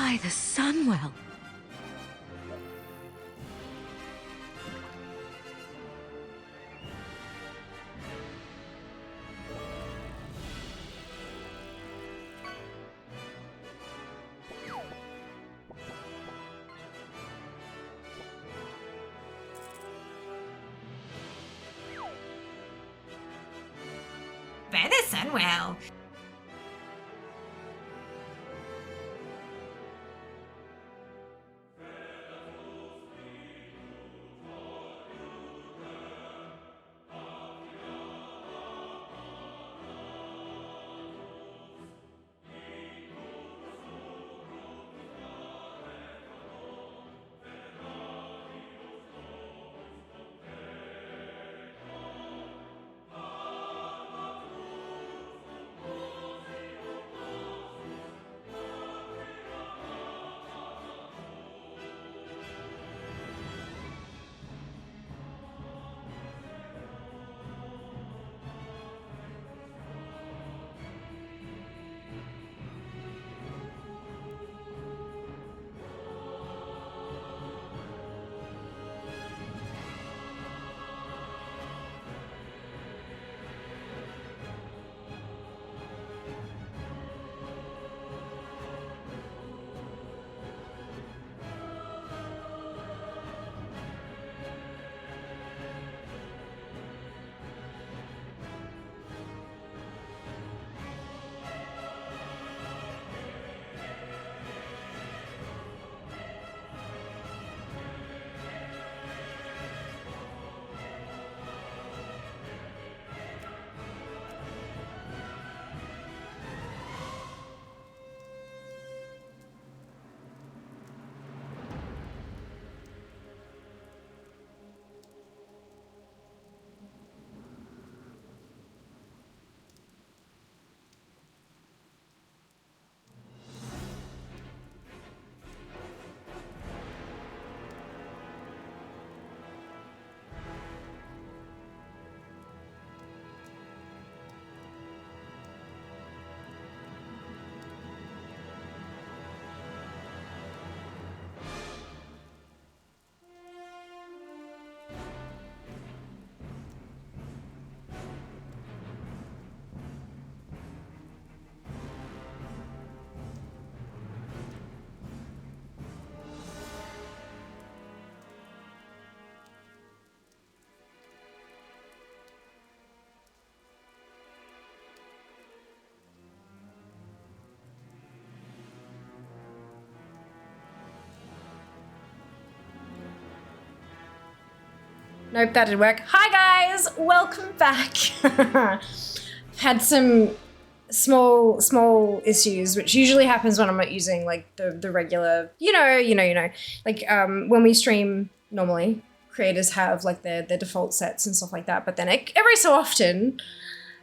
By the Sunwell. By the Sunwell. Nope, that didn't work. Hi guys, welcome back. Had some small issues, which usually happens when I'm not using like the regular, you know, like when we stream normally, creators have like their default sets and stuff like that. But then every so often,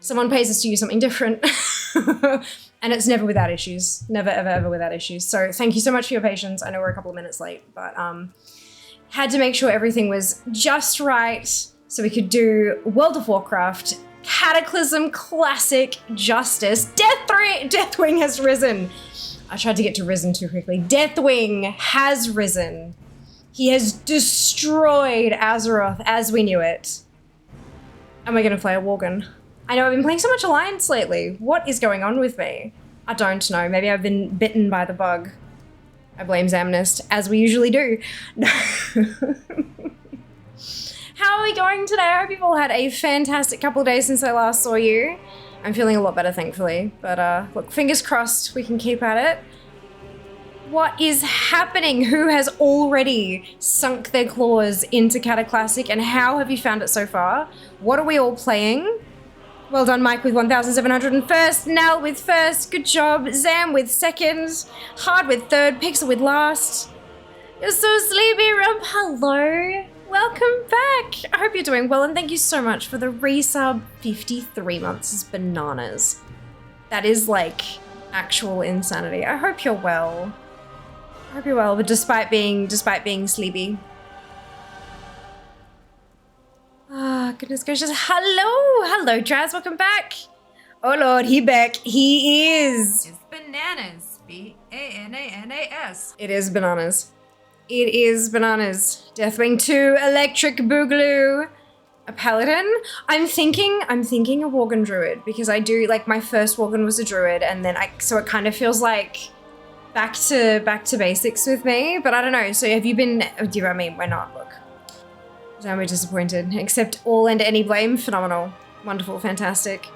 someone pays us to use something different, and it's never without issues. Never ever without issues. So thank you so much for your patience. I know we're a couple of minutes late, but had to make sure everything was just right so we could do World of Warcraft, Cataclysm Classic Justice. Deathwing has risen. I tried to get to risen too quickly. Deathwing has risen. He has destroyed Azeroth as we knew it. Am I gonna play a Worgen? I know I've been playing so much Alliance lately. What is going on with me? I don't know. Maybe I've been bitten by the bug. I blame Zamnist, as we usually do. How are we going today? I hope you've all had a fantastic couple of days since I last saw you. I'm feeling a lot better, thankfully. But look, fingers crossed we can keep at it. What is happening? Who has already sunk their claws into Cataclysm, and how have you found it so far? What are we all playing? Well done, Mike with 1,701st, Nell with first, good job, Zam with second, Hard with third, Pixel with last. You're so sleepy, Rump, hello. Welcome back. I hope you're doing well, and thank you so much for the resub. 53 months is bananas. That is like actual insanity. I hope you're well. I hope you're well, but despite being sleepy. Ah, goodness gracious. Hello, Draz, welcome back. Oh Lord, he back. He is. It's bananas. bananas. It is bananas. It is bananas. Deathwing 2, Electric Boogaloo. A paladin? I'm thinking a Worgen druid because I do like my first Worgen was a druid and then so it kind of feels like back to basics with me, but I don't know. So have you been, I mean, we're not, look. Don't be disappointed. Accept all and any blame. Phenomenal. Wonderful. Fantastic.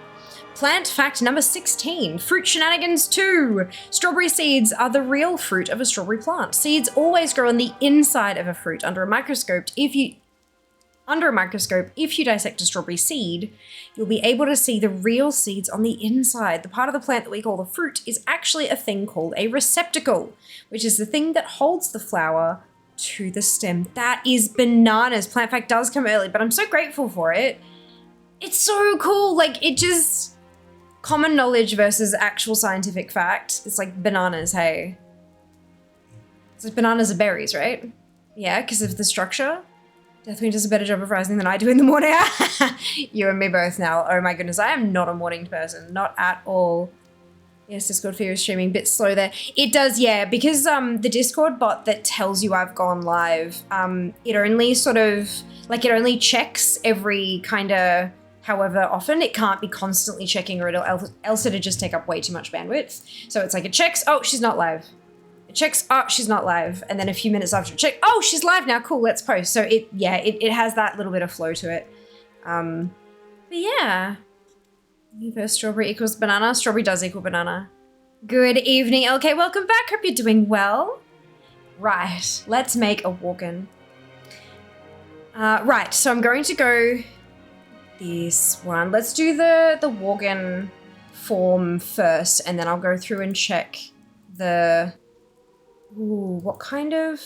Plant fact number 16. Fruit shenanigans 2. Strawberry seeds are the real fruit of a strawberry plant. Seeds always grow on the inside of a fruit under a microscope. If you dissect a strawberry seed, you'll be able to see the real seeds on the inside. The part of the plant that we call the fruit is actually a thing called a receptacle, which is the thing that holds the flower to the stem. That is bananas. Plant fact does come early, but I'm so grateful for it. It's so cool. Like, it just... Common knowledge versus actual scientific fact. It's like bananas, hey. It's like bananas are berries, right? Yeah, because of the structure. Deathwing does a better job of rising than I do in the morning. You and me both now. Oh my goodness, I am not a morning person. Not at all. Yes, Discord fear is streaming a bit slow there. It does, yeah, because the Discord bot that tells you I've gone live, it only sort of, like it only checks every kind of however often. It can't be constantly checking or else it'd just take up way too much bandwidth. So it's like it checks, oh, she's not live. It checks, oh, she's not live. And then a few minutes after it check, oh, she's live now, cool, let's post. So it has that little bit of flow to it. But yeah. Universe strawberry equals banana. Strawberry does equal banana. Good evening, LK. Welcome back. Hope you're doing well. Right, let's make a walk-in. Right, so I'm going to go this one. Let's do the walk-in form first, and then I'll go through and check the... Ooh, what kind of...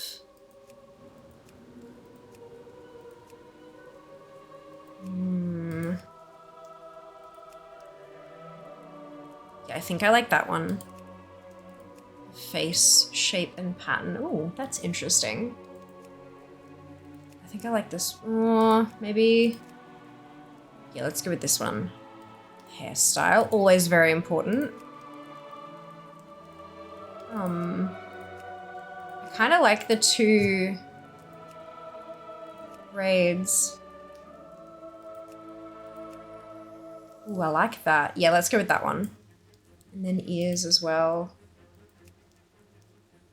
Yeah, I think I like that one. Face, shape, and pattern. Ooh, that's interesting. I think I like this. Maybe... Yeah, let's go with this one. Hairstyle, always very important. I kind of like the two braids. Ooh, I like that. Yeah, let's go with that one. And then ears as well.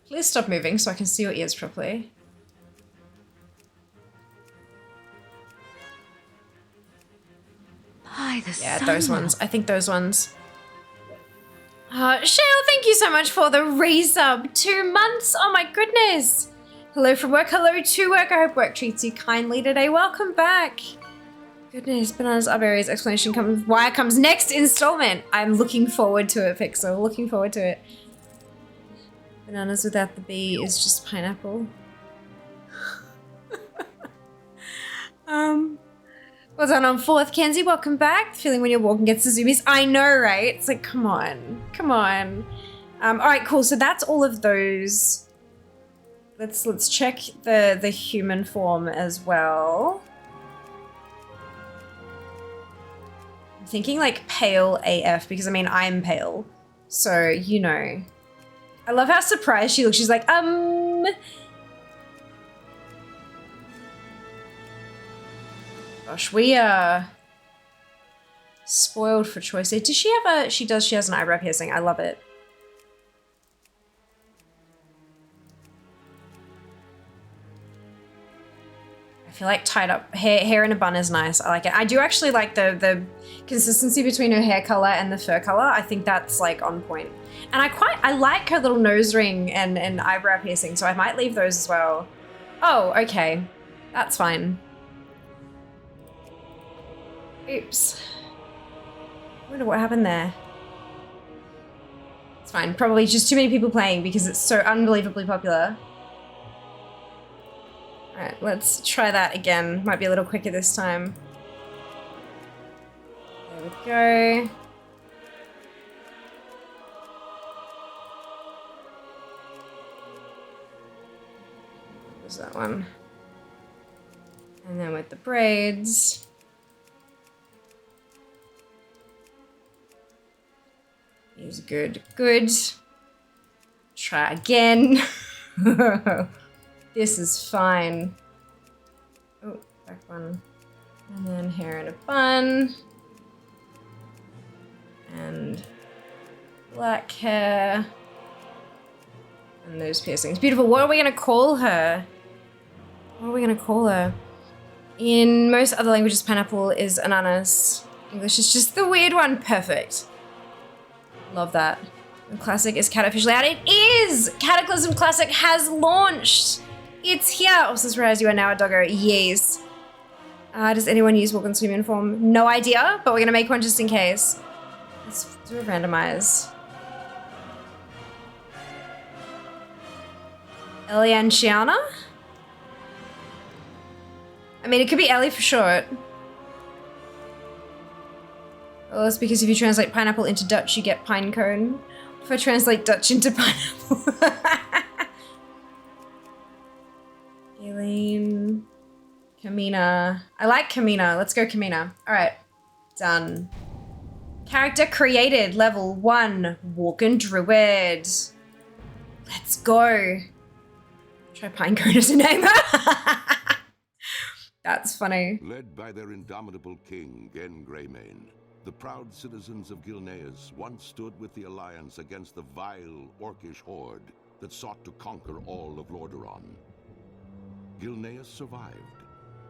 Please stop moving so I can see your ears properly. Yeah, those ones. I think those ones. Shale, thank you so much for the resub. 2 months. Oh my goodness. Hello from work. Hello to work. I hope work treats you kindly today. Welcome back. Goodness, bananas are berries. Explanation comes. Why comes next installment. I'm looking forward to it, Pixel. Looking forward to it. Bananas without the B is just pineapple. Well done on 4th, Kenzie. Welcome back. Feeling when you're walking gets the zoomies. I know, right? It's like, come on. Come on. All right, cool. So that's all of those. Let's check the human form as well. I'm thinking like pale AF because, I mean, I'm pale. So, you know. I love how surprised she looks. She's like, Gosh, we are spoiled for choice. Does she have a... She does. She has an eyebrow piercing. I love it. I feel like tied up hair in a bun is nice. I like it. I do actually like the consistency between her hair color and the fur color. I think that's like on point. And I like her little nose ring and eyebrow piercing, so I might leave those as well. Oh, okay. That's fine. Oops. I wonder what happened there. It's fine. Probably just too many people playing because it's so unbelievably popular. Alright, let's try that again. Might be a little quicker this time. There we go. There's that one. And then with the braids. Is good. Good. try again. This is fine. Oh, back one. And then hair in a bun. And black hair. And those piercings. Beautiful. What are we going to call her? What are we going to call her? In most other languages, pineapple is ananas. English is just the weird one. Perfect. Love that. The Classic is Cat officially out. It is! Cataclysm Classic has launched. It's here. Also, surprised you are now a doggo. Yes. Does anyone use walk and swim uniform? No idea, but we're going to make one just in case. Let's do a randomize. Elianciana? I mean, it could be Ellie for short. Well, that's because if you translate pineapple into Dutch, you get pine cone. If I translate Dutch into pineapple. Aileen. Kamina. I like Kamina. Let's go Kamina. All right. Done. Character created. Level 1. Walking Druid. Let's go. Try Pinecone as a name. That's funny. Led by their indomitable king, Gen Greymane, the proud citizens of Gilneas once stood with the Alliance against the vile, orcish horde that sought to conquer all of Lordaeron. Gilneas survived,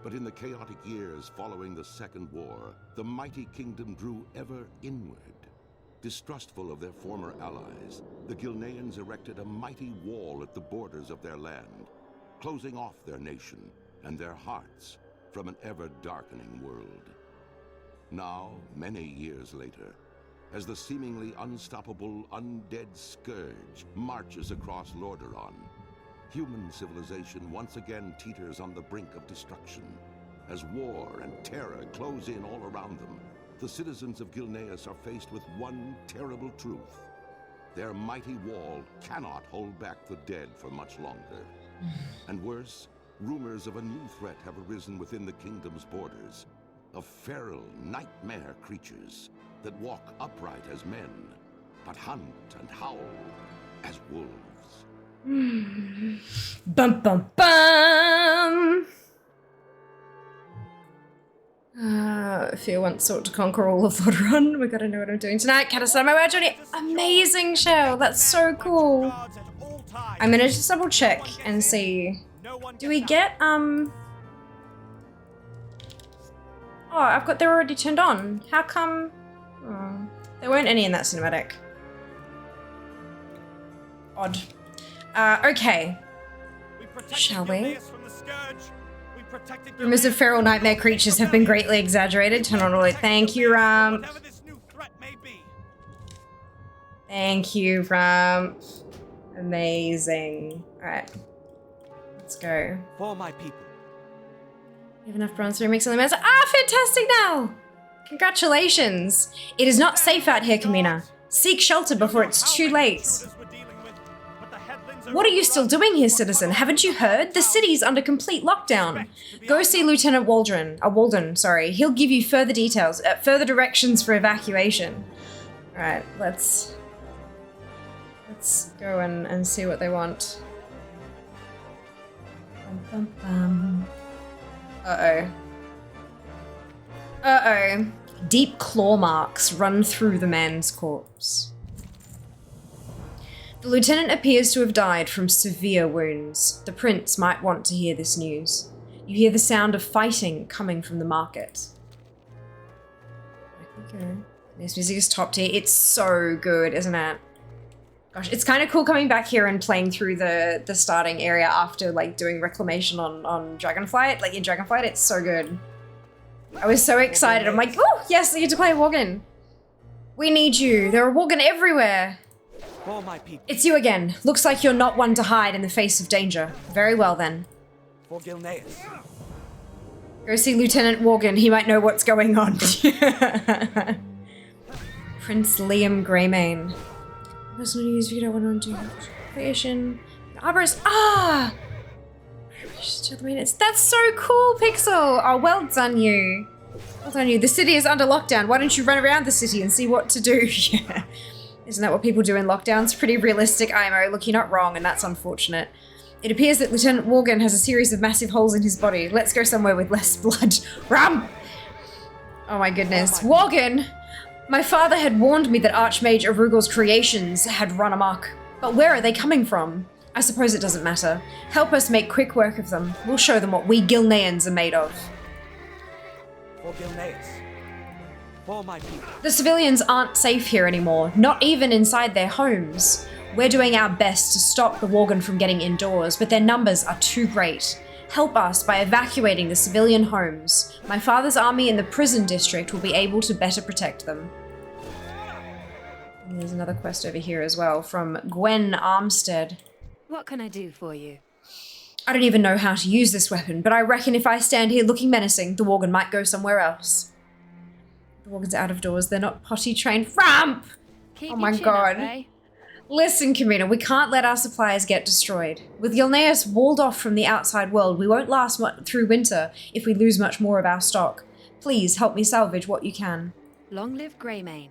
but in the chaotic years following the Second War, the mighty kingdom drew ever inward. Distrustful of their former allies, the Gilneans erected a mighty wall at the borders of their land, closing off their nation and their hearts from an ever-darkening world. Now, many years later, as the seemingly unstoppable undead scourge marches across Lordaeron, human civilization once again teeters on the brink of destruction. As war and terror close in all around them, the citizens of Gilneas are faced with one terrible truth. Their mighty wall cannot hold back the dead for much longer. And worse, rumors of a new threat have arisen within the kingdom's borders, of feral nightmare creatures that walk upright as men, but hunt and howl as wolves. Bum bum bum! If you want sought to conquer all of Lordaeron, we gotta know what I'm doing tonight. Cataclysm, my word, Johnny. Amazing show. That's so cool. I'm gonna just double check and see. Do we get, Oh, I've got, they're already turned on. How come? Oh, there weren't any in that cinematic. Odd. Okay. Shall we? Rumors of feral nightmare creatures have been greatly exaggerated. Turn on all it. Thank you, Rump. Thank you, Rump. Amazing. Alright. Let's go. For my people. You have enough bronze to remix on the mouse. Ah, fantastic now! Congratulations. It is not safe out here, Kamina. Seek shelter before it's too late. What are you still doing here, citizen? Haven't you heard? The city's under complete lockdown. Go see Lieutenant Walden, sorry. He'll give you further details, further directions for evacuation. Alright, let's go and see what they want. Bum, bum, bum. Uh-oh. Uh-oh. Deep claw marks run through the man's corpse. The lieutenant appears to have died from severe wounds. The prince might want to hear this news. You hear the sound of fighting coming from the market. Okay. This music is top tier. It's so good, isn't it? Gosh, it's kind of cool coming back here and playing through the starting area after like doing reclamation on Dragonflight. Like in Dragonflight, it's so good. I was so excited. I'm like, oh yes, I get to play Worgen. We need you. There are Worgen everywhere. For my people. It's you again. Looks like you're not one to hide in the face of danger. Very well then. For Gilneas. Go see Lieutenant Worgen. He might know what's going on. Prince Liam Greymane. Personal news, you don't want to do creation. Arborist. Ah! That's so cool, Pixel! Oh, well done you. Well done you. The city is under lockdown. Why don't you run around the city and see what to do? Yeah. Isn't that what people do in lockdowns? Pretty realistic, IMO. Look, you're not wrong, and that's unfortunate. It appears that Lieutenant Worgen has a series of massive holes in his body. Let's go somewhere with less blood. Ram! Oh my goodness. Worgen! My father had warned me that Archmage Arugal's creations had run amok. But where are they coming from? I suppose it doesn't matter. Help us make quick work of them. We'll show them what we Gilneans are made of. For Gilneas. For my people. The civilians aren't safe here anymore, not even inside their homes. We're doing our best to stop the Worgen from getting indoors, but their numbers are too great. Help us by evacuating the civilian homes. My father's army in the prison district will be able to better protect them. And there's another quest over here as well from Gwen Armstead. What can I do for you? I don't even know how to use this weapon, but I reckon if I stand here looking menacing, the Worgen might go somewhere else. The Worgen's out of doors. They're not potty trained. Ramp! Keep Oh my your chin god. up, eh? Listen, Kamina, we can't let our supplies get destroyed. With Gilneas walled off from the outside world, we won't last through winter if we lose much more of our stock. Please help me salvage what you can. Long live Greymane.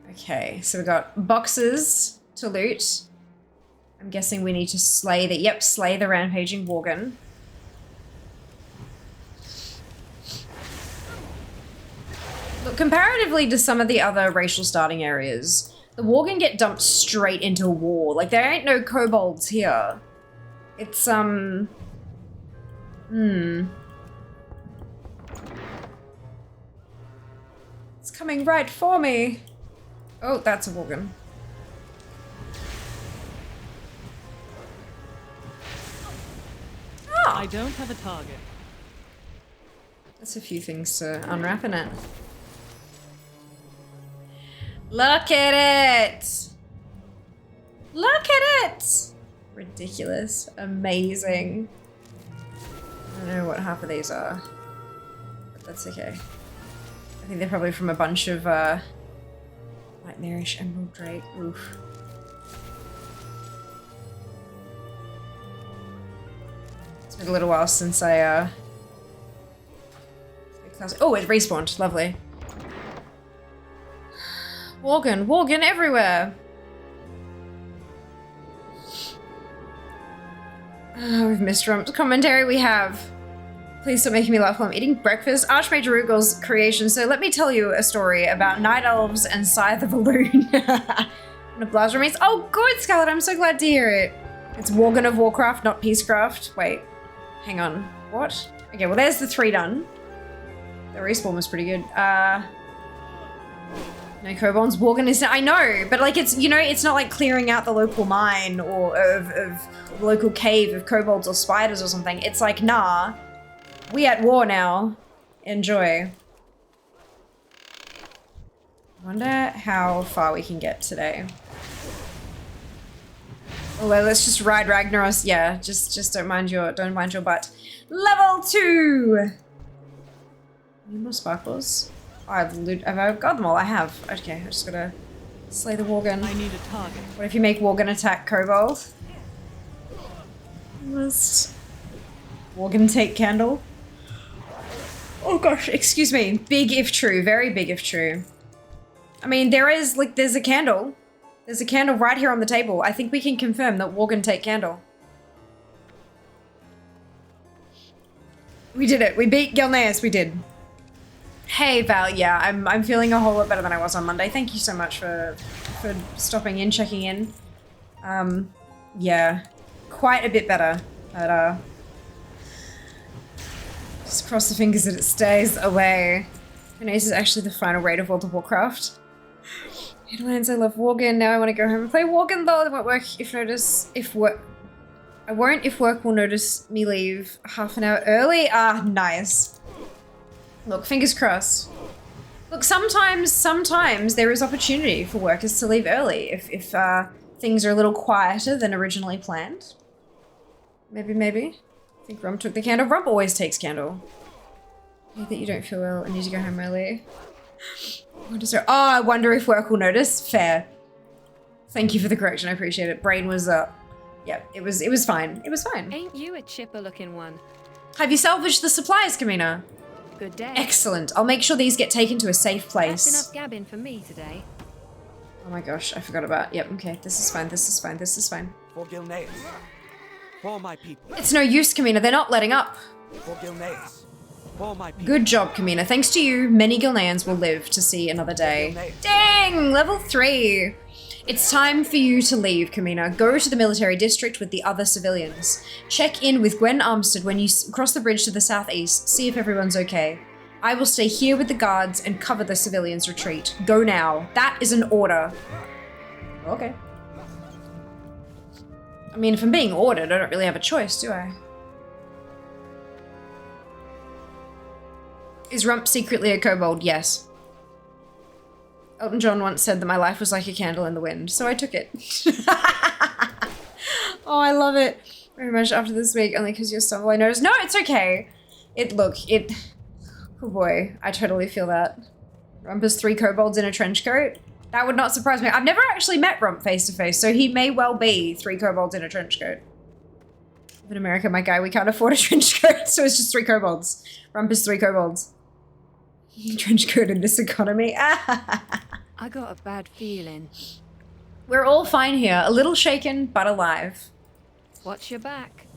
Okay, so we got boxes to loot. I'm guessing we need to slay the rampaging Worgen. Look, comparatively to some of the other racial starting areas, the Worgen get dumped straight into war. Like, there ain't no kobolds here. It's, It's coming right for me. Oh, that's a Worgen. Ah! I don't have a target. That's a few things to unwrap in it. Look at it! Look at it! Ridiculous. Amazing. I don't know what half of these are, but that's okay. I think they're probably from a bunch of, Nightmarish Emerald Drake. Oof. It's been a little while since I, oh, it respawned. Lovely. Worgen everywhere! Oh, we've missed Rump's commentary. We have. Please stop making me laugh while I'm eating breakfast. Archmage Arugal's creation. So let me tell you a story about night elves and Scythe of Elune. And a blast remains. Oh, good, Scarlet. I'm so glad to hear it. It's Worgen of Warcraft, not Peacecraft. Wait, hang on. What? Okay, well, there's the 3 done. The respawn was pretty good. No kobolds. Worgen is. I know, but like it's, you know, it's not like clearing out the local mine or of the local cave of kobolds or spiders or something. It's like, nah, we at war now. Enjoy. Wonder how far we can get today. Although let's just ride Ragnaros. Yeah, just don't mind your butt. Level 2. Any more sparkles? Oh, have I got them all? I have. Okay, I just gotta slay the Worgen. I need a target. What if you make Worgen attack kobold? Must Worgen take candle? Oh gosh, excuse me. Big if true, very big if true. I mean, there's a candle. There's a candle right here on the table. I think we can confirm that Worgen take candle. We did it. We beat Gilneas. We did. Hey Val, yeah, I'm feeling a whole lot better than I was on Monday. Thank you so much for stopping in, checking in. Yeah, quite a bit better, but just cross the fingers that it stays away. Gilneas is actually the final raid of World of Warcraft. Headlines, I love Worgen. Now I want to go home and play Worgen though. It won't work I won't if work will notice me leave half an hour early. Ah, nice. Look, fingers crossed. Look, sometimes there is opportunity for workers to leave early if things are a little quieter than originally planned. Maybe. I think Rump took the candle. Rump always takes candle. I hate that you don't feel well and need to go home early. I wonder if work will notice. Fair. Thank you for the correction. I appreciate it. Brain was yeah, it was fine. It was fine. Ain't you a chipper looking one? Have you salvaged the supplies, Kamina? Good day. Excellent. I'll make sure these get taken to a safe That's place. enough gabbing for me today. Oh my gosh, I forgot about. Yep, okay. This is fine. This is fine. This is fine. For Gilneas. For my people. It's no use, Kamina. They're not letting up. For Gilneas. For my people. Good job, Kamina. Thanks to you, many Gilneans will live to see another day. Dang! Level 3! It's time for you to leave, Kamina. Go to the military district with the other civilians. Check in with Gwen Armstead when you cross the bridge to the southeast. See if everyone's okay. I will stay here with the guards and cover the civilians' retreat. Go now. That is an order. Okay. I mean, if I'm being ordered, I don't really have a choice, do I? Is Rump secretly a kobold? Yes. Elton John once said that my life was like a candle in the wind, so I took it. Oh, I love it very much after this week, only because you're stumble. I noticed. No, it's okay. Oh boy, I totally feel that. Rump has 3 kobolds in a trench coat. That would not surprise me. I've never actually met Rump face to face, so he may well be 3 kobolds in a trench coat. In America, my guy, we can't afford a trench coat, so it's just 3 kobolds. Rump is 3 kobolds. Trench coat in this economy. I got a bad feeling. We're all fine here, a little shaken, but alive. Watch your back.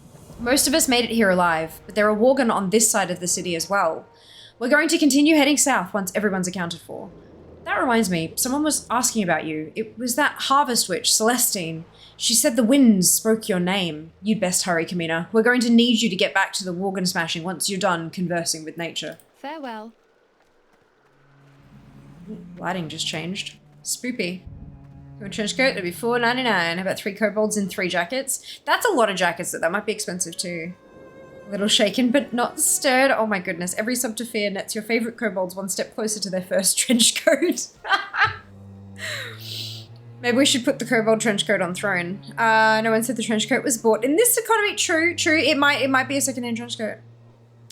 Most of us made it here alive, but there are Worgen on this side of the city as well. We're going to continue heading south once everyone's accounted for. That reminds me, someone was asking about you. It was that harvest witch, Celestine. She said the winds spoke your name. You'd best hurry, Kamina. We're going to need you to get back to the Worgen smashing once you're done conversing with nature. Farewell. Lighting just changed. Spoopy. Your trench coat, it'd be $4.99. How about 3 kobolds and 3 jackets? That's a lot of jackets, that might be expensive too. A little shaken, but not stirred. Oh my goodness. Every sub to fear nets your favorite kobolds one step closer to their first trench coat. Maybe we should put the kobold trench coat on throne. No one said the trench coat was bought. In this economy, true. It might be a secondhand trench coat.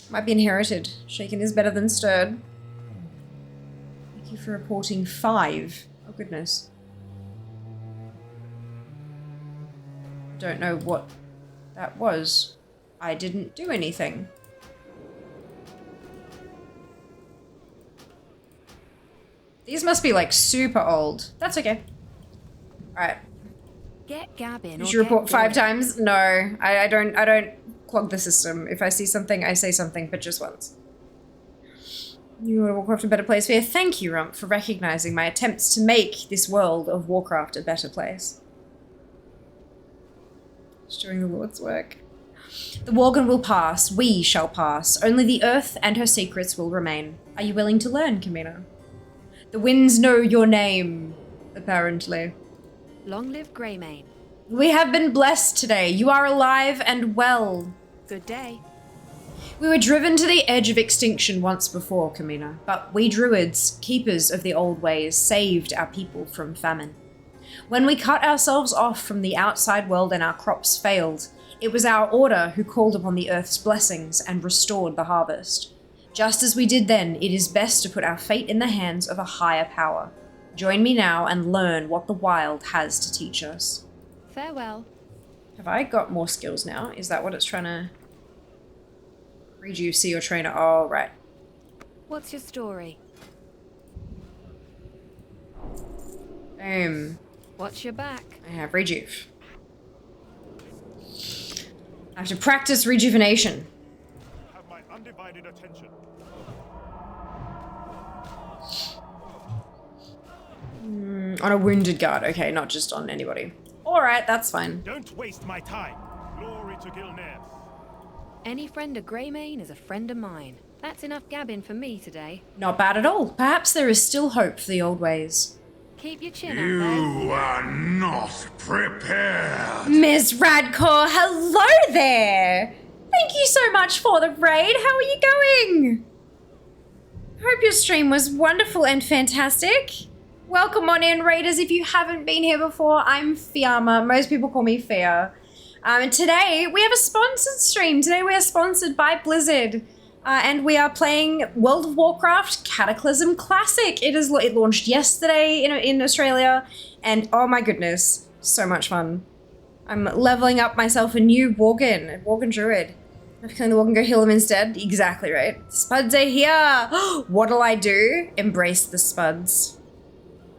Might be inherited. Shaken is better than stirred. Thank you for reporting 5. Oh goodness. Don't know what that was. I didn't do anything. These must be like super old. That's okay. Alright. Get gabbing. Did you report 5 times? No, I don't clog the system. If I see something, I say something, but just once. You want Warcraft a better place for you? Thank you, Rump, for recognizing my attempts to make this world of Warcraft a better place. Just doing the Lord's work. The Worgen will pass. We shall pass. Only the earth and her secrets will remain. Are you willing to learn, Kamina? The winds know your name, apparently. Long live Greymane. We have been blessed today. You are alive and well. Good day. We were driven to the edge of extinction once before, Kamina, but we druids, keepers of the old ways, saved our people from famine. When we cut ourselves off from the outside world and our crops failed, it was our order who called upon the earth's blessings and restored the harvest. Just as we did then, it is best to put our fate in the hands of a higher power. Join me now and learn what the wild has to teach us. Farewell. Have I got more skills now? Is that what it's trying to... Read you, see your trainer. Oh, right. What's your story? Boom. Watch your back. I have rejuve. I have to practice rejuvenation. Have my undivided attention. On a wounded guard. Okay, not just on anybody. Alright, that's fine. Don't waste my time. Glory to Gilneas. Any friend of Greymane is a friend of mine. That's enough gabbing for me today. Not bad at all. Perhaps there is still hope for the old ways. Keep your chin up there. You are not prepared. Ms. Radcore, hello there! Thank you so much for the raid. How are you going? Hope your stream was wonderful and fantastic. Welcome on in, raiders. If you haven't been here before, I'm Fiamma. Most people call me Fia. And today we have a sponsored stream. Today we are sponsored by Blizzard. And we are playing World of Warcraft Cataclysm Classic. It launched yesterday in Australia. And oh my goodness, so much fun. I'm leveling up myself a new Worgen Druid. If killing the walk and go heal them instead. Exactly right. Spuds are here. What'll I do? Embrace the spuds.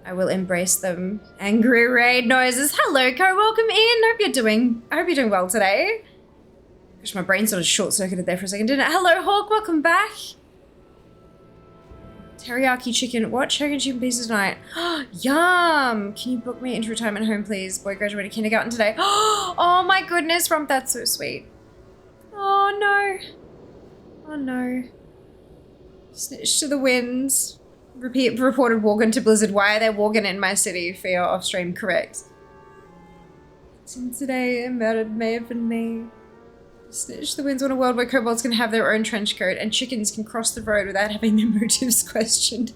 I will embrace them. Angry raid noises. Hello, Co. Welcome in. I hope you're doing well today. Gosh, my brain sort of short-circuited there for a second, didn't it? Hello, Hawk. Welcome back. Teriyaki chicken. What? Chicken pieces tonight. Yum. Can you book me into retirement home, please? Boy graduated kindergarten today. Oh my goodness, Rump. That's so sweet. Oh no. Oh no. Snitch to the winds. Reported Worgen to Blizzard. Why are they Worgen in my city? For your off-stream, correct. Since today, murdered may have been me. Snitch the winds on a world where kobolds can have their own trench coat and chickens can cross the road without having their motives questioned.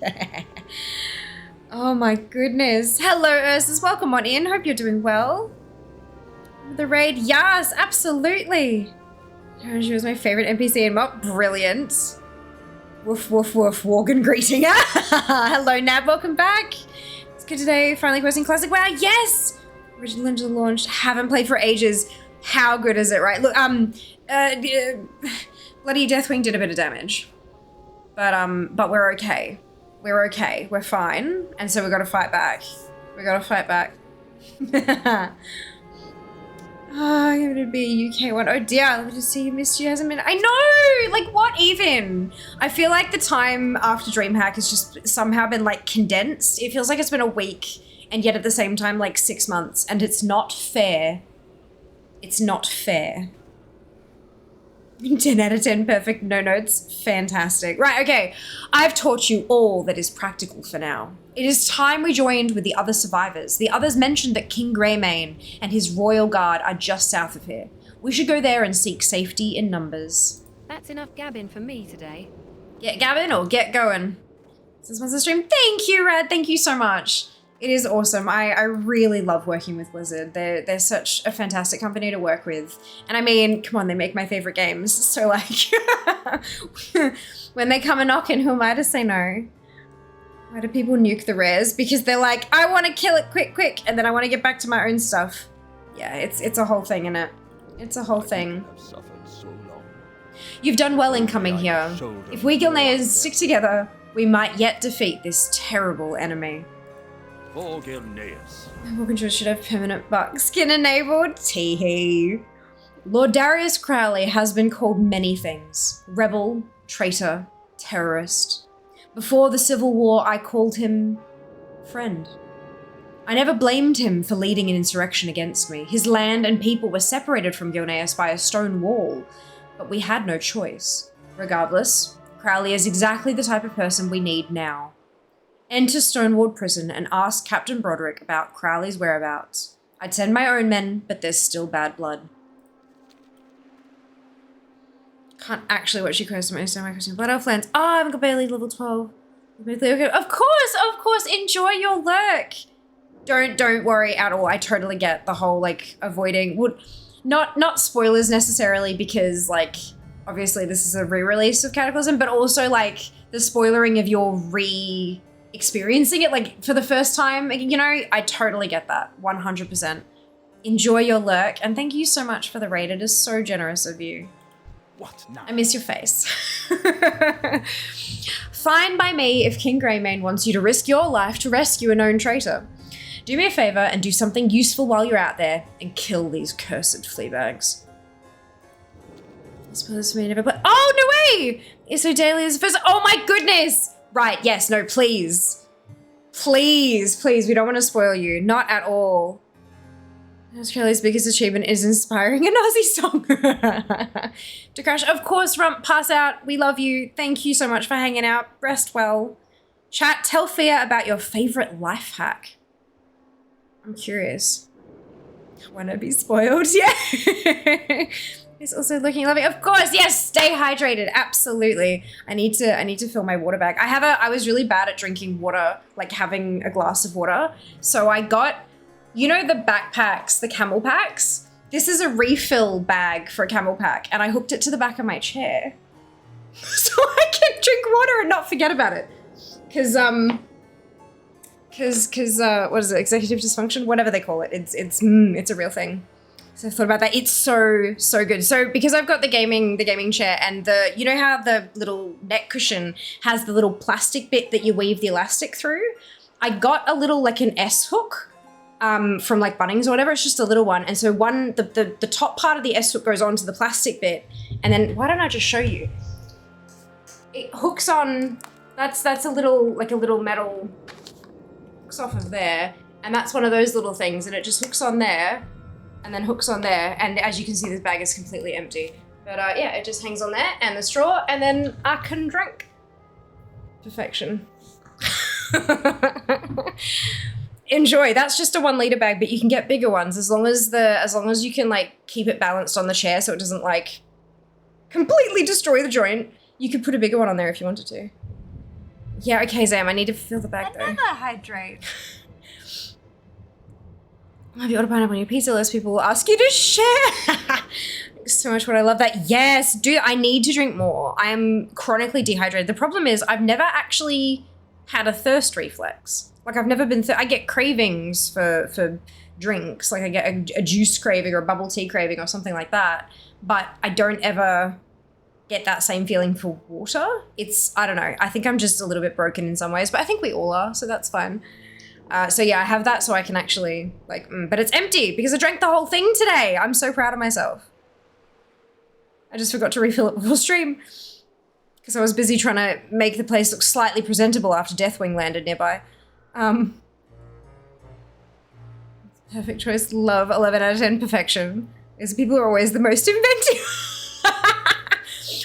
Oh my goodness. Hello, Ursus. Welcome on in. Hope you're doing well. The raid. Yes, absolutely. She was my favorite NPC in MOP. Brilliant. Woof, woof, woof. Worgen greeting. Hello, Nab. Welcome back. It's good today. Finally posting Classic. Wow, yes. Original Engine launched. Haven't played for ages. How good is it, right? Look, bloody Deathwing did a bit of damage. But we're okay. We're okay. We're fine. And so we gotta fight back. We gotta fight back. Oh, I'm gonna be a UK one. Oh dear, let me just see. Missed you. Hasn't been. I know. Like, what even? I feel like the time after DreamHack has just somehow been like condensed. It feels like it's been a week, and yet at the same time like 6 months, and it's not fair. It's not fair. 10 out of 10, perfect, no notes, fantastic. Right, okay, I've taught you all that is practical for now. It is time we joined with the other survivors. The others mentioned that King Greymane and his royal guard are just south of here. We should go there and seek safety in numbers. That's enough gabbing for me today. Get gabbing or get going. This was the stream. Thank you, Rad, thank you so much. It is awesome. I really love working with Blizzard. They're such a fantastic company to work with. And I mean, come on, they make my favorite games. So like, when they come a knocking, who am I to say no? Why do people nuke the rares? Because they're like, I want to kill it quick, and then I want to get back to my own stuff. Yeah, it's a whole thing, innit? It's a whole thing. You've done well in coming here. If we Gilneas stick together, we might yet defeat this terrible enemy. For Gilneas. Walking should have permanent buckskin enabled. Teehee. Lord Darius Crowley has been called many things. Rebel, traitor, terrorist. Before the Civil War, I called him friend. I never blamed him for leading an insurrection against me. His land and people were separated from Gilneas by a stone wall, but we had no choice. Regardless, Crowley is exactly the type of person we need now. Enter Stonewall Prison and ask Captain Broderick about Crowley's whereabouts. I'd send my own men, but there's still bad blood. Can't actually watch you question my question. Blood Elf Lands. Oh, I haven't got barely level 12. Of course, enjoy your lurk. Don't worry at all. I totally get the whole like avoiding not spoilers necessarily, because like obviously this is a re-release of Cataclysm, but also like the spoilering of your experiencing it like for the first time, you know, I totally get that 100%. Enjoy your lurk, and thank you so much for the raid. It is so generous of you. What now? I miss your face. Fine by me if King Greymane wants you to risk your life to rescue a known traitor. Do me a favor and do something useful while you're out there and kill these cursed fleabags. I suppose we never play. Oh, no way! It's so daily as first. Oh my goodness! Right, yes, no, please. Please, we don't want to spoil you. Not at all. Australia's biggest achievement is inspiring an Aussie song. To Crash, of course, Rump, pass out. We love you. Thank you so much for hanging out. Rest well. Chat, tell Fia about your favorite life hack. I'm curious. Want to be spoiled? Yeah. He's also looking lovely. Of course, yes. Stay hydrated. Absolutely. I need to fill my water bag. I was really bad at drinking water, like having a glass of water. So I got, you know, the backpacks, the camel packs. This is a refill bag for a camel pack, and I hooked it to the back of my chair so I can drink water and not forget about it. Cause what is it? Executive dysfunction, whatever they call it. It's a real thing. So I've thought about that. It's so good. So because I've got the gaming chair and you know how the little neck cushion has the little plastic bit that you weave the elastic through? I got a little like an S hook from like Bunnings or whatever. It's just a little one. And so the top part of the S hook goes onto the plastic bit. And then why don't I just show you? It hooks on, that's a little metal, hooks off of there. And that's one of those little things. And it just hooks on there and then hooks on there. And as you can see, this bag is completely empty. But yeah, it just hangs on there and the straw and then I can drink. Perfection. Enjoy. That's just a 1 liter bag, but you can get bigger ones as long as you can like keep it balanced on the chair so it doesn't like completely destroy the joint. You could put a bigger one on there if you wanted to. Yeah, okay, Zam, I need to fill the bag though. Another hydrate. Have you ordered pineapple on your pizza list? People will ask you to share. Thanks so much, what I love that. Yes, dude, I need to drink more. I am chronically dehydrated. The problem is I've never actually had a thirst reflex. Like I've never been, I get cravings for drinks. Like I get a juice craving or a bubble tea craving or something like that. But I don't ever get that same feeling for water. I don't know. I think I'm just a little bit broken in some ways, but I think we all are, so that's fine. So yeah, I have that so I can actually like, but it's empty because I drank the whole thing today. I'm so proud of myself. I just forgot to refill it before stream because I was busy trying to make the place look slightly presentable after Deathwing landed nearby. Perfect choice. Love 11 out of 10 perfection. Because people are always the most inventive.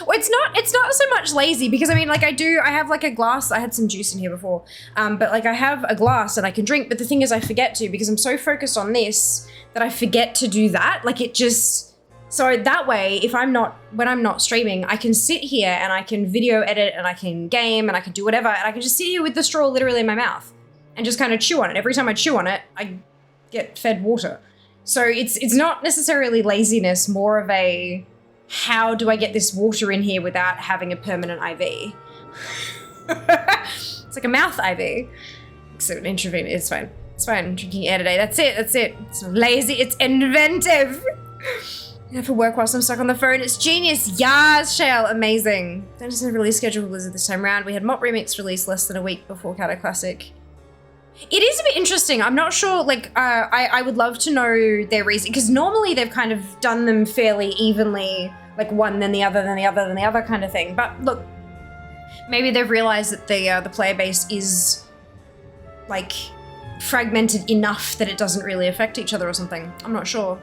Well, it's not so much lazy because I mean, like I have like a glass. I had some juice in here before. But like I have a glass and I can drink. But the thing is I forget to because I'm so focused on this that I forget to do that. Like it just, so that way, when I'm not streaming, I can sit here and I can video edit and I can game and I can do whatever. And I can just sit here with the straw literally in my mouth and just kind of chew on it. Every time I chew on it, I get fed water. So it's not necessarily laziness, more of a, how do I get this water in here without having a permanent IV? It's like a mouth IV. Except intravenous, it's fine. It's fine, drinking air today. That's it. It's not lazy, it's inventive. Yeah, for work whilst I'm stuck on the phone. It's genius. Yas, Shale, amazing. Don't just have a release schedule for Blizzard this time around. We had Mop Remix released less than a week before Cataclysm. It is a bit interesting. I'm not sure, like, I would love to know their reason, because normally they've kind of done them fairly evenly, like one, then the other, then the other, then the other kind of thing. But look, maybe they've realized that the player base is, like, fragmented enough that it doesn't really affect each other or something. I'm not sure.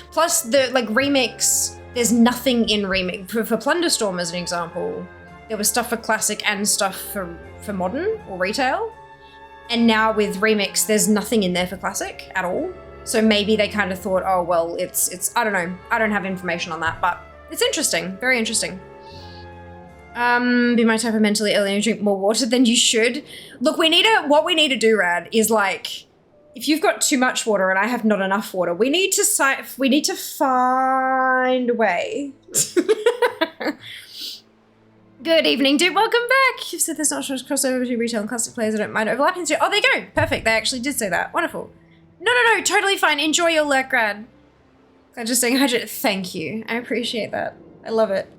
Plus, the, like, Remix, there's nothing in Remix. For Plunderstorm, as an example, there was stuff for Classic and stuff for Modern or Retail. And now with Remix, there's nothing in there for Classic at all. So maybe they kind of thought, oh, well, it's I don't know. I don't have information on that, but it's interesting. Very interesting. Be my type of mentally ill and drink more water than you should. Look, what we need to do, Rad, is like, if you've got too much water and I have not enough water, we need to find a way. Good evening, dude. Welcome back. You've said there's not much crossover between retail and classic players. I don't mind overlapping. Oh, there you go. Perfect. They actually did say that. Wonderful. No. Totally fine. Enjoy your lurk, Rad. I'm just saying hydrate. Thank you. I appreciate that. I love it.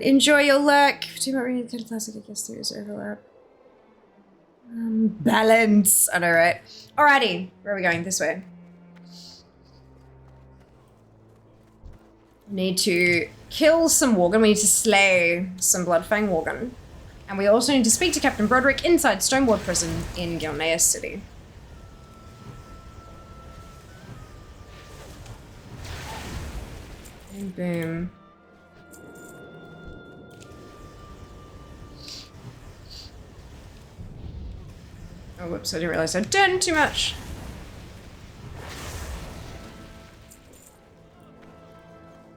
Enjoy your lurk. Do you want to classic? I guess there is overlap. Balance. I know, right? Alrighty. Where are we going? This way. Need to kill some Worgen. We need to slay some Bloodfang Worgen. And we also need to speak to Captain Broderick inside Stoneward Prison in Gilneas City. And boom. Oh, whoops, I didn't realize I'd done too much.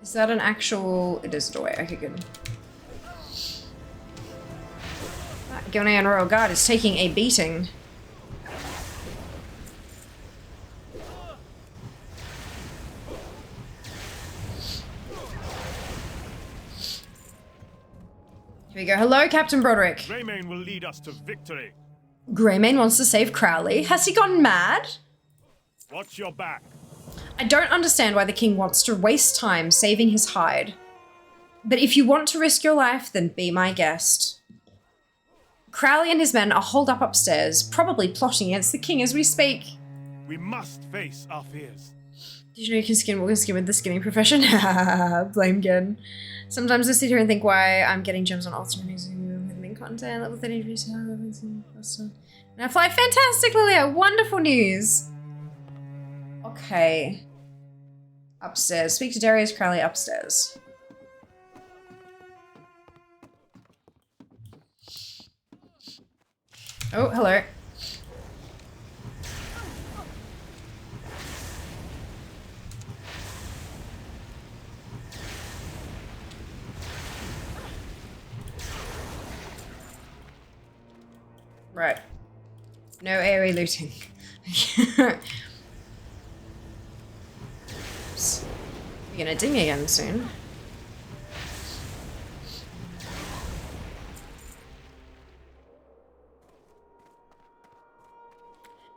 Is that an actual... It is a doorway. Okay, good. Gilnean Royal Guard is taking a beating. Here we go. Hello, Captain Broderick. Greymane will lead us to victory. Greymane wants to save Crowley. Has he gone mad? Watch your back. I don't understand why the king wants to waste time saving his hide. But if you want to risk your life, then be my guest. Crowley and his men are holed up upstairs, probably plotting against the king as we speak. We must face our fears. Did you know you can skin walk and skin with the skinning profession? Blame Gen. Sometimes I sit here and think why I'm getting gems on alternate music with content, level 30, and I fly fantastic, Lilia. Wonderful news. Okay. Upstairs. Speak to Darius Crowley upstairs. Oh, hello. Right. No AoE looting. Oops. You're gonna ding again soon.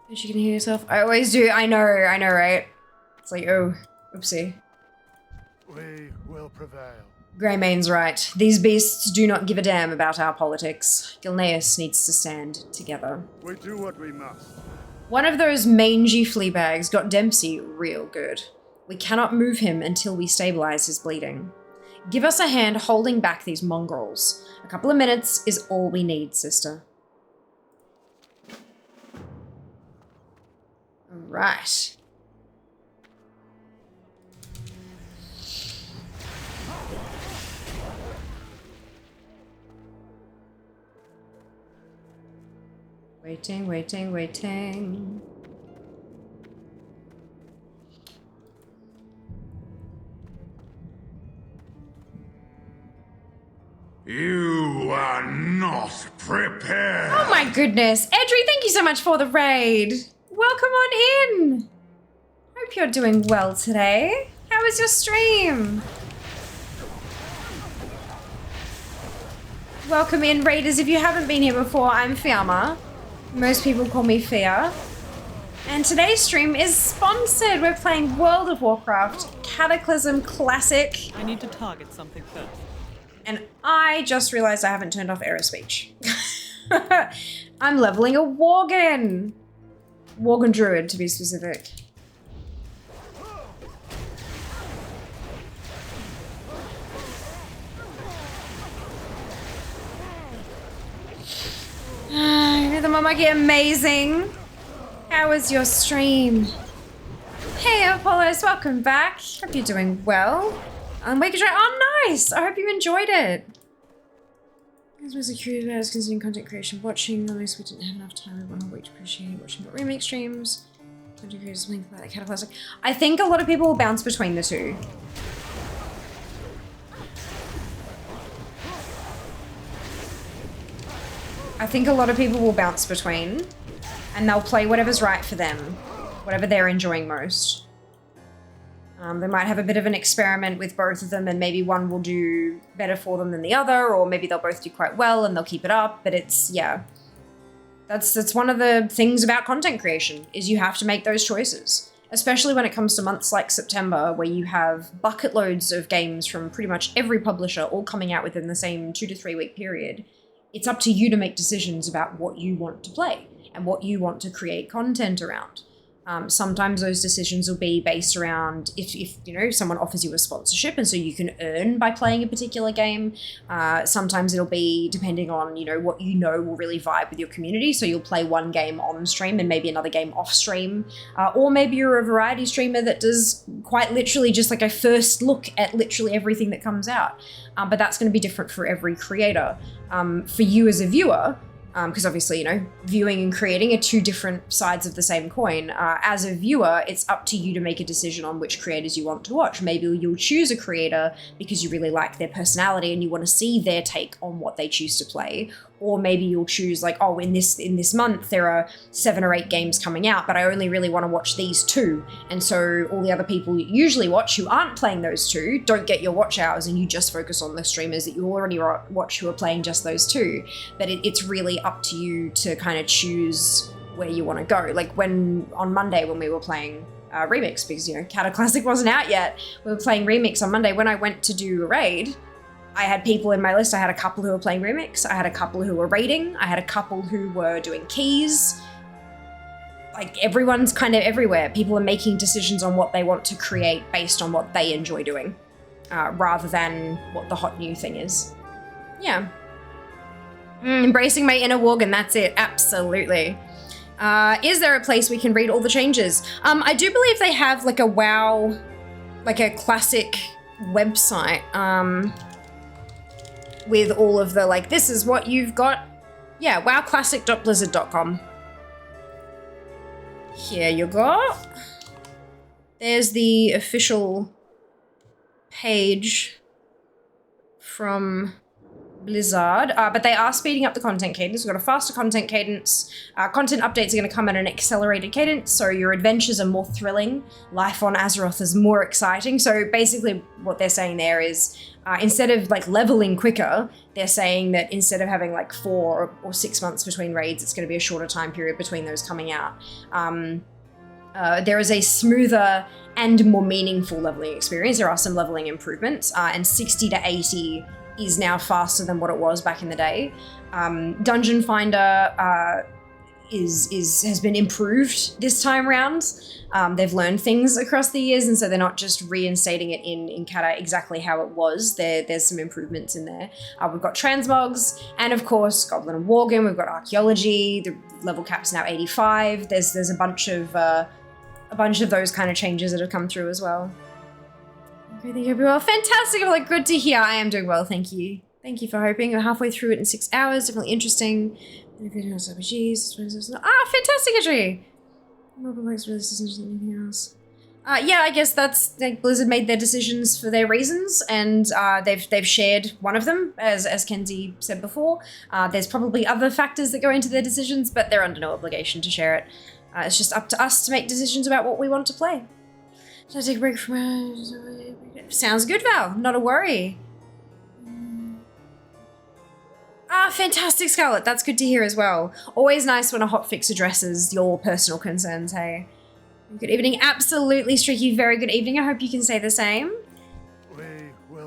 You can hear yourself. I always do. I know, right? It's like, oh, oopsie. We will prevail. Greymane's right. These beasts do not give a damn about our politics. Gilneas needs to stand together. We do what we must. One of those mangy flea bags got Dempsey real good. We cannot move him until we stabilize his bleeding. Give us a hand holding back these mongrels. A couple of minutes is all we need, sister. Right. Waiting. You are not prepared. Oh my goodness. Edry, thank you so much for the raid. Welcome on in. Hope you're doing well today. How was your stream? Welcome in, raiders. If you haven't been here before, I'm Fiamma. Most people call me Fia. And today's stream is sponsored. We're playing World of Warcraft Cataclysm Classic. I need to target something first. And I just realized I haven't turned off error speech. I'm leveling a Worgen. Worgen Druid, to be specific. Rhythm Monkey, amazing. How was your stream? Hey, Apollos, welcome back. Hope you're doing well. Wake oh, nice. I hope you enjoyed it. As was a curious about considering content creation, watching. Honestly, we didn't have enough time. We want to wait to appreciate watching what remake streams. Content creators something like Cataclysm. I think a lot of people will bounce between the two. I think a lot of people will bounce between, and they'll play whatever's right for them, whatever they're enjoying most. They might have a bit of an experiment with both of them, and maybe one will do better for them than the other, or maybe they'll both do quite well and they'll keep it up. But it's, yeah, that's one of the things about content creation, is you have to make those choices, especially when it comes to months like September, where you have bucket loads of games from pretty much every publisher all coming out within the same 2 to 3 week period. It's up to you to make decisions about what you want to play and what you want to create content around. Sometimes those decisions will be based around if you know, someone offers you a sponsorship and so you can earn by playing a particular game. Sometimes it'll be depending on, you know, what you know will really vibe with your community. So you'll play one game on stream and maybe another game off stream. Or maybe you're a variety streamer that does quite literally just like a first look at literally everything that comes out. But that's going to be different for every creator. For you as a viewer, because obviously, you know, viewing and creating are two different sides of the same coin. As a viewer, it's up to you to make a decision on which creators you want to watch. Maybe you'll choose a creator because you really like their personality and you want to see their take on what they choose to play. Or maybe you'll choose like, oh, in this month there are 7 or 8 games coming out, but I only really want to watch these 2. And so all the other people you usually watch who aren't playing those 2 don't get your watch hours, and you just focus on the streamers that you already watch who are playing just those 2. But it's really up to you to kind of choose where you want to go. Like when on Monday when we were playing Remix, because, you know, Cataclysm wasn't out yet. We were playing Remix on Monday. When I went to do a raid, I had people in my list. I had a couple who were playing Remix. I had a couple who were raiding. I had a couple who were doing keys. Like, everyone's kind of everywhere. People are making decisions on what they want to create based on what they enjoy doing, rather than what the hot new thing is. Yeah. Embracing my inner Worgen, that's it. Absolutely. Is there a place we can read all the changes? I do believe they have like a WoW, like a classic website, with all of the, like, this is what you've got. Yeah, wowclassic.blizzard.com. Here you go. There's the official page from Blizzard, but they are speeding up the content cadence. We've got a faster content cadence. Content updates are going to come at an accelerated cadence, so your adventures are more thrilling. Life on Azeroth is more exciting. So basically what they're saying there is, instead of like leveling quicker, they're saying that instead of having like 4 or 6 months between raids, it's going to be a shorter time period between those coming out. There is a smoother and more meaningful leveling experience. There are some leveling improvements, and 60 to 80 is now faster than what it was back in the day. Dungeon Finder has been improved this time round. They've learned things across the years, and so they're not just reinstating it in Cata exactly how it was. There's some improvements in there. We've got transmogs, and of course Goblin and Worgen. We've got archaeology. The level cap's now 85. There's a bunch of those kind of changes that have come through as well. I think you'll be well. Fantastic. I'm like, good to hear. I am doing well. Thank you. Thank you for hoping. We're halfway through it in 6 hours. Definitely interesting. Fantastic, Adri. Mobile likes really anything else. Yeah, I guess that's like Blizzard made their decisions for their reasons, and they've shared one of them, as Kenzie said before. There's probably other factors that go into their decisions, but they're under no obligation to share it. It's just up to us to make decisions about what we want to play. Should I take a break from... Sounds good, Val. Not a worry. Fantastic, Scarlet. That's good to hear as well. Always nice when a hotfix addresses your personal concerns, hey? Good evening. Absolutely, Streaky. Very good evening. I hope you can say the same.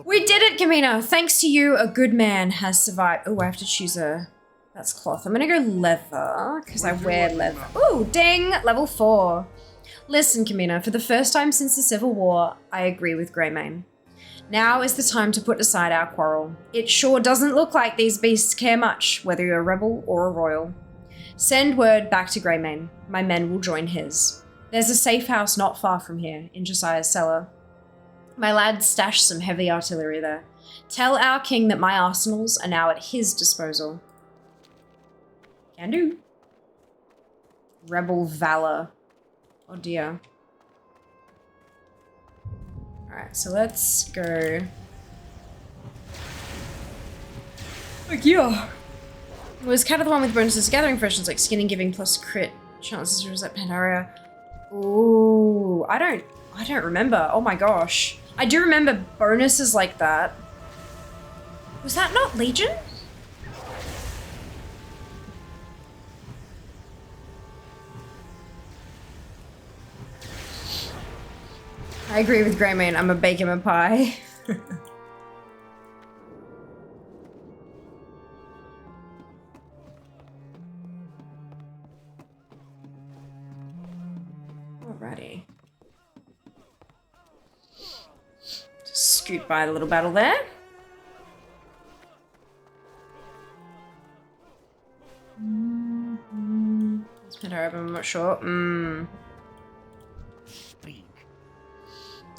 We did it, Kamina. Thanks to you, a good man has survived. Oh, I have to choose a... That's cloth. I'm going to go leather, because I wear leather. Ooh, ding! Level 4. Listen, Kamina, for the first time since the Civil War, I agree with Greymane. Now is the time to put aside our quarrel. It sure doesn't look like these beasts care much, whether you're a rebel or a royal. Send word back to Greymane. My men will join his. There's a safe house not far from here, in Josiah's cellar. My lads stashed some heavy artillery there. Tell our king that my arsenals are now at his disposal. Can do. Rebel valor. Oh dear. Alright, so let's go. Like, yeah. Was Cata the one with bonuses to gathering freshness, like skin and giving plus crit chances to reset Pandaria? Ooh, I don't remember. Oh my gosh. I do remember bonuses like that. Was that not Legion? I agree with Greymane. I'm a bake him a pie. Alrighty. Just scoot by the little battle there. Let's put her up, I'm not sure.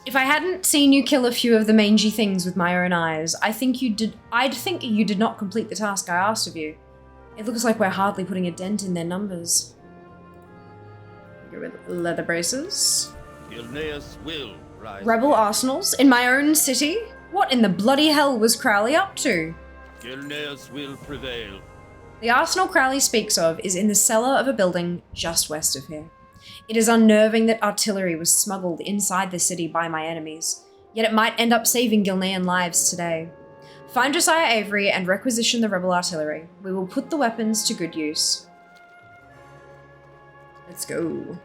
If I hadn't seen you kill a few of the mangy things with my own eyes, I'd think you did not complete the task I asked of you. It looks like we're hardly putting a dent in their numbers. Go with leather braces. Gilneas will rise. Rebel arsenals in my own city? What in the bloody hell was Crowley up to? Gilneas will prevail. The arsenal Crowley speaks of is in the cellar of a building just west of here. It is unnerving that artillery was smuggled inside the city by my enemies, yet it might end up saving Gilnean lives today. Find Josiah Avery and requisition the rebel artillery. We will put the weapons to good use. Let's go.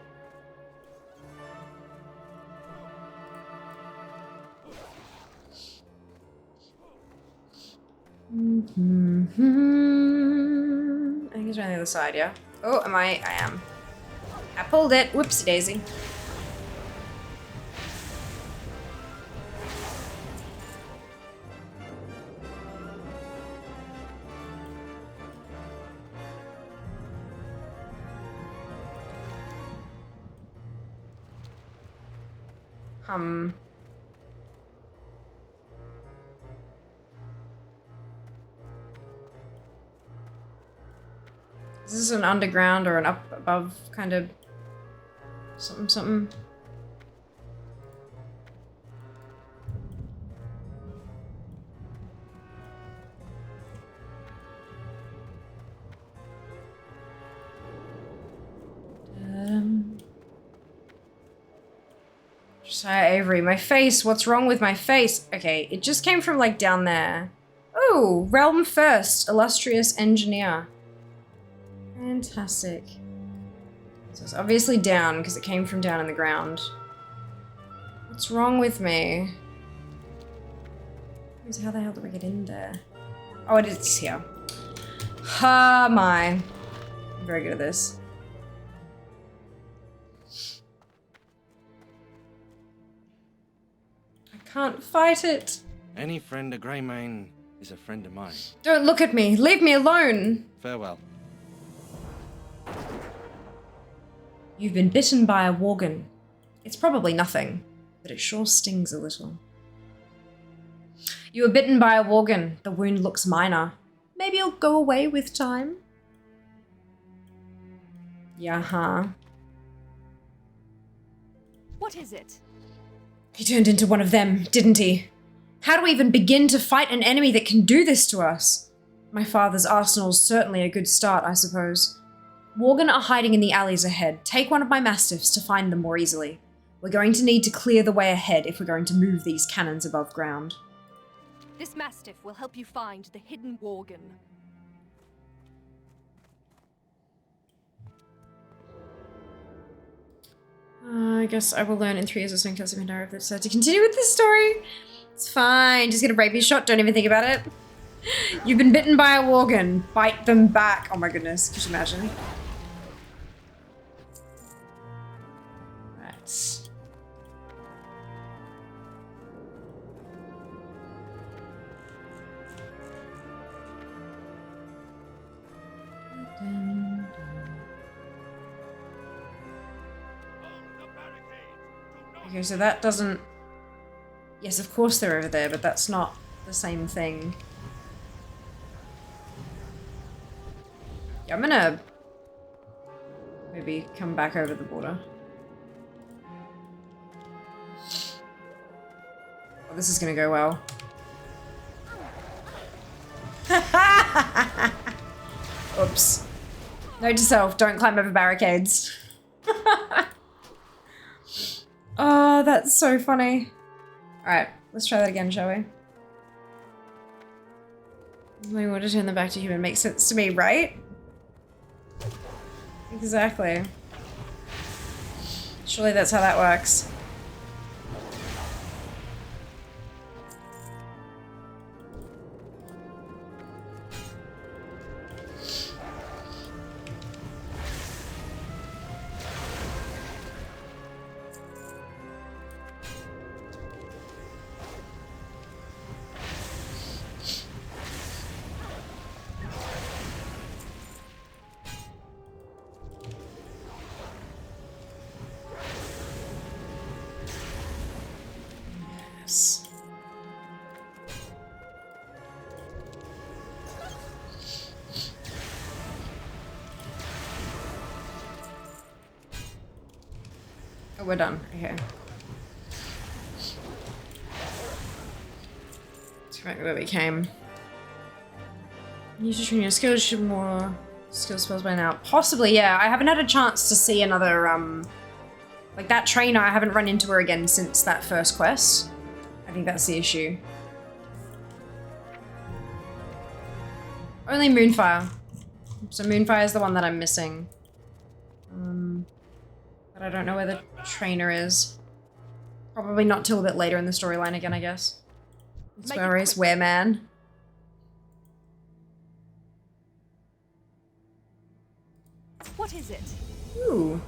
I think it's on the other side, yeah? Oh, am I? I am. I pulled it. Whoopsie daisy. Is this an underground or an up above kind of something something? Josiah Avery, my face, what's wrong with my face? Okay, it just came from like down there. Oh, Realm First, illustrious engineer. Fantastic. So it's obviously down because it came from down in the ground. What's wrong with me? How the hell do we get in there? Oh, it is here. Ha, mine. I'm very good at this. I can't fight it. Any friend of Greymane is a friend of mine. Don't look at me. Leave me alone. Farewell. You've been bitten by a worgen. It's probably nothing, but it sure stings a little. You were bitten by a worgen. The wound looks minor. Maybe it'll go away with time. Yeah, huh? What is it? He turned into one of them, didn't he? How do we even begin to fight an enemy that can do this to us? My father's arsenal's certainly a good start, I suppose. Worgen are hiding in the alleys ahead. Take one of my mastiffs to find them more easily. We're going to need to clear the way ahead if we're going to move these cannons above ground. This mastiff will help you find the hidden worgen. I guess I will learn in 3 years or so in case I decide to continue with this story. It's fine. Just get a rapier shot. Don't even think about it. You've been bitten by a worgen. Bite them back. Oh my goodness. Could you imagine? Right. Okay, so that doesn't... Yes, of course they're over there, but that's not the same thing. Yeah, I'm gonna... maybe come back over the border. Oh, this is gonna go well. Oops. Note to self, don't climb over barricades. Oh, that's so funny. Alright, let's try that again, shall we? We want to turn them back to human. Makes sense to me, right? Exactly. Surely that's how that works. Oh, we're done. Okay. Let's go back to where we came. You should train your skills, should more skill spells by now. Possibly, yeah. I haven't had a chance to see another, like that trainer, I haven't run into her again since that first quest. I think that's the issue. Only Moonfire. So Moonfire is the one that I'm missing. But I don't know where the trainer is. Probably not till a bit later in the storyline again, I guess. It's where is Wereman. What is it? Ooh.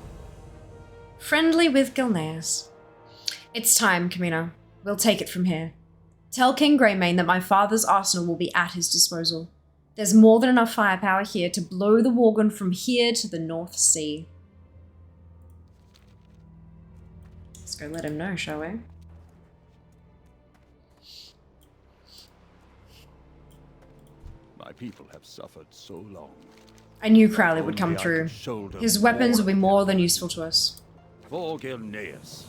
Friendly with Gilneas. It's time, Camina. We'll take it from here. Tell King Greymane that my father's arsenal will be at his disposal. There's more than enough firepower here to blow the Worgen from here to the North Sea. Let's go let him know, shall we? My people have suffered so long. I knew Crowley would come Only I through. could shoulder His weapons will be more more than useful to us. for Gilneas.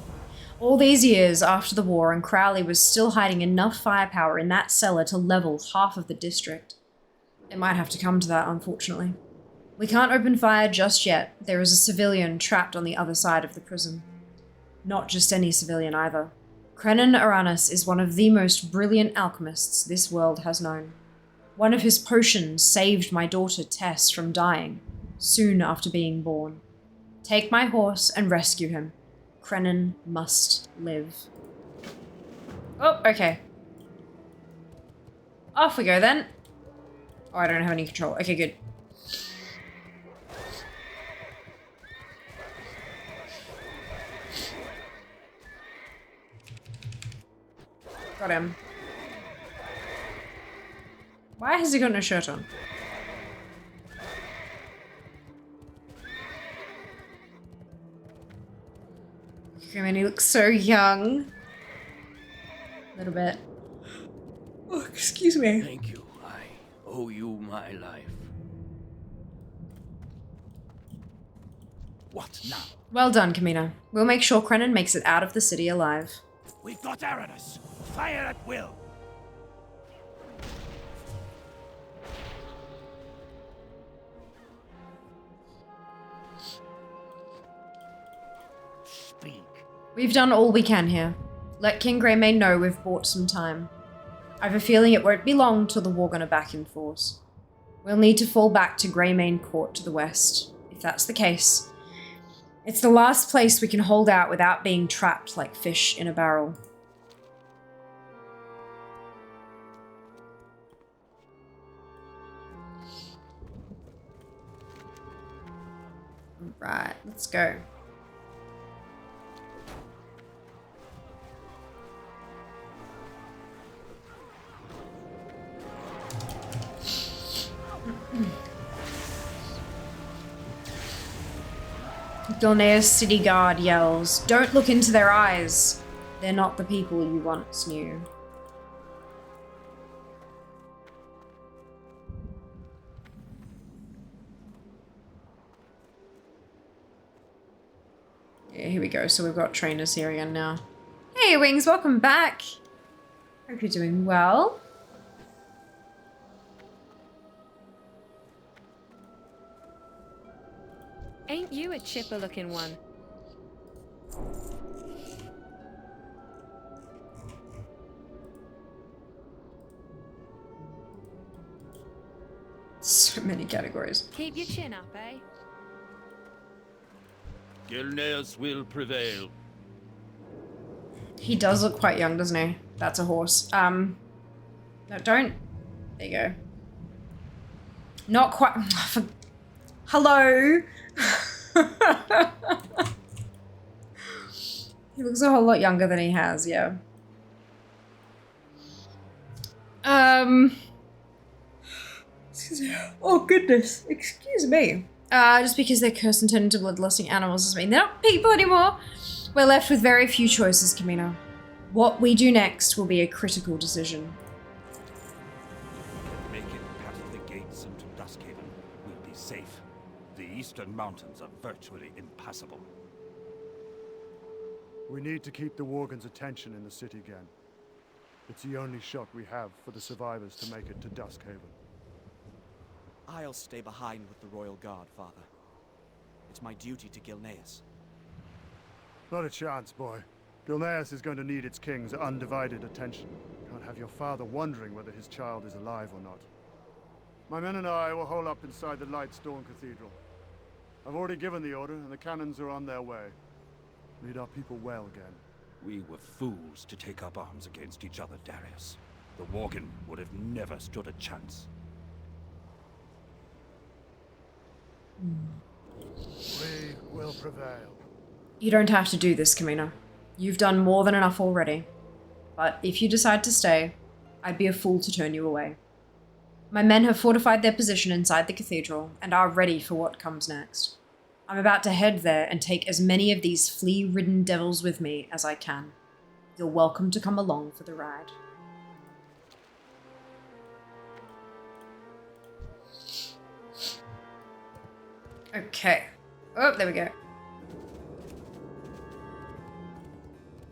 All these years after the war, and Crowley was still hiding enough firepower in that cellar to level half of the district. It might have to come to that, unfortunately. We can't open fire just yet. There is a civilian trapped on the other side of the prison. Not just any civilian either. Krenin Uranus is one of the most brilliant alchemists this world has known. One of his potions saved my daughter Tess from dying, soon after being born. Take my horse and rescue him. Krenin must live. Oh, okay. Off we go then. Oh, I don't have any control. Okay, good. Got him. Why has he got no shirt on? I mean, he looks so young. A little bit. Oh, excuse me. Thank you. I owe you my life. What now? Well done, Camina. We'll make sure Krenin makes it out of the city alive. We've got Aratus. Fire at will. Speak. We've done all we can here. Let King Greymane know we've bought some time. I've a feeling it won't be long till the Worgen are back in force. We'll need to fall back to Greymane Court to the west. If that's the case, it's the last place we can hold out without being trapped like fish in a barrel. Right, let's go. Gilneas City Guard yells, "Don't look into their eyes. They're not the people you once knew." Yeah, here we go. So we've got trainers here again now. Hey, Wings, welcome back. Hope you're doing well. Ain't you a chipper looking one? So many categories. Keep your chin up, eh? Gilneas will prevail. He does look quite young, doesn't he? That's a horse. No, don't. There you go. Not quite. Hello. He looks a whole lot younger than he has, yeah. Excuse me. Oh goodness. Excuse me. Just because they're cursed and turned into bloodlusting animals doesn't mean they're not people anymore. We're left with very few choices, Camino. What we do next will be a critical decision. Make it past the gates into Duskhaven. We'll be safe. The eastern mountains are virtually impassable. We need to keep the Worgen's attention in the city again. It's the only shot we have for the survivors to make it to Duskhaven. I'll stay behind with the Royal Guard, Father. It's my duty to Gilneas. Not a chance, boy. Gilneas is going to need its king's undivided attention. Can't have your father wondering whether his child is alive or not. My men and I will hole up inside the Lightstone Cathedral. I've already given the order, and the cannons are on their way. Lead our people well again. We were fools to take up arms against each other, Darius. The Worgen would have never stood a chance. prevail. You don't have to do this, Kamina. You've done more than enough already. But if you decide to stay, I'd be a fool to turn you away. My men have fortified their position inside the cathedral and are ready for what comes next. I'm about to head there and take as many of these flea-ridden devils with me as I can. You're welcome to come along for the ride. Okay. Oh, there we go.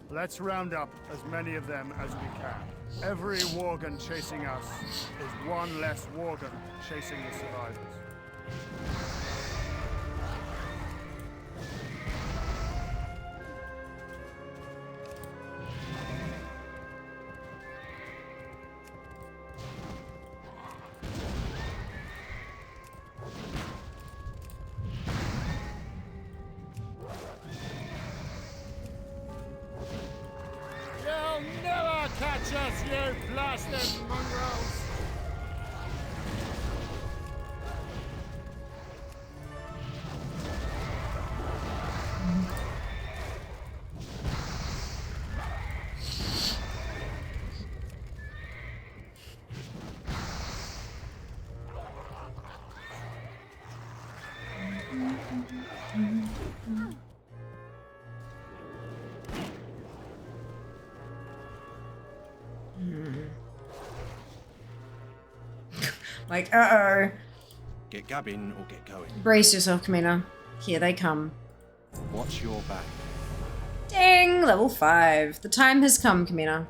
Let's round up as many of them as we can. Every Worgen chasing us is one less Worgen chasing the survivors. Catch us, you blasted mongrels! Like, uh-oh. Get gabbing or get going. Brace yourself, Kamina. Here they come. Watch your back. Ding! Level 5. The time has come, Kamina.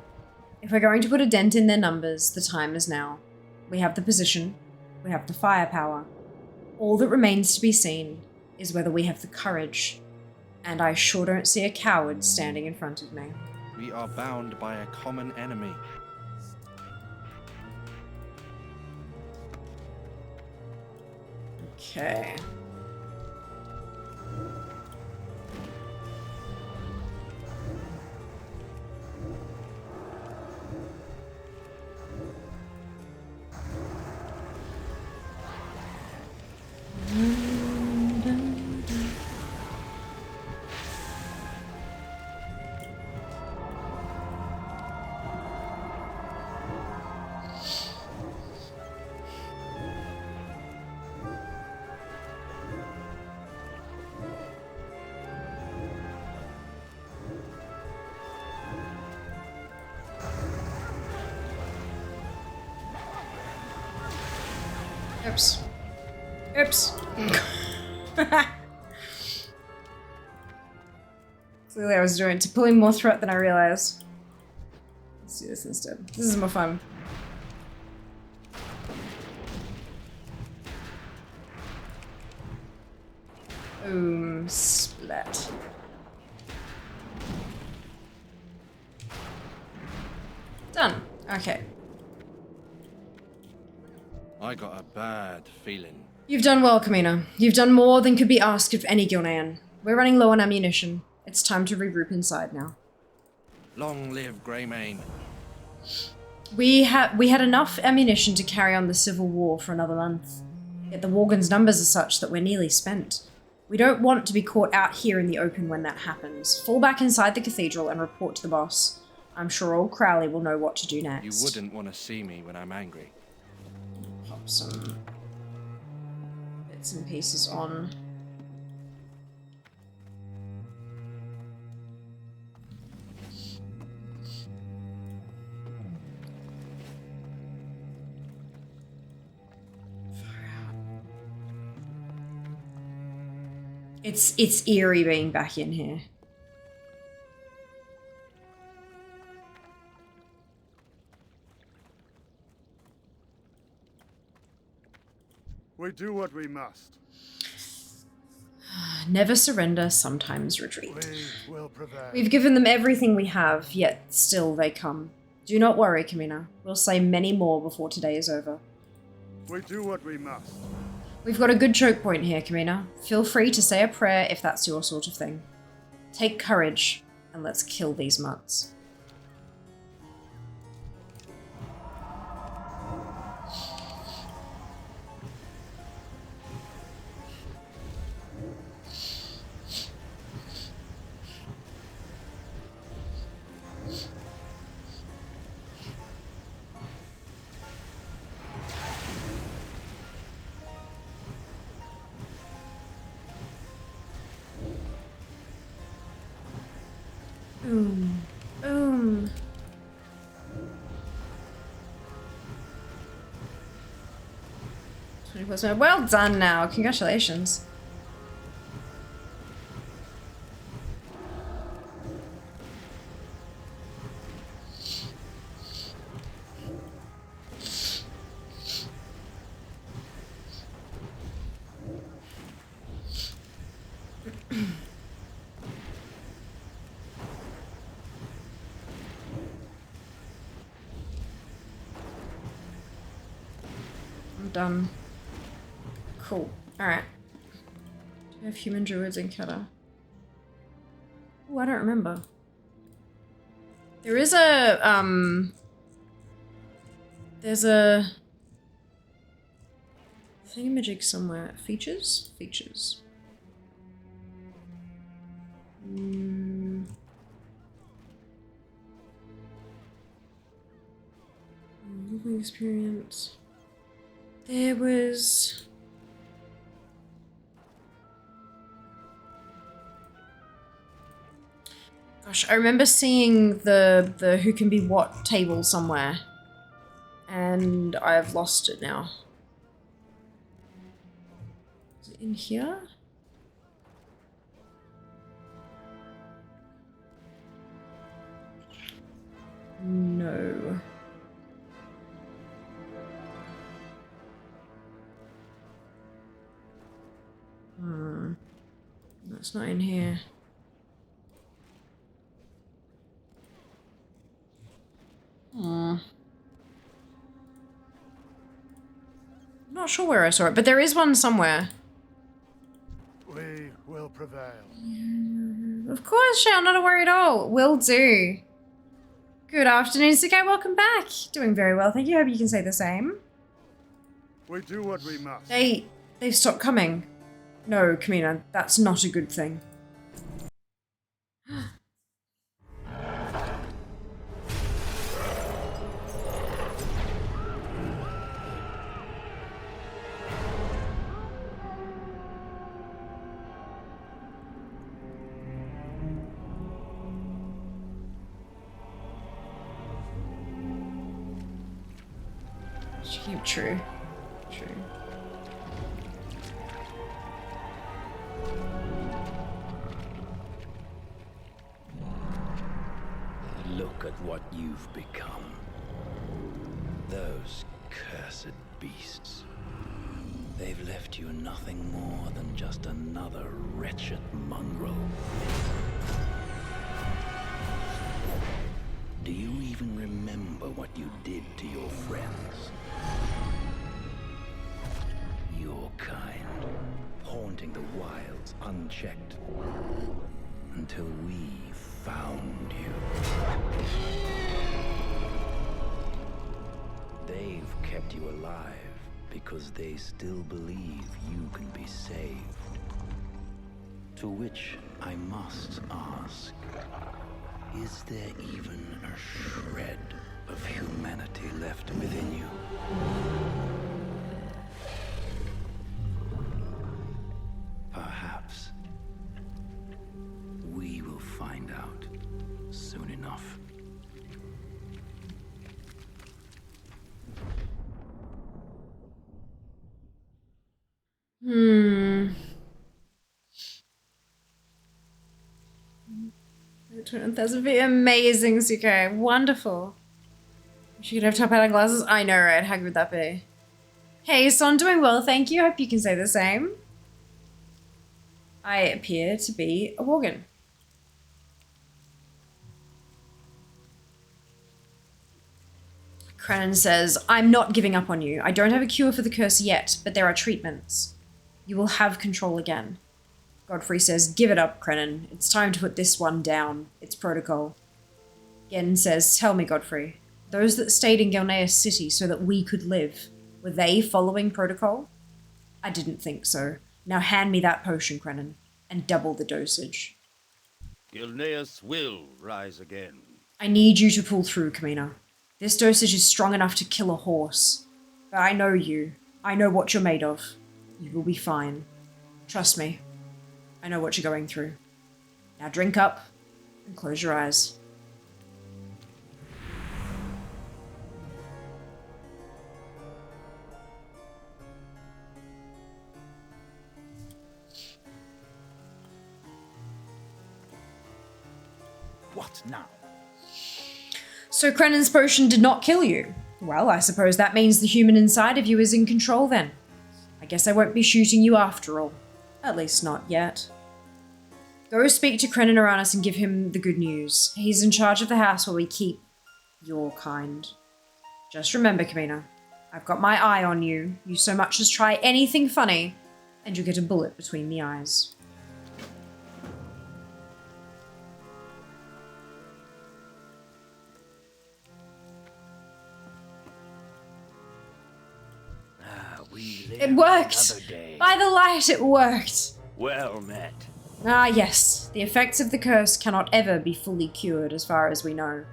If we're going to put a dent in their numbers, the time is now. We have the position. We have the firepower. All that remains to be seen is whether we have the courage. And I sure don't see a coward standing in front of me. We are bound by a common enemy. Okay. Oops. Oops. Clearly I was pulling more threat than I realized. Let's do this instead. This is more fun. Boom. Splat. Done. Okay. I got a bad feeling. You've done well, Kamina. You've done more than could be asked of any Gilnean. We're running low on ammunition. It's time to regroup inside now. Long live Greymane. We had enough ammunition to carry on the civil war for another month. Yet the Worgen's numbers are such that we're nearly spent. We don't want to be caught out here in the open when that happens. Fall back inside the cathedral and report to the boss. I'm sure old Crowley will know what to do next. You wouldn't want to see me when I'm angry. Pop some bits and pieces on. It's eerie being back in here. We do what we must. Never surrender, sometimes retreat. We will prevail. We've given them everything we have, yet still they come. Do not worry, Kamina. We'll slay many more before today is over. We do what we must. We've got a good choke point here, Kamina. Feel free to say a prayer if that's your sort of thing. Take courage, and let's kill these mutts. Boom. Boom. Well done now. Congratulations. I'm done. Cool. Alright. Do we have human druids in Kata? Oh, I don't remember. There is a, there's a thingamajig somewhere. Features? Features. Living experience. There was... Gosh, I remember seeing the who can be what table somewhere. And I've lost it now. Is it in here? No. That's not in here. I'm not sure where I saw it, but there is one somewhere. We will prevail. Of course, Shell, not a worry at all. Will do. Good afternoon, Sukai. Welcome back. Doing very well, thank you. Hope you can say the same. We do what we must. They've stopped coming. No, Kamina, that's not a good thing. True. True. Look at what you've become. Those cursed beasts. They've left you nothing more than just another wretched mongrel. Do you even remember what you did to your friends? Your kind, haunting the wilds unchecked, until we found you. They've kept you alive because they still believe you can be saved. To which I must ask, is there even a shred of humanity left within you? Perhaps we will find out soon enough. That would be amazing, Suko. Wonderful. She could have top hat and glasses. I know, right? How good would that be? Hey, so I'm doing well, thank you. Hope you can say the same. I appear to be a Worgen. Crennan says, I'm not giving up on you. I don't have a cure for the curse yet, but there are treatments. You will have control again. Godfrey says, give it up, Crennan. It's time to put this one down. It's protocol. Gen says, tell me, Godfrey. Those that stayed in Gilneas City so that we could live, were they following protocol? I didn't think so. Now hand me that potion, Crennan, and double the dosage. Gilneas will rise again. I need you to pull through, Kamina. This dosage is strong enough to kill a horse. But I know you. I know what you're made of. You will be fine. Trust me. I know what you're going through. Now drink up And close your eyes. What now? So Crennan's potion did not kill you. Well, I suppose that means the human inside of you is in control then. I guess I won't be shooting you after all. At least not yet. Go speak to Crennan Uranus and give him the good news. He's in charge of the house where we keep your kind. Just remember, Kamina, I've got my eye on you. You so much as try anything funny, and you get a bullet between the eyes. It worked! By the light, it worked! Well met. Ah, yes. The effects of the curse cannot ever be fully cured, as far as we know.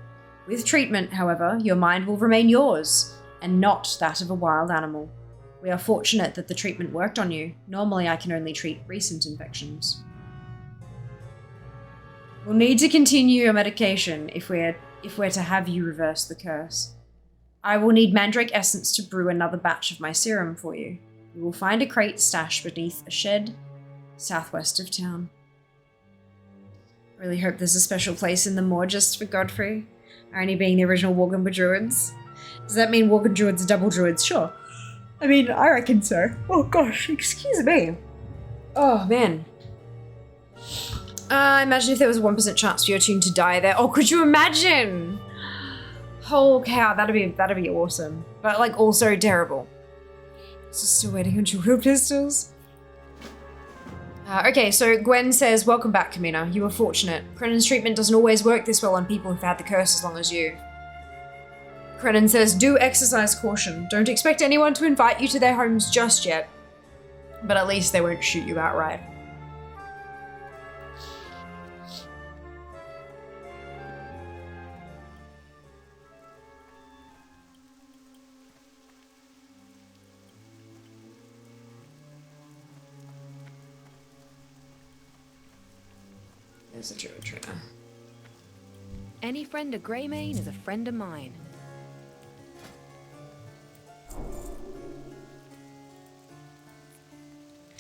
With treatment, however, your mind will remain yours, and not that of a wild animal. We are fortunate that the treatment worked on you. Normally, I can only treat recent infections. We'll need to continue your medication if we're to have you reverse the curse. I will need mandrake essence to brew another batch of my serum for you. You will find a crate stashed beneath a shed southwest of town. I really hope there's a special place in the moor just for Godfrey, only being the original Wargammer druids. Does that mean Wargammer druids are double druids? Sure. I mean, I reckon so. Oh gosh, excuse me. Oh man. Imagine if there was a 1% chance for your tune to die there. Oh, could you imagine? Oh cow, that'd be awesome. But like also terrible. So still waiting on your real pistols. Okay, so Gwen says, welcome back, Kamina. You were fortunate. Crennan's treatment doesn't always work this well on people who've had the curse as long as you. Crennan says, do exercise caution. Don't expect anyone to invite you to their homes just yet. But at least they won't shoot you outright. There's a druid trainer. Any friend of Greymane is a friend of mine.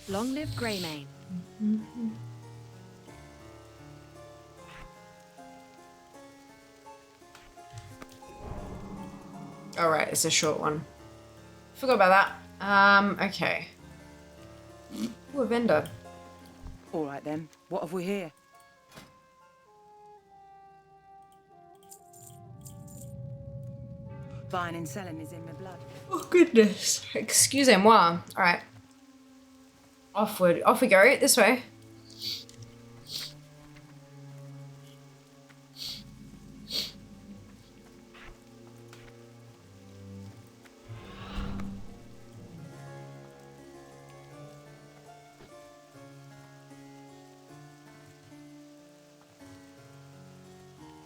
Long live Greymane. Mm-hmm. Alright, it's a short one. Forgot about that. Okay. Ooh, a vendor. Alright then, what have we here? Buying and selling is in my blood. Oh goodness. Excusez-moi. Alright. Off we go. This way.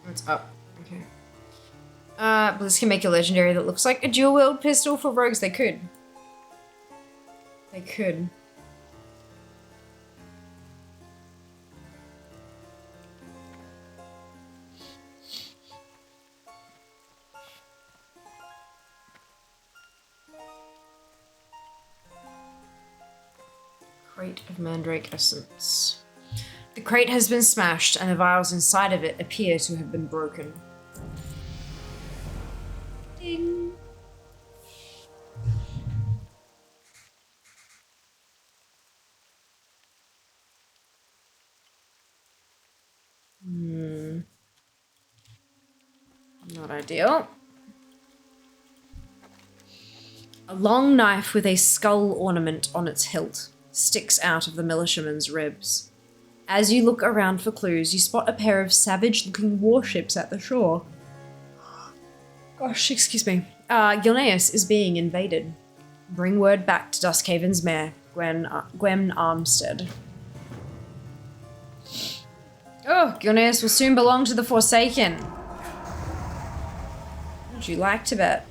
It's up. Okay. Blizz can make a legendary that looks like a dual-wield pistol for rogues. They could. They could. Crate of mandrake essence. The crate has been smashed and the vials inside of it appear to have been broken. Ding. Not ideal. A long knife with a skull ornament on its hilt sticks out of the militiaman's ribs. As you look around for clues, you spot a pair of savage-looking warships at the shore. Gosh, excuse me. Gilneas is being invaded. Bring word back to Duskhaven's mayor, Gwen Armstead. Oh, Gilneas will soon belong to the Forsaken. Would you like to bet?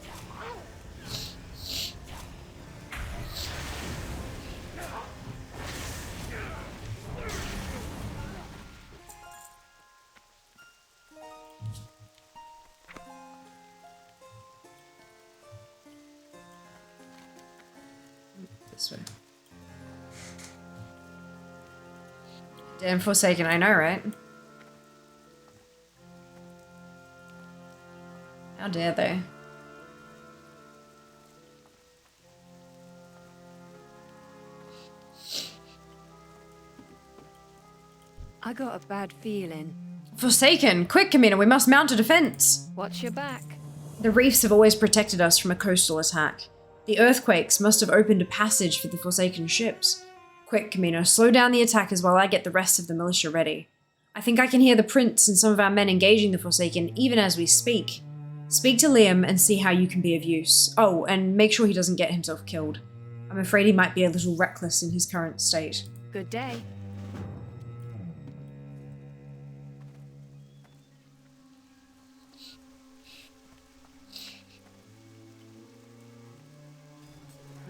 This way. Damn Forsaken, I know, right? How dare they? I got a bad feeling. Forsaken! Quick, Camina, we must mount a defense! Watch your back. The reefs have always protected us from a coastal attack. The earthquakes must have opened a passage for the Forsaken ships. Quick, Camina, slow down the attackers while I get the rest of the militia ready. I think I can hear the Prince and some of our men engaging the Forsaken even as we speak. Speak to Liam and see how you can be of use. Oh, and make sure he doesn't get himself killed. I'm afraid he might be a little reckless in his current state. Good day.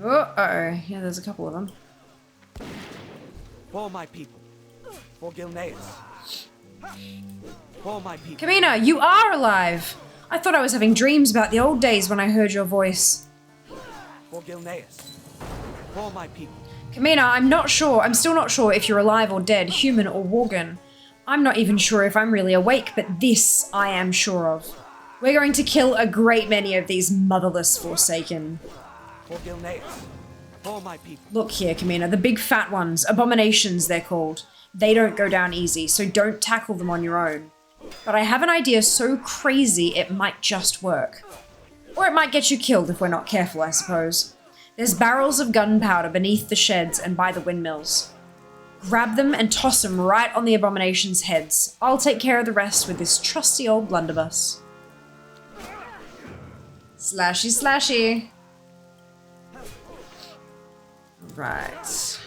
Uh-oh. Yeah, there's a couple of them. For my people. For Gilneas. For my people. Camina, you are alive! I thought I was having dreams about the old days when I heard your voice. For Gilneas. For my people. Camina, I'm still not sure if you're alive or dead, human or Worgen. I'm not even sure if I'm really awake, but this I am sure of. We're going to kill a great many of these motherless Forsaken. For Gilneas. For my people. Look here, Camina, the big fat ones, abominations they're called. They don't go down easy, so don't tackle them on your own. But I have an idea so crazy it might just work. Or it might get you killed if we're not careful, I suppose. There's barrels of gunpowder beneath the sheds and by the windmills. Grab them and toss them right on the abominations' heads. I'll take care of the rest with this trusty old blunderbuss. Slashy, slashy. Right.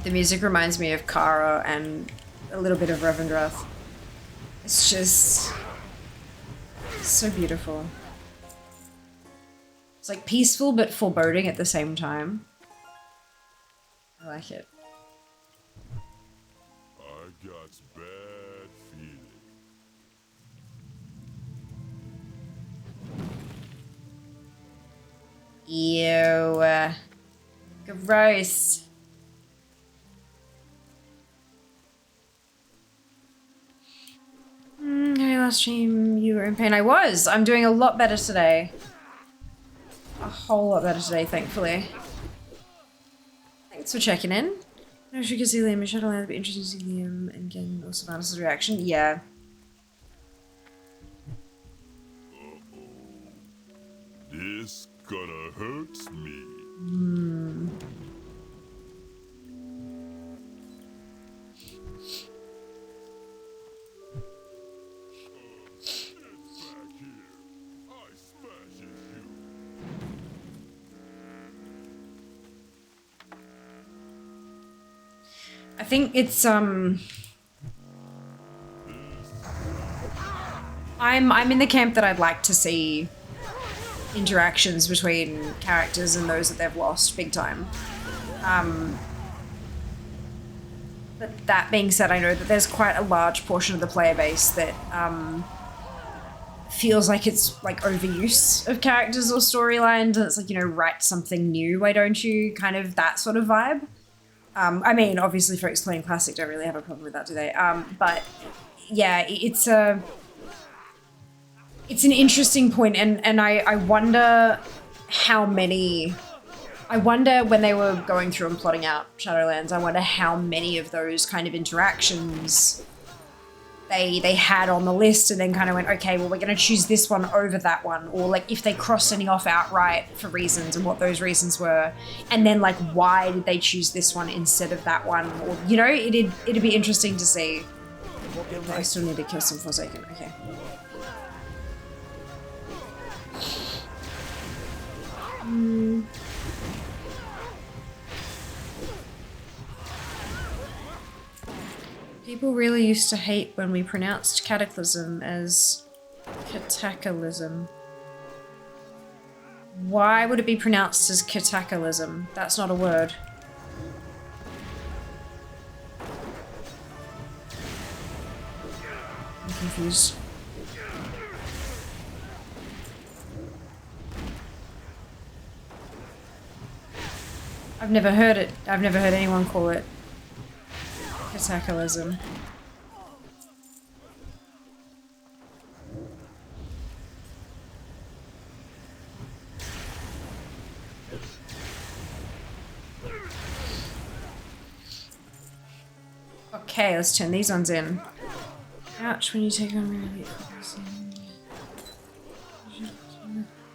The music reminds me of Kara and a little bit of Revendreth. It's just so beautiful. It's like peaceful but foreboding at the same time. I like it. I got bad feeling. Ew. Gross. Hey, last stream you were in pain. I was. I'm doing a lot better today. A whole lot better today, thankfully. Thanks for checking in. I wish you could see Liam and Shadowlands. It'd be interesting to see Liam and getting also Vanessa's reaction. Yeah. This gonna hurt me. I think it's I'm in the camp that I'd like to see interactions between characters and those that they've lost big time. But that being said, I know that there's quite a large portion of the player base that feels like it's like overuse of characters or storylines, and it's like, you know, write something new, why don't you? Kind of that sort of vibe. I mean, obviously folks playing Classic don't really have a problem with that, do they? But yeah, it's an interesting point, and I wonder how many, I wonder when they were going through and plotting out Shadowlands, I wonder how many of those kind of interactions they had on the list and then kind of went, okay, well, we're going to choose this one over that one, or like if they crossed any off outright for reasons and what those reasons were, and then like why did they choose this one instead of that one, or, you know, it'd be interesting to see. for Oh, I Gilneas. still need to kill some Forsaken. Okay. People really used to hate when we pronounced Cataclysm as Cataclysm. Why would it be pronounced as Cataclysm? That's not a word. I'm confused. I've never heard it. I've never heard anyone call it Cataclysm. Okay, let's turn these ones in. Ouch, when you take on really.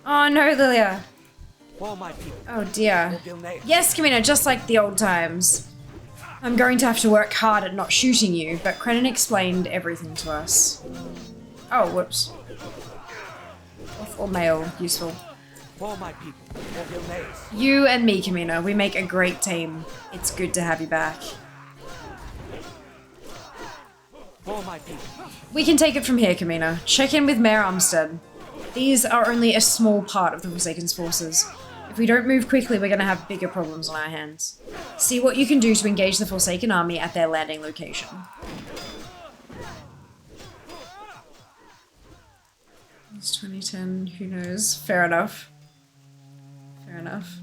Oh no, Lilia! For my people. Oh dear. For Gilneas. Yes, Camino, just like the old times. I'm going to have to work hard at not shooting you, but Krenin explained everything to us. Oh, whoops. Or male, useful. For my people. For Gilneas. You and me, Camino, we make a great team. It's good to have you back. For my people. We can take it from here, Camino. Check in with Mayor Armstead. These are only a small part of the Forsaken's forces. If we don't move quickly, we're going to have bigger problems on our hands. See what you can do to engage the Forsaken army at their landing location. It's 2010, who knows? Fair enough. Fair enough.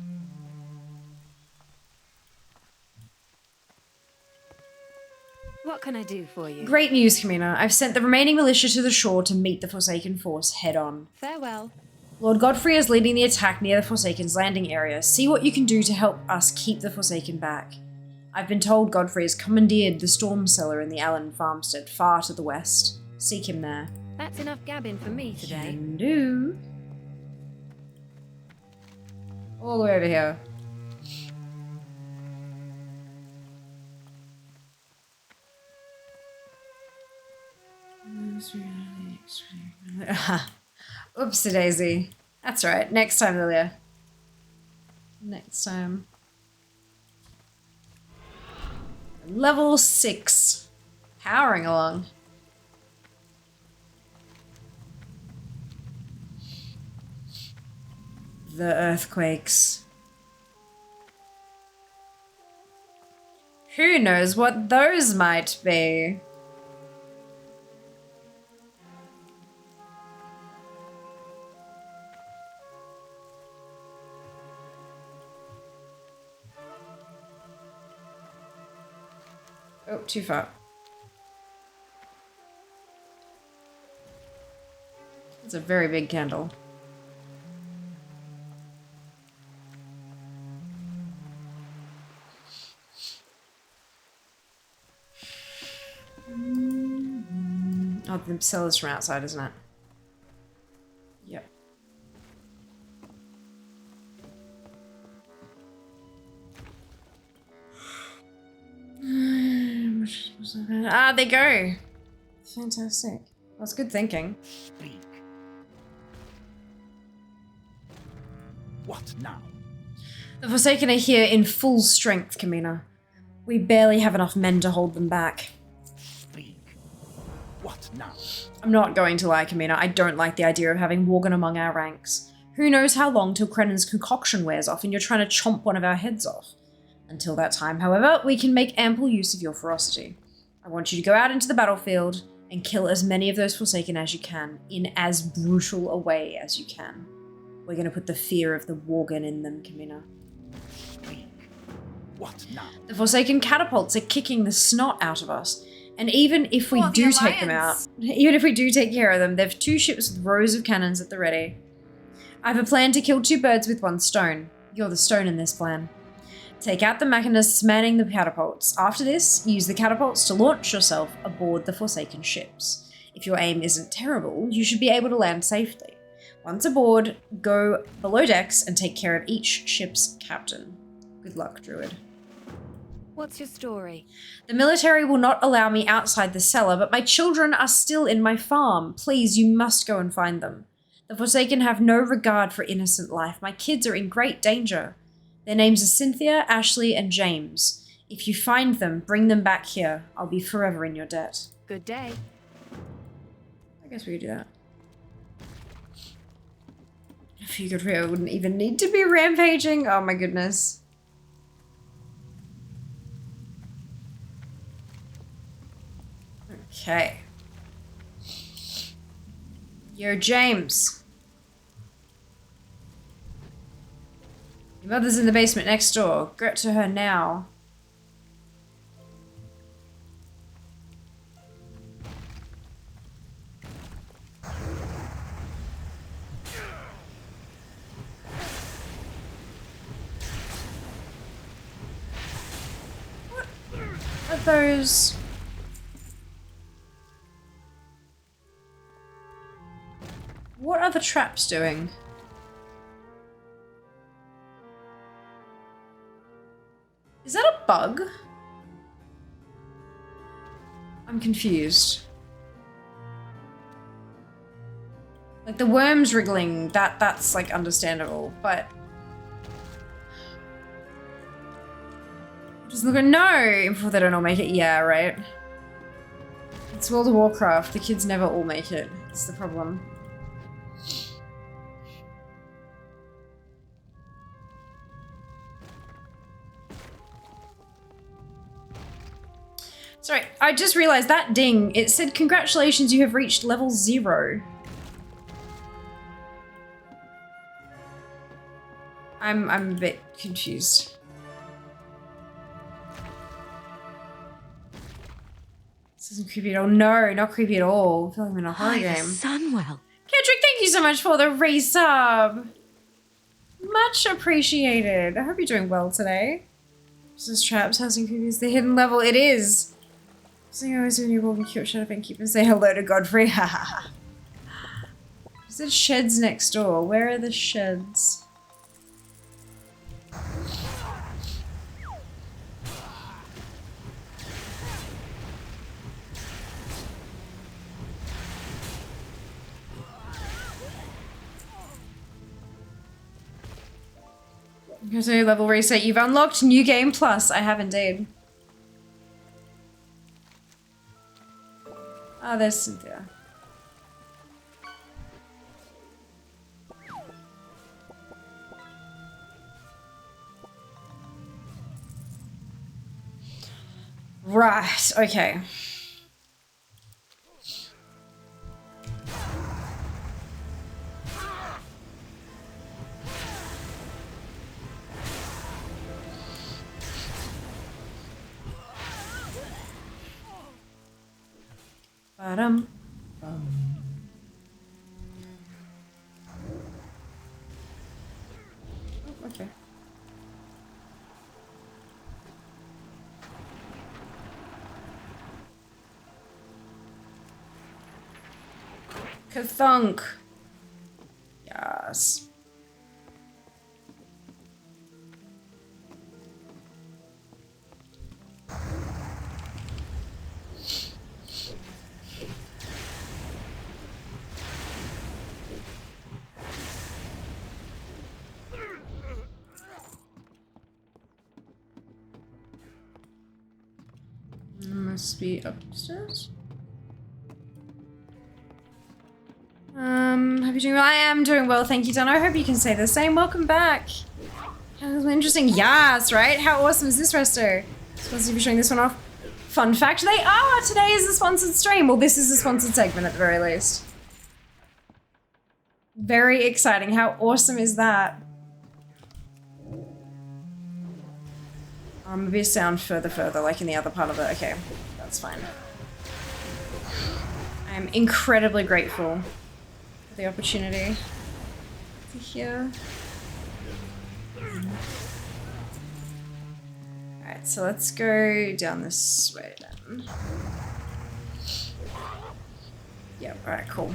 What can I do for you? Great news, Camino. I've sent the remaining militia to the shore to meet the Forsaken force head-on. Farewell. Lord Godfrey is leading the attack near the Forsaken's landing area. See what you can do to help us keep the Forsaken back. I've been told Godfrey has commandeered the storm cellar in the Allen farmstead far to the west. Seek him there. That's enough gabbing for me today. Can do. All the way over here. Oopsie daisy. That's right. Next time, Lilia. Next time. Level 6. Powering along. The earthquakes. Who knows what those might be? Oh, too far. It's a very big candle. Oh, the cellar's from outside, isn't it? Yep. Ah, they go. Fantastic. That's good thinking. Speak. What now? The Forsaken are here in full strength, Camina. We barely have enough men to hold them back. Speak. What now? I'm not going to lie, Camina. I don't like the idea of having Worgen among our ranks. Who knows how long till Krennin's concoction wears off and you're trying to chomp one of our heads off. Until that time, however, we can make ample use of your ferocity. I want you to go out into the battlefield and kill as many of those Forsaken as you can, in as brutal a way as you can. We're going to put the fear of the Worgen in them, Camina. Speak. What now? The Forsaken catapults are kicking the snot out of us. And even if we do take them out, even if we do take care of them, they've 2 ships with rows of cannons at the ready. I have a plan to kill 2 birds with 1 stone. You're the stone in this plan. Take out the machinists manning the catapults. After this, use the catapults to launch yourself aboard the Forsaken ships. If your aim isn't terrible, you should be able to land safely. Once aboard, go below decks and take care of each ship's captain. Good luck, Druid. What's your story? The military will not allow me outside the cellar, but my children are still in my farm. Please, you must go and find them. The Forsaken have no regard for innocent life. My kids are in great danger. Their names are Cynthia, Ashley, and James. If you find them, bring them back here. I'll be forever in your debt. Good day. I guess we could do that. I figured we wouldn't even need to be rampaging. Oh my goodness. Okay. Yo, James. Your mother's in the basement next door. Get to her now. What are those? What are the traps doing? Is that a bug? I'm confused. Like the worms wriggling, that's like understandable, but just look at no before they don't all make it. Yeah, right. It's World of Warcraft. The kids never all make it. It's the problem. Sorry, I just realized that ding. It said, congratulations, you have reached level 0. I'm a bit confused. This isn't creepy at all. No, not creepy at all. I feel like I'm in a horror game. Sunwell. Kendrick, thank you so much for the resub. Much appreciated. I hope you're doing well today. This traps, housing creepy is the hidden level. It is. So you always when you walk and cute, shut up and keep and say hello to Godfrey. Haha. Is said sheds next door. Where are the sheds? Here's a level reset. You've unlocked New Game Plus. I have indeed. Ah, there's Cynthia. Right, okay. Oh, okay. Kathunk. Yes. Must be upstairs. Hope you're doing well. I am doing well, thank you, Donna. I hope you can say the same. Welcome back. That was interesting. Yes, right? How awesome is this resto? Supposed to be showing this one off. Fun fact, they are! Today is a sponsored stream. Well, this is a sponsored segment at the very least. Very exciting. How awesome is that? Maybe a sound further, like in the other part of it. Okay, that's fine. I'm incredibly grateful for the opportunity to hear. Alright, so let's go down this way then. Yep, alright, cool.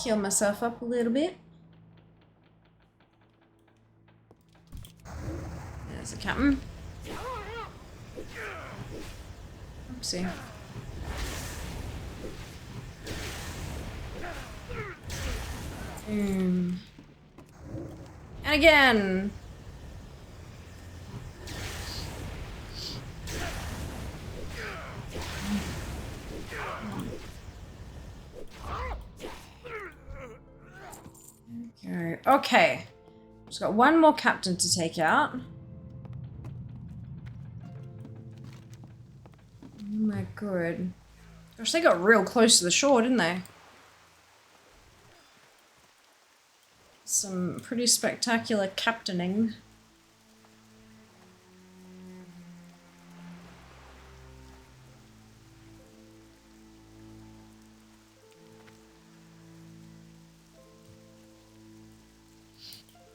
heal myself up a little bit. There's the captain. Oopsie. And again. Okay. Just got one more captain to take out. Oh my god. Gosh, they got real close to the shore, didn't they? Some pretty spectacular captaining.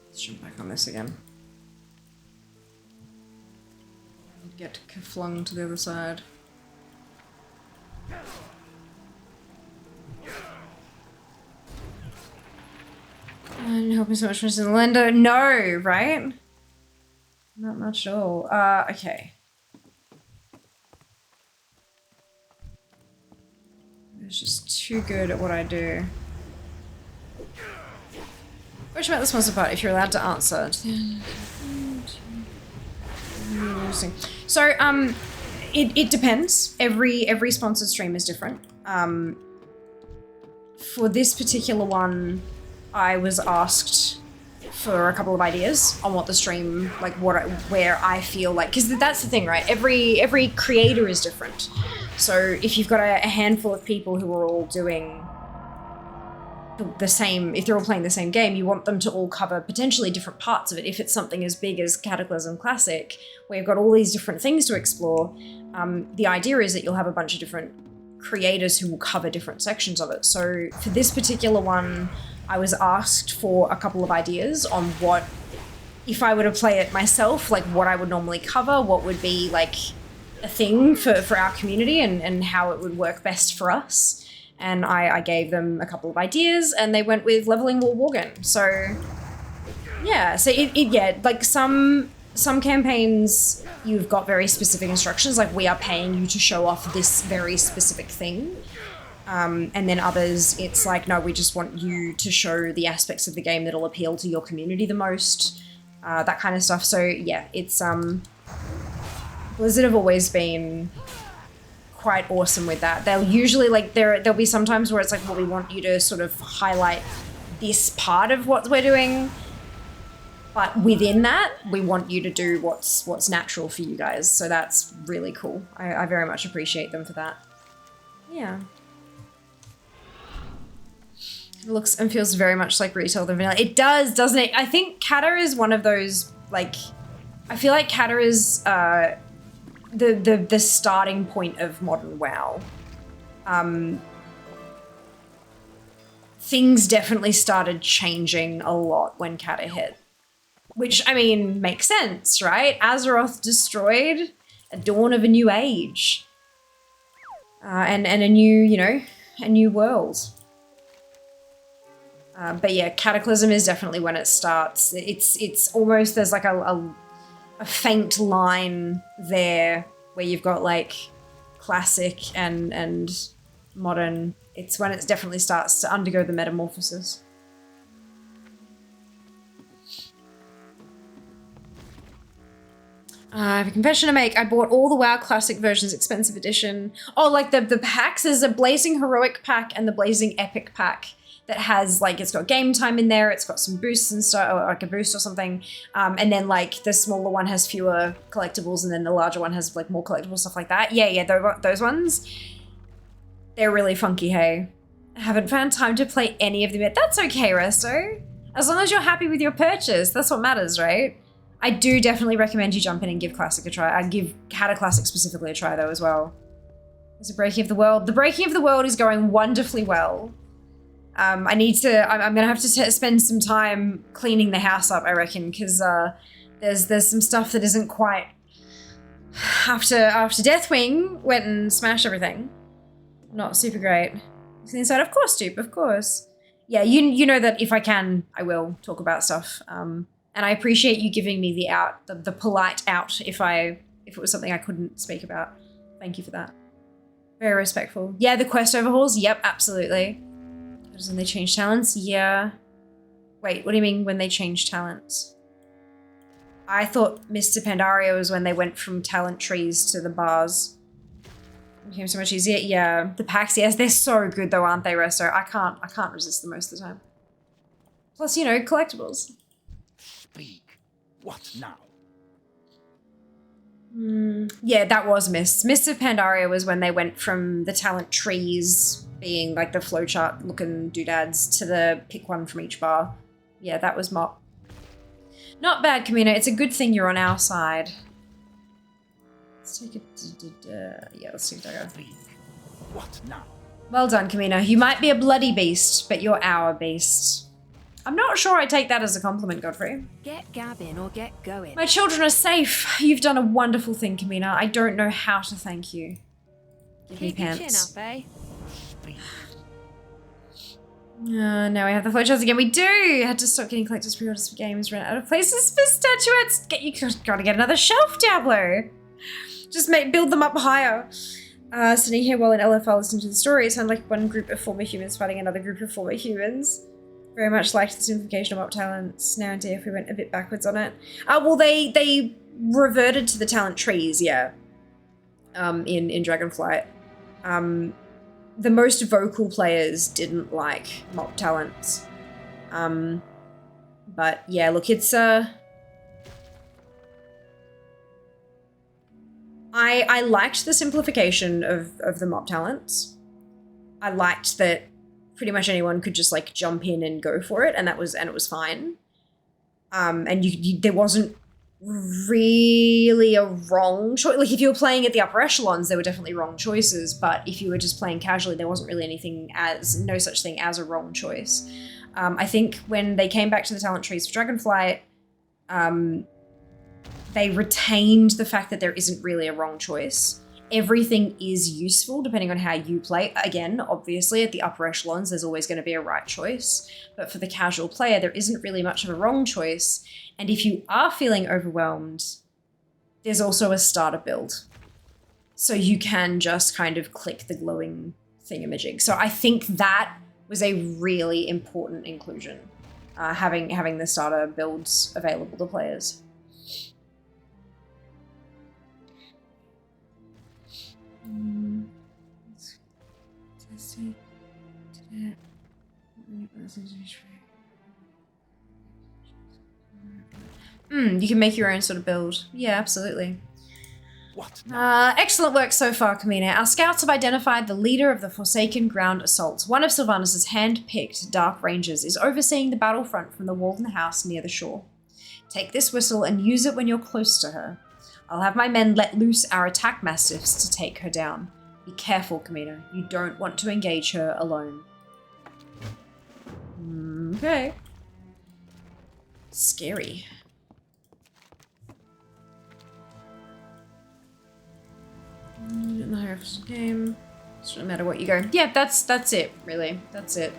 Let's jump back on this again. Get flung to the other side. And helping so much Mr. Lendo. No, right? Not much at all. Okay. It's just too good at what I do. Question about this one's about if you're allowed to answer. So, it depends. Every sponsored stream is different. For this particular one, I was asked for a couple of ideas on what the stream, like where I feel like, because that's the thing, right? Every creator is different. So if you've got a handful of people who are all doing the same, if they're all playing the same game, you want them to all cover potentially different parts of it. If it's something as big as Cataclysm Classic, where you've got all these different things to explore, the idea is that you'll have a bunch of different creators who will cover different sections of it. So for this particular one, I was asked for a couple of ideas on what, if I were to play it myself, like what I would normally cover, what would be like a thing for our community and how it would work best for us. And I gave them a couple of ideas and they went with leveling War Worgen. So yeah, so yeah, like some campaigns you've got very specific instructions, like we are paying you to show off this very specific thing. And then others, it's like, no, we just want you to show the aspects of the game that'll appeal to your community the most, that kind of stuff. So yeah, it's, Blizzard have always been quite awesome with that. They'll usually, like, there'll be some times where it's like, well, we want you to sort of highlight this part of what we're doing, but within that, we want you to do what's natural for you guys. So that's really cool. I very much appreciate them for that. Yeah. It looks and feels very much like retail than vanilla. It does, doesn't it? I think Cata is one of those, like, I feel like Cata is the starting point of modern WoW. Things definitely started changing a lot when Cata hit. Which, I mean, makes sense, right? Azeroth destroyed, a dawn of a new age. And a new, you know, a new world. But yeah, Cataclysm is definitely when it starts. It's almost, there's like a faint line there where you've got like classic and modern. It's when it definitely starts to undergo the metamorphosis. I have a confession to make. I bought all the WoW Classic versions, expensive edition. Oh, like the packs. There's a Blazing Heroic pack and the Blazing Epic pack that has, like, it's got game time in there, it's got some boosts and stuff, or like a boost or something. And then, like, the smaller one has fewer collectibles and then the larger one has, like, more collectible stuff like that. Yeah, those ones. They're really funky, hey. I haven't found time to play any of them yet. That's okay, Resto. As long as you're happy with your purchase, that's what matters, right? I do definitely recommend you jump in and give Classic a try. I'd give Cata Classic specifically a try, though, as well. There's a Breaking of the World. The Breaking of the World is going wonderfully well. I'm gonna have to spend some time cleaning the house up, I reckon, because there's some stuff that isn't quite... After Deathwing went and smashed everything. Not super great. Inside, of course, Dupe, of course. yeah, you know that if I can, I will talk about stuff. And I appreciate you giving me the polite out if it was something I couldn't speak about. Thank you for that. Very respectful. Yeah, the quest overhauls. Yep, absolutely. When they change talents? Yeah. Wait, what do you mean when they change talents? I thought Mr. Pandaria was when they went from talent trees to the bars. It became so much easier. Yeah, the packs, yes, they're so good though, aren't they, Resto? I can't resist them most of the time. Plus, you know, collectibles. Speak. What now? Yeah, that was Mist of Pandaria was when they went from the talent trees being like the flowchart looking doodads to the pick one from each bar. Yeah, that was Mop. Not bad, Kamina. It's a good thing you're on our side. Let's take it. Yeah, let's take Dagger. What now? Well done, Kamina. You might be a bloody beast, but you're our beast. I'm not sure I take that as a compliment, Godfrey. Get gabbing or get going. My children are safe. You've done a wonderful thing, Kamina. I don't know how to thank you. Give me pants. Keep your chin up, eh? Now we have the flowcharts again. We do! Had to stop getting collector's pre-orders for games, ran out of places for statuettes. Gotta get another shelf, Diablo! Just build them up higher. Sitting here while in LFR listening to the story, it sounded like one group of former humans fighting another group of former humans. Very much liked the simplification of Mop talents. Now and if we went a bit backwards on it. Well, they reverted to the talent trees, yeah. In Dragonflight. The most vocal players didn't like Mop talents. But yeah, look, it's I liked the simplification of the Mop talents. I liked that pretty much anyone could just like jump in and go for it, and it was fine. And there wasn't really a wrong choice. Like if you were playing at the upper echelons, there were definitely wrong choices, but if you were just playing casually, there wasn't really no such thing as a wrong choice. I think when they came back to the talent trees for Dragonflight, they retained the fact that there isn't really a wrong choice. Everything is useful depending on how you play. Again, obviously at the upper echelons, there's always going to be a right choice, but for the casual player, there isn't really much of a wrong choice. And if you are feeling overwhelmed, there's also a starter build. So you can just kind of click the glowing thingamajig. So I think that was a really important inclusion, having the starter builds available to players. You can make your own sort of build. Yeah, absolutely. What? Excellent work so far, Kamina. Our scouts have identified the leader of the Forsaken Ground Assaults. One of Sylvanus' hand-picked Dark Rangers is overseeing the battlefront from the Walden House near the shore. Take this whistle and use it when you're close to her. I'll have my men let loose our attack mastiffs to take her down. Be careful, Kamina. You don't want to engage her alone. Okay. Scary. In the higher official game. It doesn't matter what you go. Yeah, that's it, really. That's it.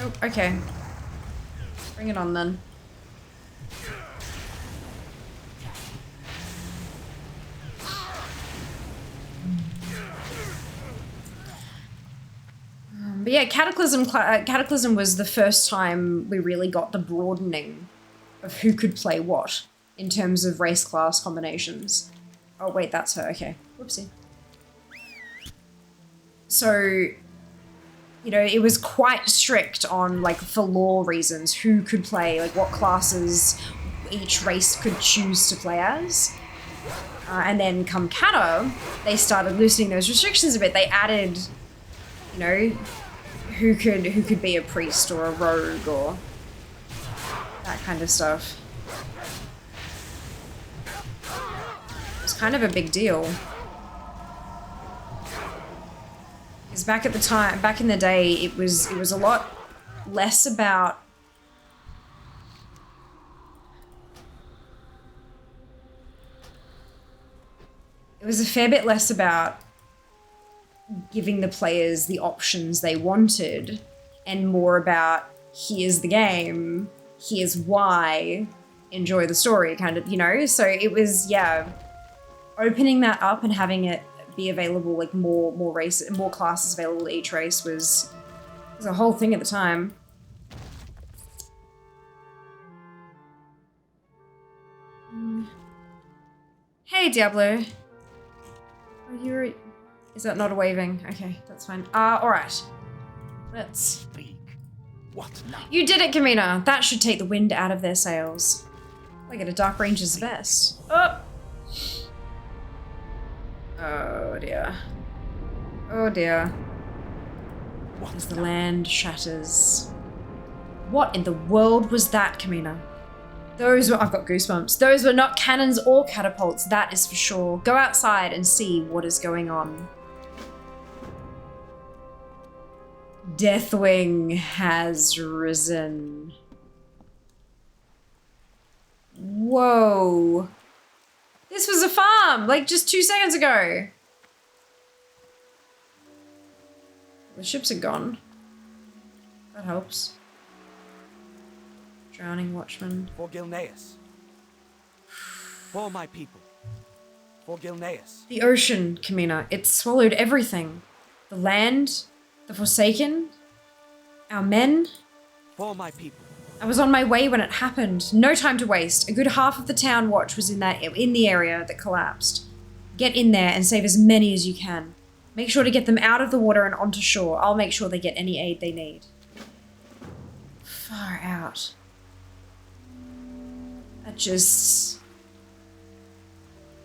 Oh, okay. Bring it on then. But yeah, Cataclysm was the first time we really got the broadening of who could play what in terms of race class combinations. Oh wait, that's her, okay. Whoopsie. So, you know, it was quite strict on, like, for lore reasons, who could play, like what classes each race could choose to play as. And then come Cata, they started loosening those restrictions a bit. They added, you know, who could be a priest or a rogue or that kind of stuff. It's kind of a big deal. Because back in the day, it was a lot less about it was a fair bit less about giving the players the options they wanted and more about here's the game, here's why, enjoy the story kind of, you know? So it was, yeah, opening that up and having it be available, like more classes available to each race was a whole thing at the time. Hey, Diablo. Oh, you're... Is that not a waving? Okay, that's fine. Alright. Let's... Speak. What now? You did it, Kamina. That should take the wind out of their sails. I get a Dark Ranger's vest. Oh! Oh dear. Oh dear. As the land shatters. What in the world was that, Kamina? Those were, I've got goosebumps. Those were not cannons or catapults, that is for sure. Go outside and see what is going on. Deathwing has risen. Whoa. This was a farm, like just 2 seconds ago. The ships are gone. That helps. Drowning watchman. For Gilneas. For my people. For Gilneas. The ocean, Kamina. It swallowed everything. The land, the Forsaken, our men. For my people. I was on my way when it happened. No time to waste. A good half of the town watch was in the area that collapsed. Get in there and save as many as you can. Make sure to get them out of the water and onto shore. I'll make sure they get any aid they need. Far out. That just...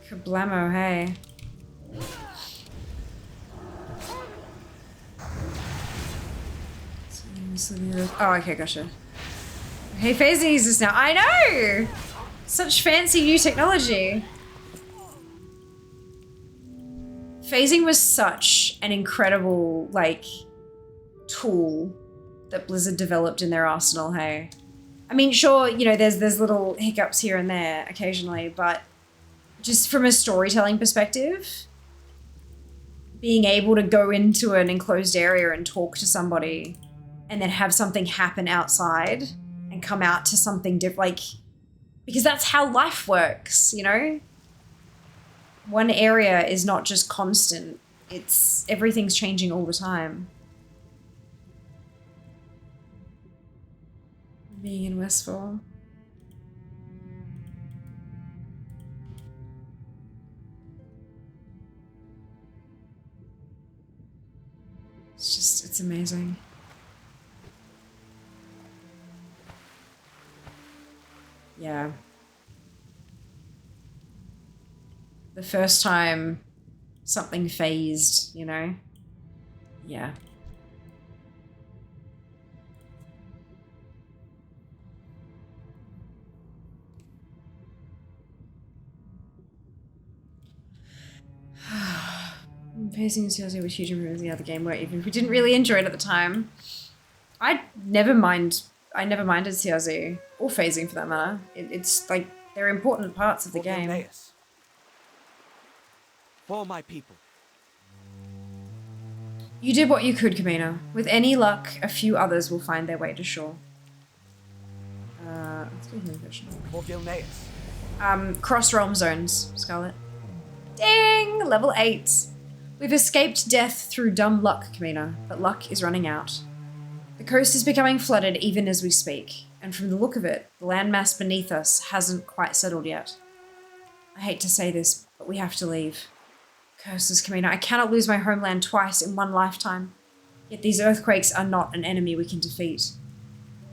Kablamo, hey. Oh, okay, gotcha. Hey, phasing uses now. I know! Such fancy new technology. Phasing was such an incredible, like, tool that Blizzard developed in their arsenal, hey? I mean, sure, you know, there's little hiccups here and there occasionally, but just from a storytelling perspective, being able to go into an enclosed area and talk to somebody and then have something happen outside and come out to something different, like, because that's how life works, you know? One area is not just constant, it's, everything's changing all the time. Being in Westfall. It's just, it's amazing. Yeah. The first time something phased, you know? Yeah. Phasing CLC was huge improvements in the other game where even if we didn't really enjoy it at the time. I never minded CRZ or phasing for that matter. It's like they're important parts of the game. Gilneas. For my people. You did what you could, Kamina. With any luck, a few others will find their way to shore. Let's do healing potion. For Gilneas. Cross realm zones, Scarlet. Ding! Level 8. We've escaped death through dumb luck, Kamina, but luck is running out. The coast is becoming flooded even as we speak, and from the look of it, the landmass beneath us hasn't quite settled yet. I hate to say this, but we have to leave. Curses, Kamina, I cannot lose my homeland twice in one lifetime. Yet these earthquakes are not an enemy we can defeat.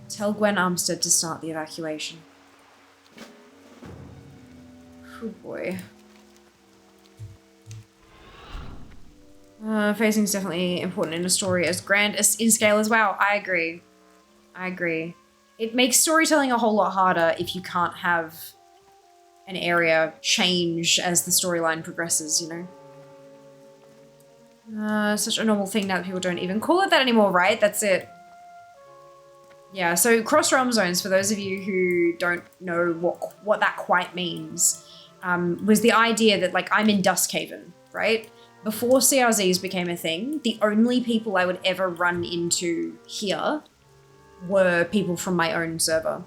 Tell Gwen Armstead to start the evacuation. Oh boy. Phasing is definitely important in a story as grand as in scale as well. I agree. I agree. It makes storytelling a whole lot harder if you can't have an area change as the storyline progresses, you know? Such a normal thing now that people don't even call it that anymore, right? That's it. Yeah, so cross realm zones, for those of you who don't know what that quite means, was the idea that, like, I'm in Duskhaven, right? before CRZs became a thing, the only people I would ever run into here were people from my own server.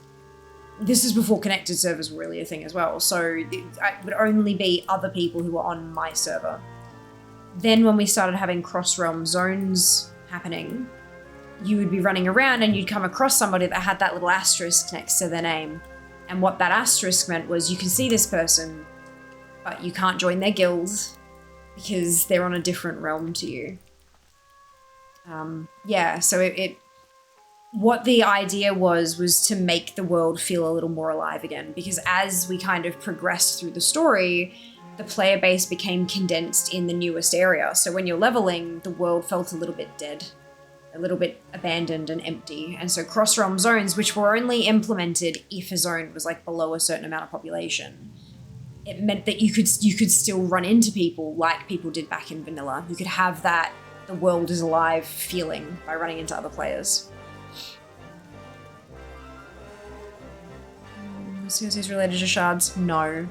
This is before connected servers were really a thing as well, so it would only be other people who were on my server. Then when we started having cross-realm zones happening, you would be running around and you'd come across somebody that had that little asterisk next to their name. And what that asterisk meant was you can see this person, but you can't join their guild because they're on a different realm to you. Yeah, so what the idea was to make the world feel a little more alive again, because as we kind of progressed through the story, the player base became condensed in the newest area. So when you're leveling, the world felt a little bit dead, a little bit abandoned and empty. And so cross-realm zones, which were only implemented if a zone was like below a certain amount of population, it meant that you could still run into people like people did back in vanilla. You could have that the world is alive feeling by running into other players. COCs related to shards? No.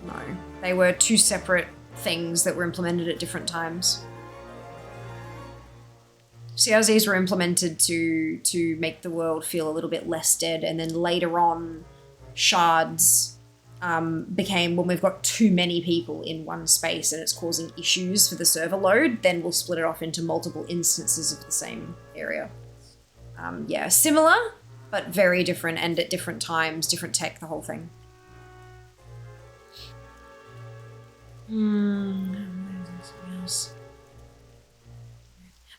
No. They were two separate things that were implemented at different times. CRZs were implemented to make the world feel a little bit less dead, and then later on, shards became when we've got too many people in one space and it's causing issues for the server load, then we'll split it off into multiple instances of the same area. Yeah, similar, but very different, and at different times, different tech, the whole thing.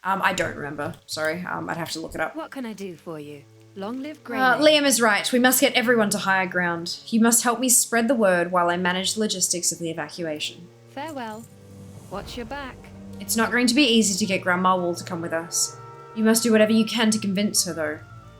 I don't remember. Sorry, I'd have to look it up. What can I do for you? Long live Grey. Liam is right. We must get everyone to higher ground. You must help me spread the word while I manage the logistics of the evacuation. Farewell. Watch your back. It's not going to be easy to get Grandma Wall to come with us. You must do whatever you can to convince her, though.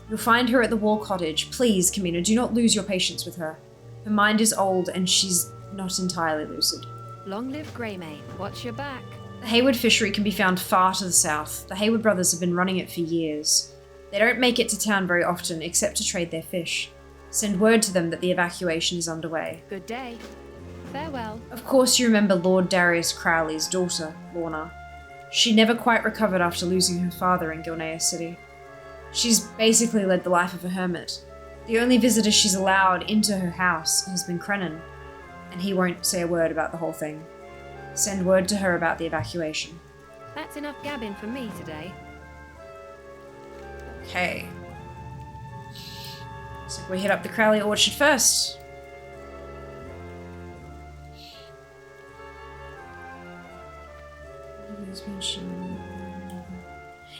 You'll find her at the Wall Cottage. Please, Camina, do not lose your patience with her. Her mind is old and she's not entirely lucid. Long live Greymane. Watch your back. The Hayward Fishery can be found far to the south. The Hayward brothers have been running it for years. They don't make it to town very often, except to trade their fish. Send word to them that the evacuation is underway. Good day. Farewell. Of course you remember Lord Darius Crowley's daughter, Lorna. She never quite recovered after losing her father in Gilneas City. She's basically led the life of a hermit. The only visitor she's allowed into her house has been Krenin, and he won't say a word about the whole thing. Send word to her about the evacuation. That's enough gabbing for me today. Okay. So we hit up the Crowley Orchard first.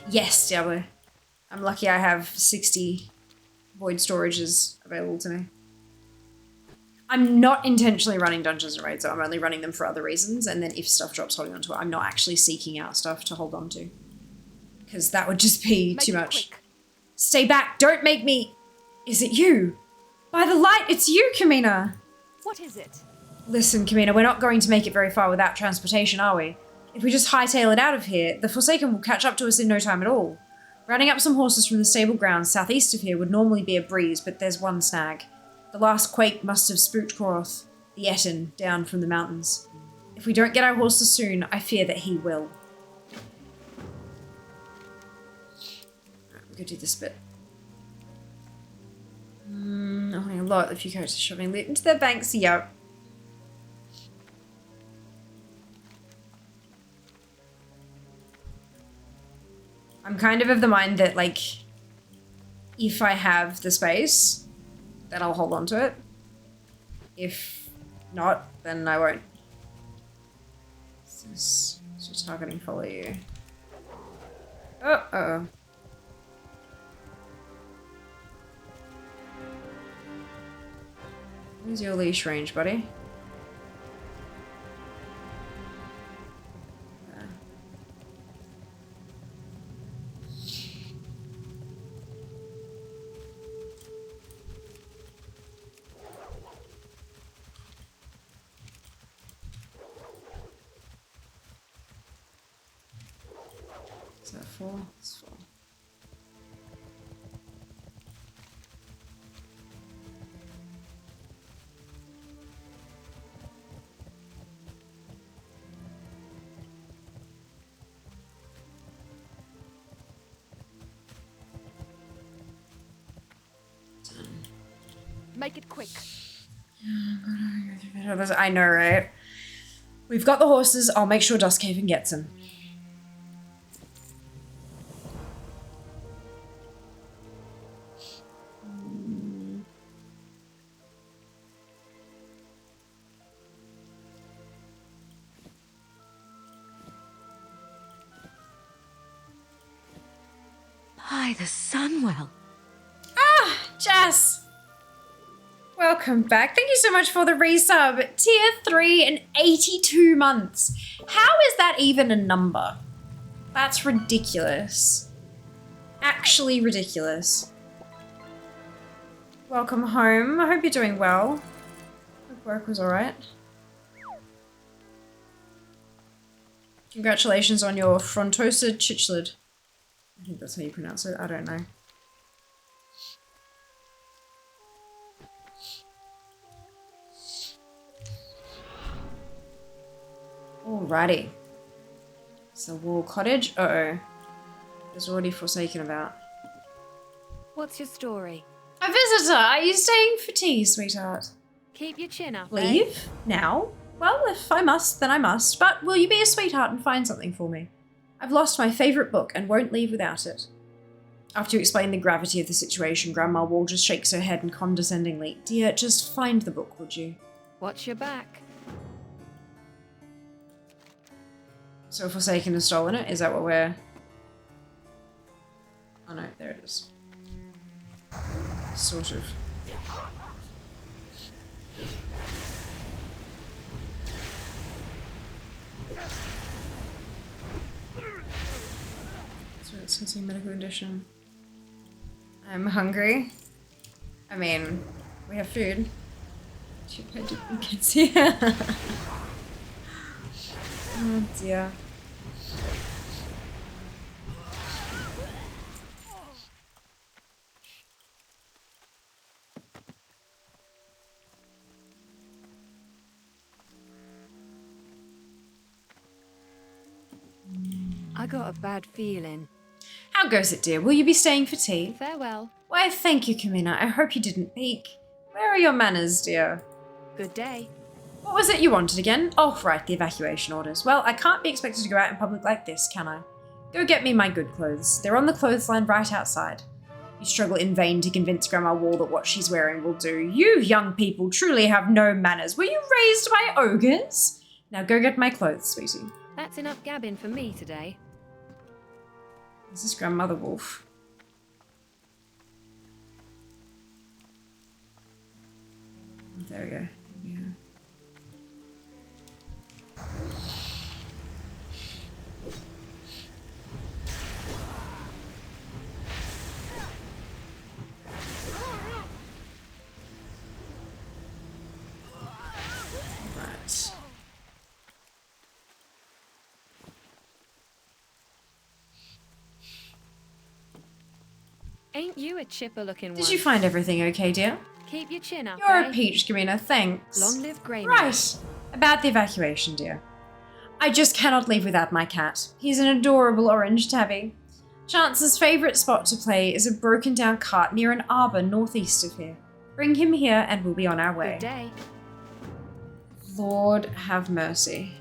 Yes, Diablo. I'm lucky I have 60 void storages available to me. I'm not intentionally running dungeons and raids, so I'm only running them for other reasons, and then if stuff drops holding onto it, I'm not actually seeking out stuff to hold on to. Because that would just be too much. Quick. Stay back, don't make me... Is it you? By the light, it's you, Camina! What is it? Listen, Camina, we're not going to make it very far without transportation, are we? If we just hightail it out of here, the Forsaken will catch up to us in no time at all. Rounding up some horses from the stable grounds southeast of here would normally be a breeze, but there's one snag. The last quake must have spooked Koroth, the Etten, down from the mountains. If we don't get our horses soon, I fear that he will. We'll go do this bit. Only a lot of few characters shoving loot into their banks, yep. I'm kind of the mind that, like, if I have the space, then I'll hold on to it. If not, then I won't. So targeting follow you. Uh-oh. Where's your leash range, buddy? Is that 4? It's 4. Make it quick. I know, right? We've got the horses. I'll make sure Duskhaven gets them. By the Sunwell. Ah, Jess. Welcome back. Thank you so much for the resub. Tier 3 in 82 months. How is that even a number? That's ridiculous. Actually ridiculous. Welcome home. I hope you're doing well. Hope work was alright. Congratulations on your Frontosa Chichlid. I think that's how you pronounce it. I don't know. Alrighty. It's the wall cottage. Uh-oh. It's already forsaken about. What's your story? A visitor! Are you staying for tea, sweetheart? Keep your chin up, Leave? eh? Now? Well, if I must, then I must. But will you be a sweetheart and find something for me? I've lost my favourite book and won't leave without it. After you explain the gravity of the situation, Grandma Wall just shakes her head and condescendingly, "Dear, just find the book, would you?" Watch your back. So Forsaken has stolen it? Is that what we're... Oh no, there it is. Sort of. So it's considered medical condition. I'm hungry. I mean, we have food. I can see. Oh dear. I got a bad feeling. How goes it, dear? Will you be staying for tea? Farewell. Why, thank you, Kamina. I hope you didn't peek. Where are your manners, dear? Good day. What was it you wanted again? Oh, right, the evacuation orders. Well, I can't be expected to go out in public like this, can I? Go get me my good clothes. They're on the clothesline right outside. You struggle in vain to convince Grandma Wall that what she's wearing will do. You young people truly have no manners. Were you raised by ogres? Now go get my clothes, sweetie. That's enough gabbing for me today. This is Grandmother Wolf. There we go. Yeah. Right. Ain't you a chipper looking one? Did you find everything okay, dear? Keep your chin up, You're eh? a peach, Kamina, thanks. Long live Grey. Right. About the evacuation, dear. I just cannot leave without my cat. He's an adorable orange tabby. Chance's favourite spot to play is a broken down cart near an arbour northeast of here. Bring him here and we'll be on our way. Good day. Lord have mercy.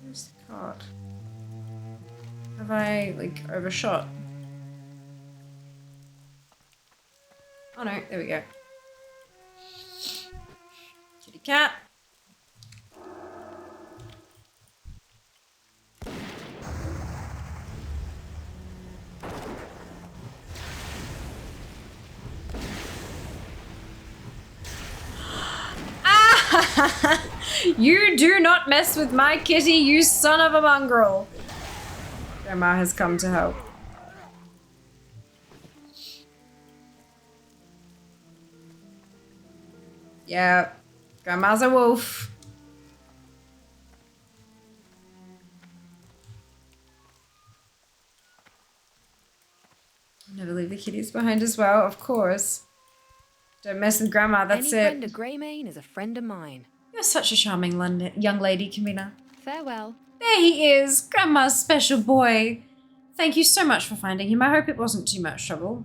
Where's the card? Have I, like, overshot? Oh no, there we go. Kitty cat. Ah! You do not mess with my kitty, you son of a mongrel. Grandma has come to help. Yeah. Grandma's a wolf. Never leave the kitties behind as well, of course. Don't mess with Grandma, that's Any it. friend of Greymane is a friend of mine. You're such a charming young lady, Camina. Farewell. There he is, Grandma's special boy. Thank you so much for finding him. I hope it wasn't too much trouble.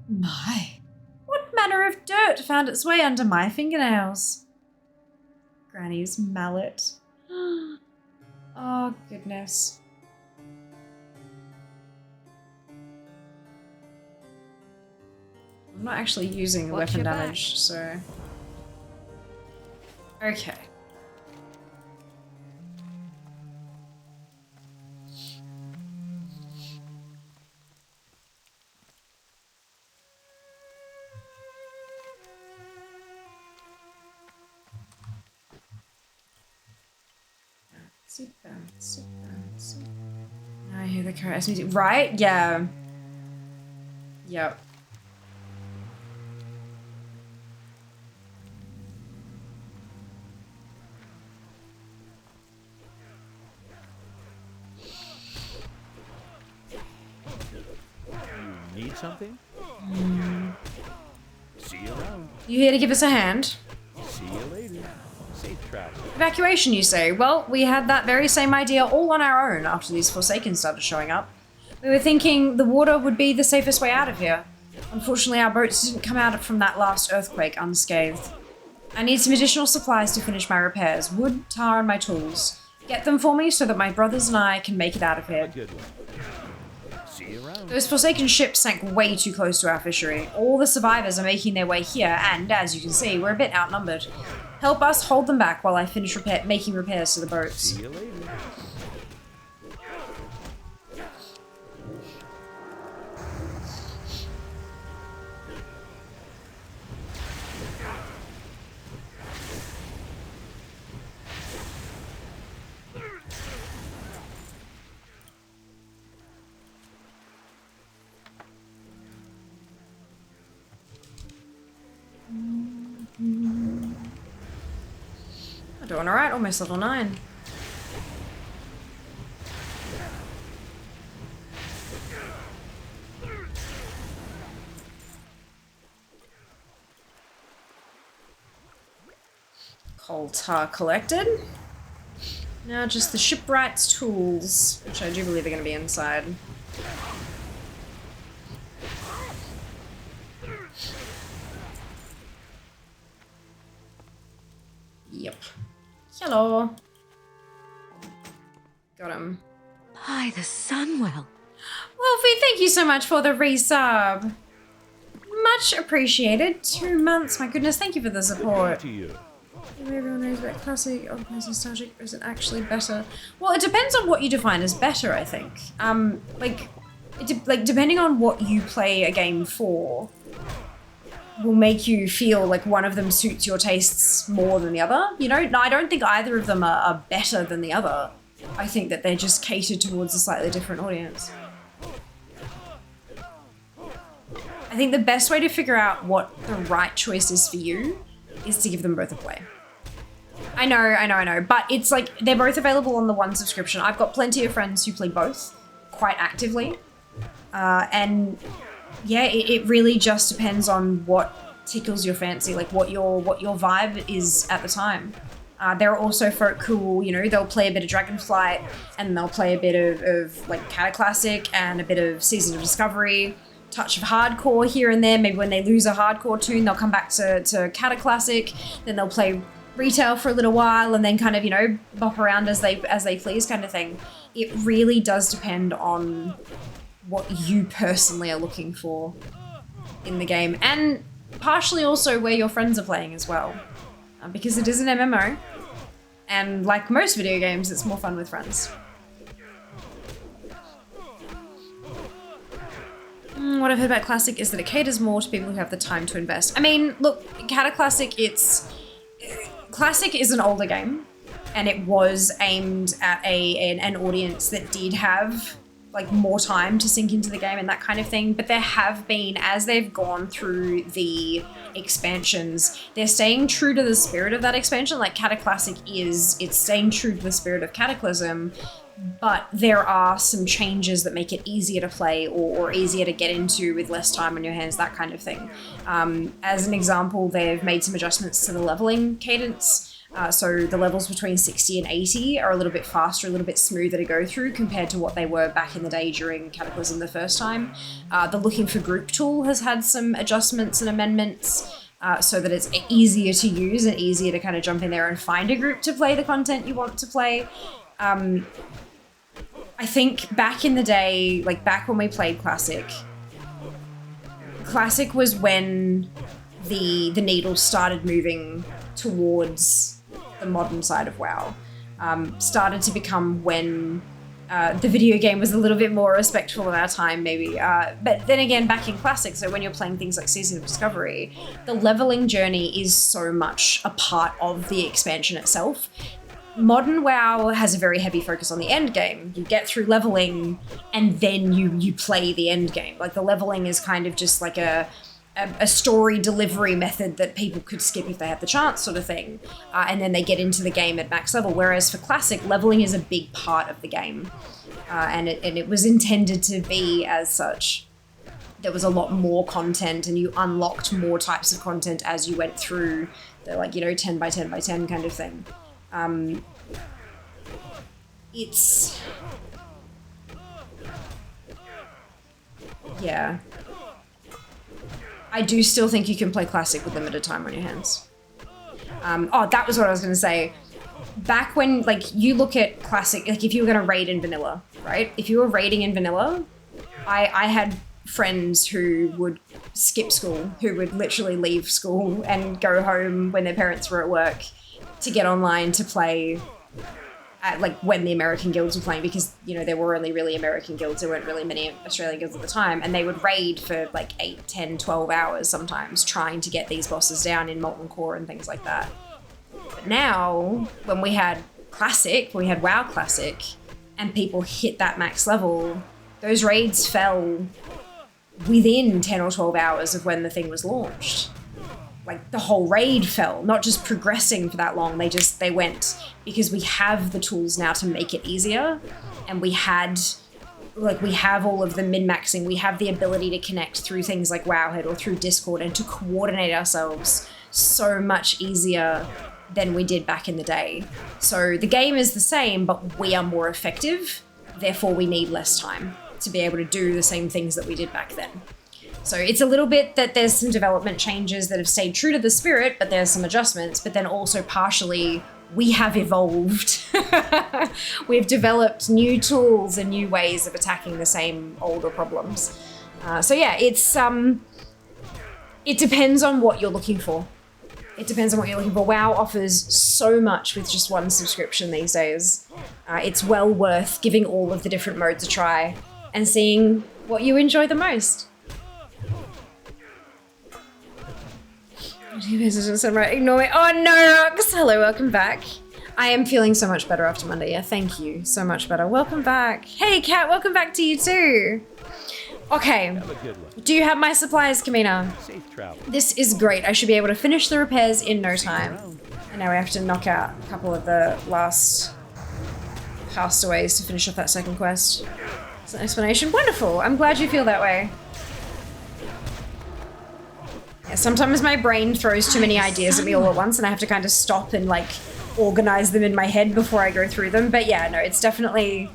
My, what manner of dirt found its way under my fingernails? Granny's mallet. Oh, goodness. I'm not actually using Watch weapon your back. damage, so... Okay. Sit down, sit down, sit down. Now I hear the chorus music. Right? Yeah. Yep. Need something? See you around. You here to give us a hand? See you later. Safe travel. Evacuation, you say? Well, we had that very same idea all on our own after these Forsaken started showing up. We were thinking the water would be the safest way out of here. Unfortunately, our boats didn't come out from that last earthquake unscathed. I need some additional supplies to finish my repairs. Wood, tar, and my tools. Get them for me so that my brothers and I can make it out of here. Good one. See you around. Those Forsaken ships sank way too close to our fishery. All the survivors are making their way here, and, as you can see, we're a bit outnumbered. Help us hold them back while I finish making repairs to the boats. See you later. I'm doing alright, almost level 9. Coal tar collected. Now just the shipwright's tools, which I do believe are going to be inside. Yep. Hello. Got him. By the Sunwell. Wolfie, thank you so much for the resub. Much appreciated. 2 months, my goodness, thank you for the support. To you. Everyone knows about classic, or nostalgic, or is it actually better? Well, it depends on what you define as better, I think. Depending on what you play a game for, will make you feel like one of them suits your tastes more than the other. You know, I don't think either of them are better than the other. I think that they're just catered towards a slightly different audience. I think the best way to figure out what the right choice is for you is to give them both a play. I know, but it's like, they're both available on the one subscription. I've got plenty of friends who play both quite actively. And yeah, it really just depends on what tickles your fancy, like what your vibe is at the time. There are also folk who will, you know, they'll play a bit of Dragonflight and they'll play a bit of like Cataclysm and a bit of Season of Discovery, touch of hardcore here and there. Maybe when they lose a hardcore tune, they'll come back to Cataclysm, then they'll play retail for a little while and then kind of, you know, bop around as they please kind of thing. It really does depend on what you personally are looking for in the game, and partially also where your friends are playing as well, because it is an MMO, and like most video games, it's more fun with friends. What I've heard about Classic is that it caters more to people who have the time to invest. I mean, look, Cataclysm, Classic is an older game, and it was aimed at an audience that did have like more time to sink into the game and that kind of thing. But there have been, as they've gone through the expansions, they're staying true to the spirit of that expansion. Like Cataclysm it's staying true to the spirit of Cataclysm, but there are some changes that make it easier to play or easier to get into with less time on your hands, that kind of thing. As an example, they've made some adjustments to the leveling cadence. So the levels between 60 and 80 are a little bit faster, a little bit smoother to go through compared to what they were back in the day during Cataclysm the first time. The looking for group tool has had some adjustments and amendments so that it's easier to use and easier to kind of jump in there and find a group to play the content you want to play. I think back in the day, like back when we played Classic was when the needle started moving towards the modern side of WoW. Started to become when the video game was a little bit more respectful of our time, maybe. But then again, back in Classic, so when you're playing things like Season of Discovery, the leveling journey is so much a part of the expansion itself. Modern WoW has a very heavy focus on the end game. You get through leveling and then you play the end game. Like the leveling is kind of just like a story delivery method that people could skip if they had the chance, sort of thing. And then they get into the game at max level. Whereas for Classic, leveling is a big part of the game. And it was intended to be as such. There was a lot more content and you unlocked more types of content as you went through the 10 by 10 by 10 kind of thing. Yeah. I do still think you can play Classic with limited time on your hands. That was what I was going to say. Back when, like, you look at Classic, like, if you were going to raid in vanilla, right? If you were raiding in vanilla, I had friends who would skip school, who would literally leave school and go home when their parents were at work to get online to play at, like, when the American guilds were playing, because, you know, there were only really American guilds. There weren't really many Australian guilds at the time, and they would raid for like 8, 10, 12 hours sometimes trying to get these bosses down in Molten Core and things like that. But now, when we had Classic, we had WoW Classic, and people hit that max level, those raids fell within 10 or 12 hours of when the thing was launched. Like, the whole raid fell, not just progressing for that long, they went, because we have the tools now to make it easier, and we have all of the min-maxing, we have the ability to connect through things like Wowhead or through Discord and to coordinate ourselves so much easier than we did back in the day. So the game is the same, but we are more effective, therefore we need less time to be able to do the same things that we did back then. So it's a little bit that there's some development changes that have stayed true to the spirit, but there's some adjustments, but then also partially we have evolved. We've developed new tools and new ways of attacking the same older problems. So yeah, it depends on what you're looking for. It depends on what you're looking for. WoW offers so much with just one subscription these days. It's well worth giving all of the different modes a try and seeing what you enjoy the most. Ignore me. Oh no, Rox! Hello, welcome back. I am feeling so much better after Monday. Yeah, thank you. So much better. Welcome back. Hey, Kat, welcome back to you too. Okay. Do you have my supplies, Kamina? Safe travel. This is great. I should be able to finish the repairs in no time. And now we have to knock out a couple of the last castaways to finish off that second quest. That's an explanation. Wonderful. I'm glad you feel that way. Yeah, sometimes my brain throws too many ideas at me all at once and I have to kind of stop and like organize them in my head before I go through them. But yeah, no, it's definitely,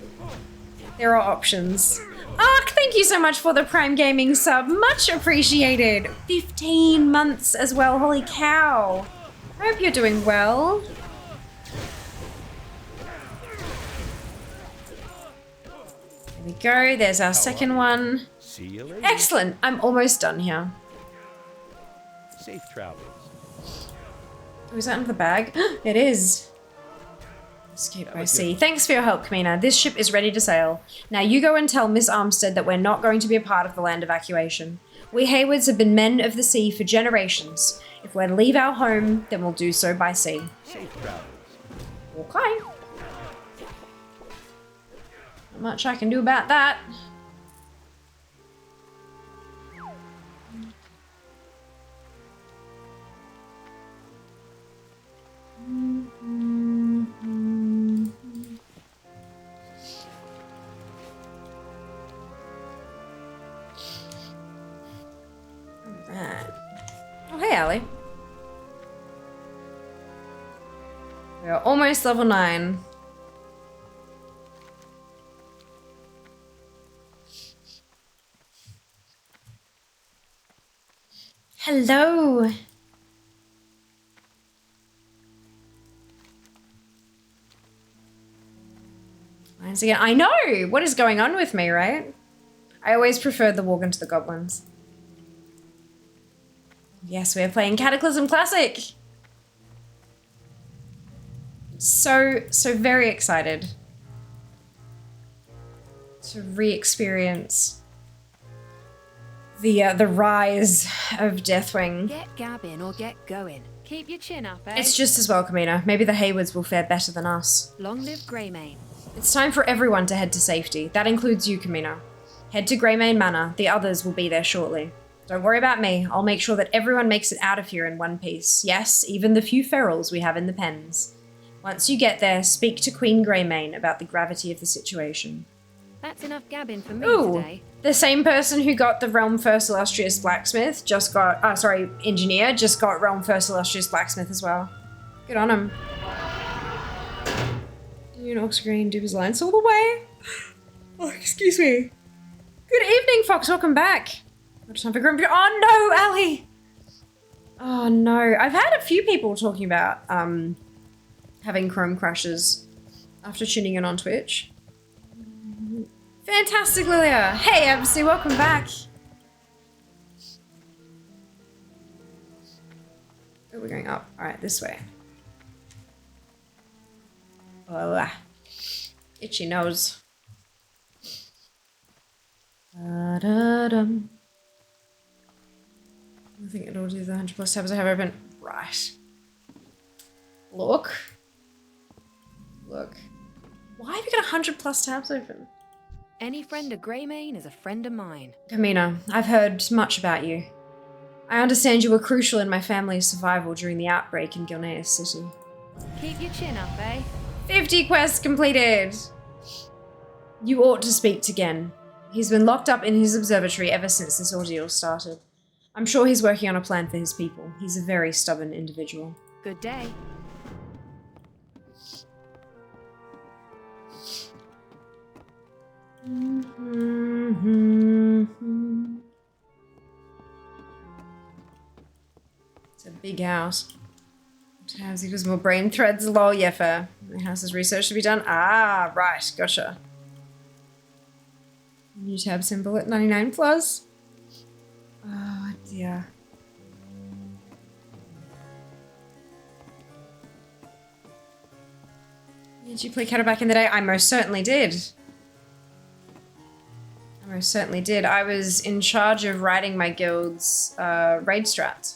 there are options. Ark, thank you so much for the Prime Gaming sub. Much appreciated. 15 months as well. Holy cow. I hope you're doing well. There we go. There's our second one. See you later. Excellent. I'm almost done here. Safe travels. Oh, is that in the bag? It is. Escape by sea. Thanks for your help, Kamina. This ship is ready to sail. Now you go and tell Miss Armstead that we're not going to be a part of the land evacuation. We Haywards have been men of the sea for generations. If we're to leave our home, then we'll do so by sea. Safe travels. Okay. Not much I can do about that. Alright. Oh, hey, Allie. We are almost level 9. Hello. Once again, I know! What is going on with me, right? I always preferred the walk into the goblins. Yes, we are playing Cataclysm Classic! So very excited to re-experience the rise of Deathwing. Get gabbing or get going. Keep your chin up, eh? It's just as well, Kamina. Maybe the Haywoods will fare better than us. Long live Greymane. It's time for everyone to head to safety. That includes you, Kamina. Head to Greymane Manor. The others will be there shortly. Don't worry about me. I'll make sure that everyone makes it out of here in one piece. Yes, even the few ferals we have in the pens. Once you get there, speak to Queen Greymane about the gravity of the situation. That's enough gabbing for me today. The same person who got the Realm First Illustrious Blacksmith just got, Engineer, just got Realm First Illustrious Blacksmith as well. Good on him. Unox Green, Duper's Lines all the way. Oh, excuse me. Good evening, Fox, welcome back. What time for Grumpy? Oh no, Allie! Oh no, I've had a few people talking about, having Chrome crashes after tuning in on Twitch. Fantastic, Lilia! Hey, Absy, welcome back! Oh, we're going up. Alright, this way. Oh, itchy nose. Da-da-dum. I think it'll do the 100 plus tabs I have open. Right. Look. Why have you got 100 plus tabs open? Any friend of Greymane is a friend of mine. Kamina, I've heard much about you. I understand you were crucial in my family's survival during the outbreak in Gilneas City. Keep your chin up, eh? 50 quests completed! You ought to speak to Gen. He's been locked up in his observatory ever since this ordeal started. I'm sure he's working on a plan for his people. He's a very stubborn individual. Good day. It's a big house. House equals more brain threads, lol, yeah, fair. The house's research to be done. Ah, right, gotcha. New tab symbol at 99 plus. Oh dear. Did you play Cattle back in the day? I most certainly did. I was in charge of writing my guild's raid strats.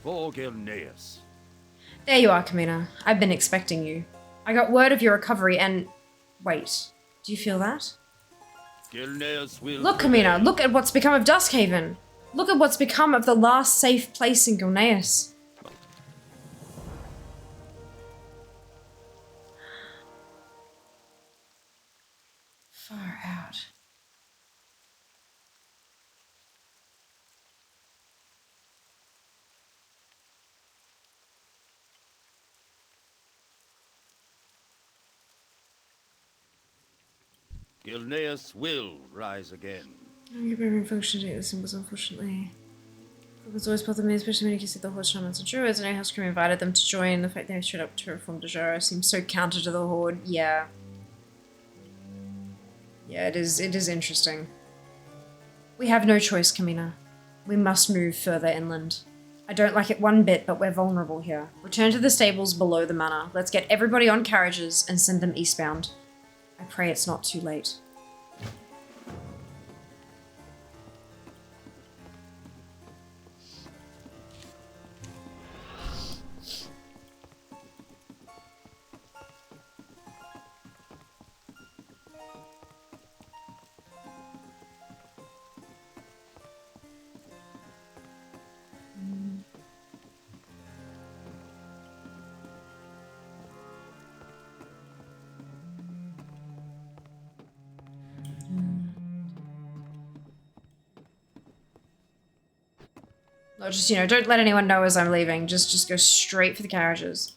For Gilneas. There you are, Kamina. I've been expecting you. I got word of your recovery and... Wait, do you feel that? Gilneas will... Look, Kamina, look at what's become of Duskhaven. Look at what's become of the last safe place in Gilneas. Far out. Gilneas will rise again. I'm going to function to take the symbols, unfortunately. It was always bothered me, especially when you consider the horse shamans and druids, and how Scream invited them to join. The fact they showed up to reform Dejara seems so counter to the Horde. Yeah. Yeah, it is interesting. We have no choice, Kamina. We must move further inland. I don't like it one bit, but we're vulnerable here. Return to the stables below the manor. Let's get everybody on carriages and send them eastbound. I pray it's not too late. Not just, you know, don't let anyone know as I'm leaving. Just go straight for the carriages.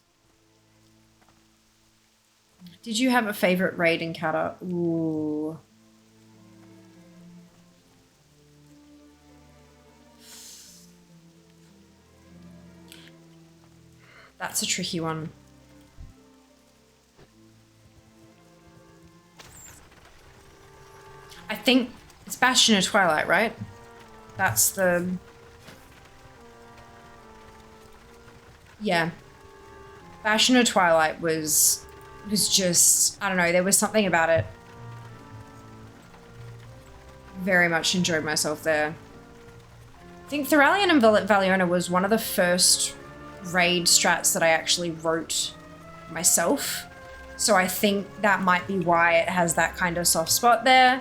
Did you have a favorite raid encounter? Ooh. That's a tricky one. I think it's Bastion of Twilight, right? That's the... Yeah. Bastion of Twilight was just, I don't know, there was something about it. Very much enjoyed myself there. I think Thuralion and Valiona was one of the first raid strats that I actually wrote myself. So I think that might be why it has that kind of soft spot there.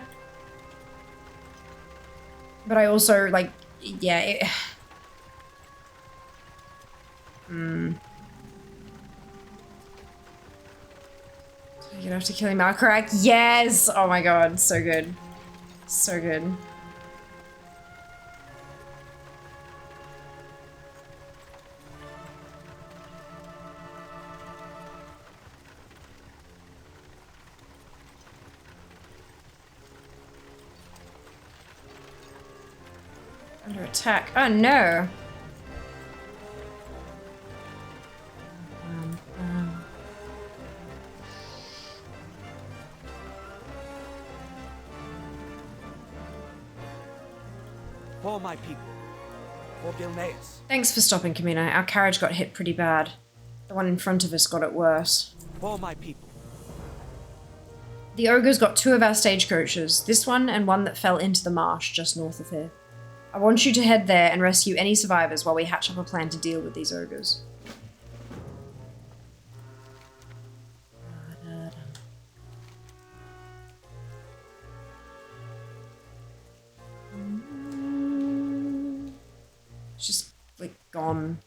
But I also, like, yeah, You're gonna have to kill him, Malkarak. Yes! Oh my god, so good. So good. Under attack. Oh no! For my people. For Gilneas. Thanks for stopping, Kamina. Our carriage got hit pretty bad. The one in front of us got it worse. For my people. The ogres got 2 of our stagecoaches, this one and one that fell into the marsh just north of here. I want you to head there and rescue any survivors while we hatch up a plan to deal with these ogres. It's just, like, gone.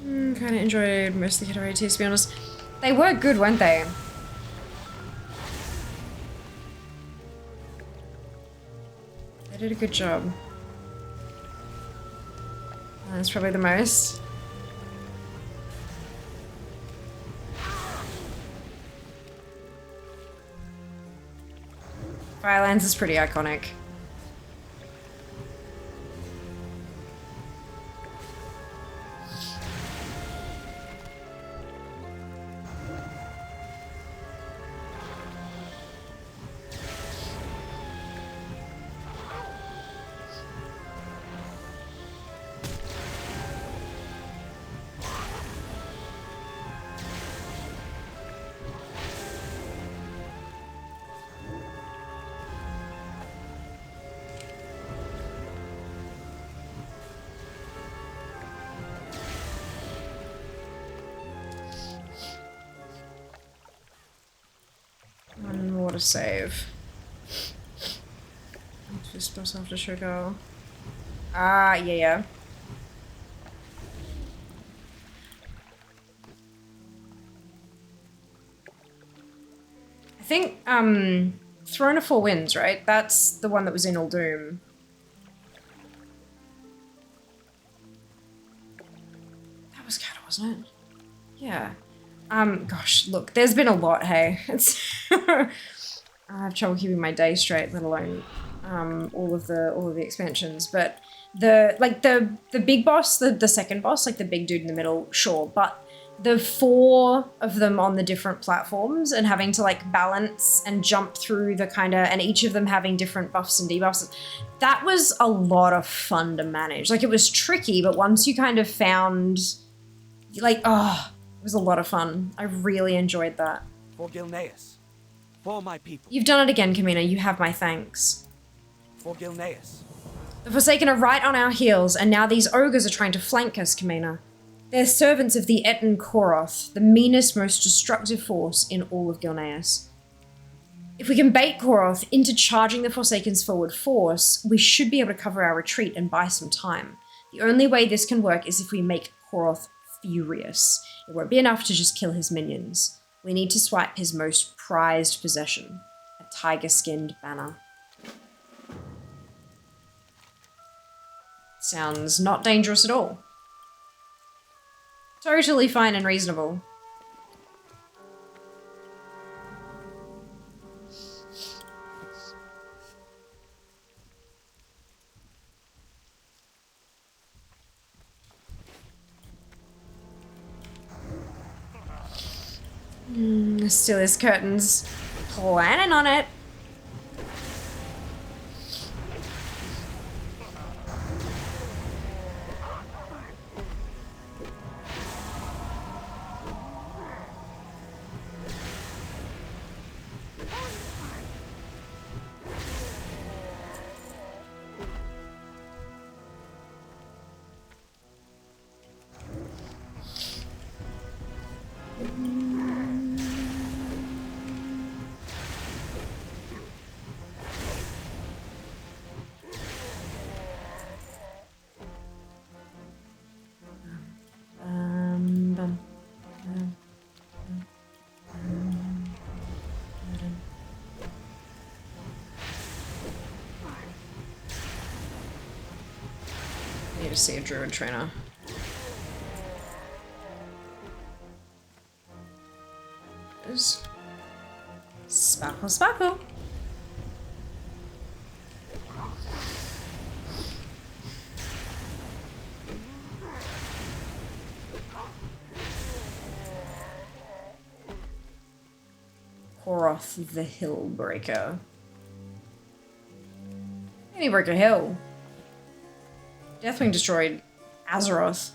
Kind of enjoyed most of the Cataclysm teams, to be honest. They were good, weren't they? They did a good job. That's probably the most. Firelands is pretty iconic. One more to save. Just myself to sugar. Ah, yeah. I think, Throne of Four Winds, right? That's the one that was in Uldum. That was Cata, wasn't it? Yeah. Gosh, look, there's been a lot, hey. It's I have trouble keeping my day straight, let alone all of the expansions. But the big boss, the second boss, like the big dude in the middle, sure, but the 4 of them on the different platforms and having to like balance and jump through the and each of them having different buffs and debuffs, that was a lot of fun to manage. Like, it was tricky, but once you kind of found, like, oh, it was a lot of fun. I really enjoyed that. For Gilneas. For my people. You've done it again, Kamina. You have my thanks. For Gilneas. The Forsaken are right on our heels, and now these ogres are trying to flank us, Kamina. They're servants of the Etten Koroth, the meanest, most destructive force in all of Gilneas. If we can bait Koroth into charging the Forsaken's forward force, we should be able to cover our retreat and buy some time. The only way this can work is if we make Koroth furious. It won't be enough to just kill his minions. We need to swipe his most prized possession, a tiger-skinned banner. Sounds not dangerous at all. Totally fine and reasonable. Still his curtains. Planning on it. Need to see a druid trainer. There's sparkle, sparkle. Koroth the Hillbreaker. And he broke a hill. Deathwing destroyed Azeroth.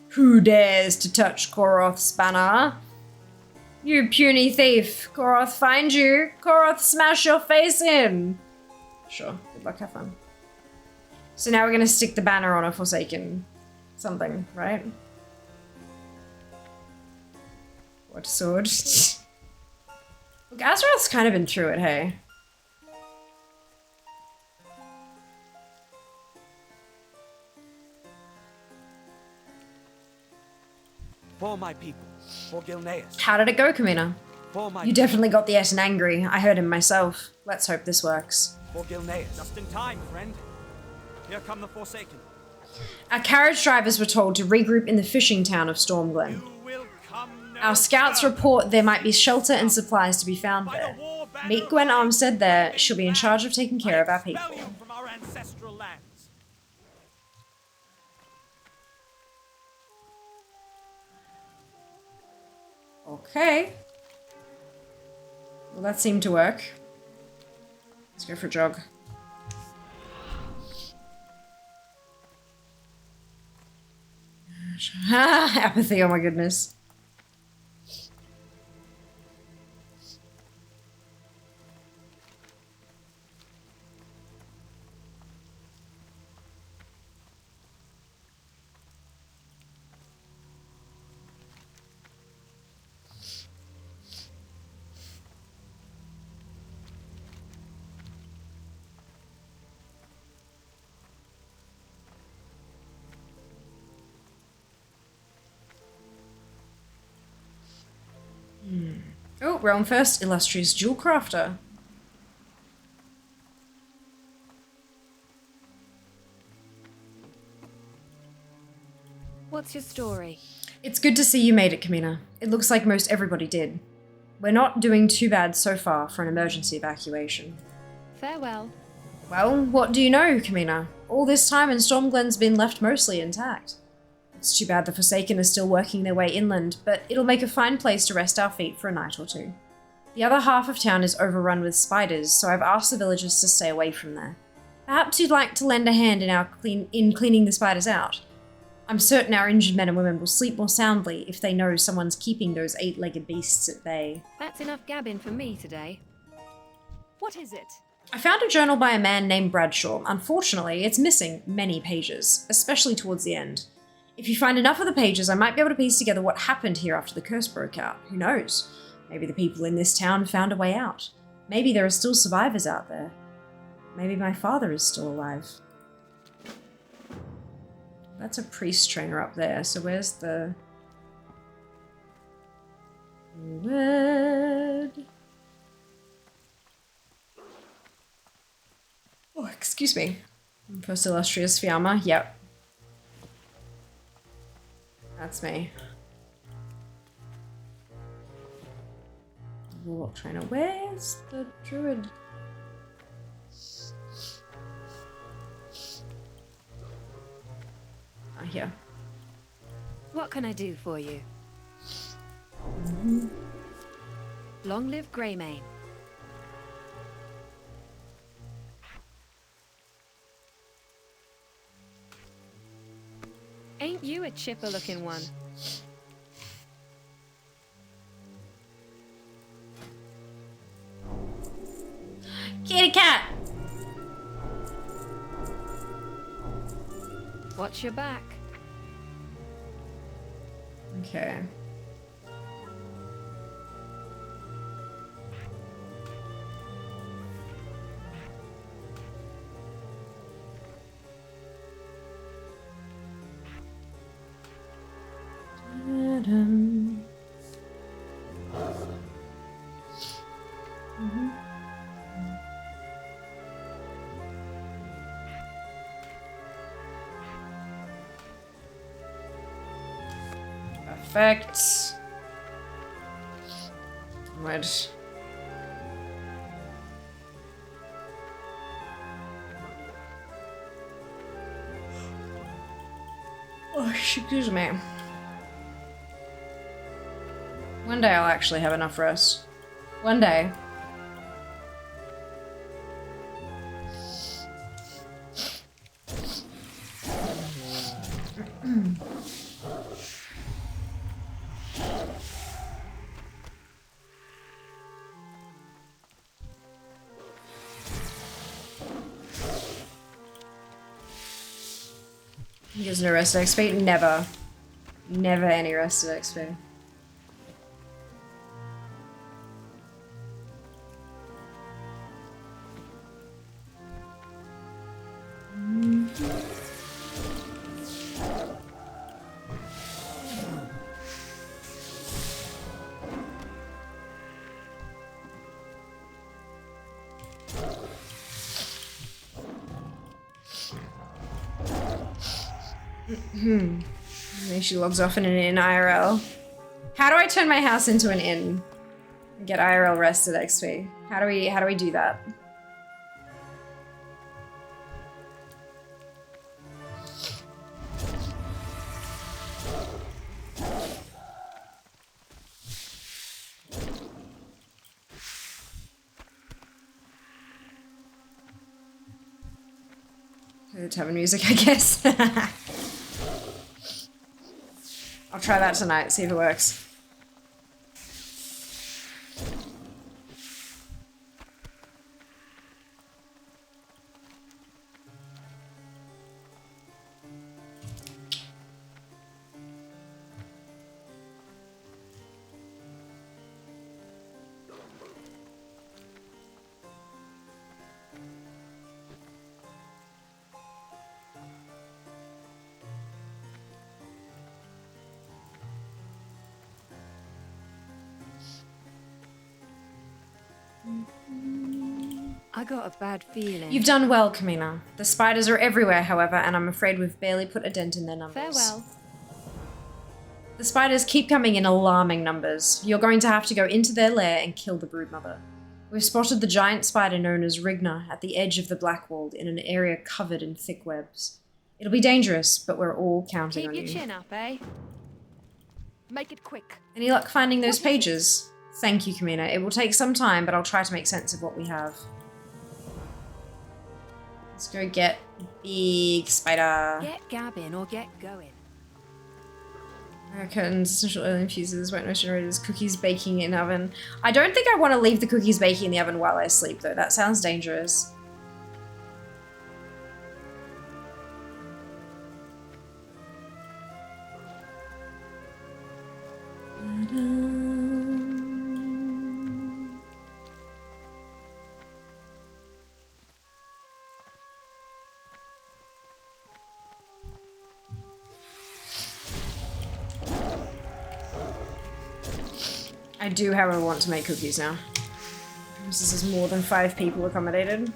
Who dares to touch Koroth's banner? You puny thief! Koroth find you! Koroth smash your face in! Sure, good luck, have fun. So now we're gonna stick the banner on a Forsaken something, right? What sword? Look, Azeroth's kind of been through it, hey? For my people, for Gilneas. How did it go, Kamina? For my You definitely got the Etten angry. I heard him myself. Let's hope this works. For Gilneas. Just in time, friend. Here come the Forsaken. Our carriage drivers were told to regroup in the fishing town of Stormglen. Our scouts report there might be shelter and supplies to be found there. Meet Gwen Armstead there. She'll be in charge of taking care of our people. From our ancestral lands. Okay. Well, that seemed to work. Let's go for a jog. Apathy, oh my goodness. Oh, Realm First, illustrious jewel crafter. What's your story? It's good to see you made it, Kamina. It looks like most everybody did. We're not doing too bad so far for an emergency evacuation. Farewell. Well, what do you know, Kamina? All this time and Stormglen's been left mostly intact. It's too bad the Forsaken are still working their way inland, but it'll make a fine place to rest our feet for a night or two. The other half of town is overrun with spiders, so I've asked the villagers to stay away from there. Perhaps you'd like to lend a hand in cleaning the spiders out. I'm certain our injured men and women will sleep more soundly if they know someone's keeping those 8-legged beasts at bay. That's enough gabbing for me today. What is it? I found a journal by a man named Bradshaw. Unfortunately, it's missing many pages, especially towards the end. If you find enough of the pages, I might be able to piece together what happened here after the curse broke out. Who knows? Maybe the people in this town found a way out. Maybe there are still survivors out there. Maybe my father is still alive. That's a priest trainer up there. So where's the... Red. Oh, excuse me. First illustrious Fiamma. Yep. That's me. Warlock trainer. Where's the druid? Ah, here. What can I do for you? Mm-hmm. Long live Greymane. Ain't you a chipper-looking one? Kitty cat! Watch your back. Okay. Perfect. Right. Oh, excuse me. One day I'll actually have enough rest. One day. There's no rest at XP? Never. Never any rest at XP. Maybe she logs off in an inn IRL. How do I turn my house into an inn? And get IRL rest at XP. How do we do that? Tavern music, I guess. I'll try that tonight, see if it works. I got a bad feeling. You've done well, Kamina. The spiders are everywhere, however, and I'm afraid we've barely put a dent in their numbers. Farewell. The spiders keep coming in alarming numbers. You're going to have to go into their lair and kill the broodmother. We've spotted the giant spider known as Rigna at the edge of the Blackwold in an area covered in thick webs. It'll be dangerous, but we're all counting on you. Keep your chin up, eh? Make it quick. Any luck finding those pages? Thank you, Kamina. It will take some time, but I'll try to make sense of what we have. Let's go get big spider. Get gabbing or get going. Curtains, essential oil infusers, white noise generators, cookies baking in oven. I don't think I want to leave the cookies baking in the oven while I sleep, though. That sounds dangerous. I do, however, want to make cookies now. This is more than 5 people accommodated.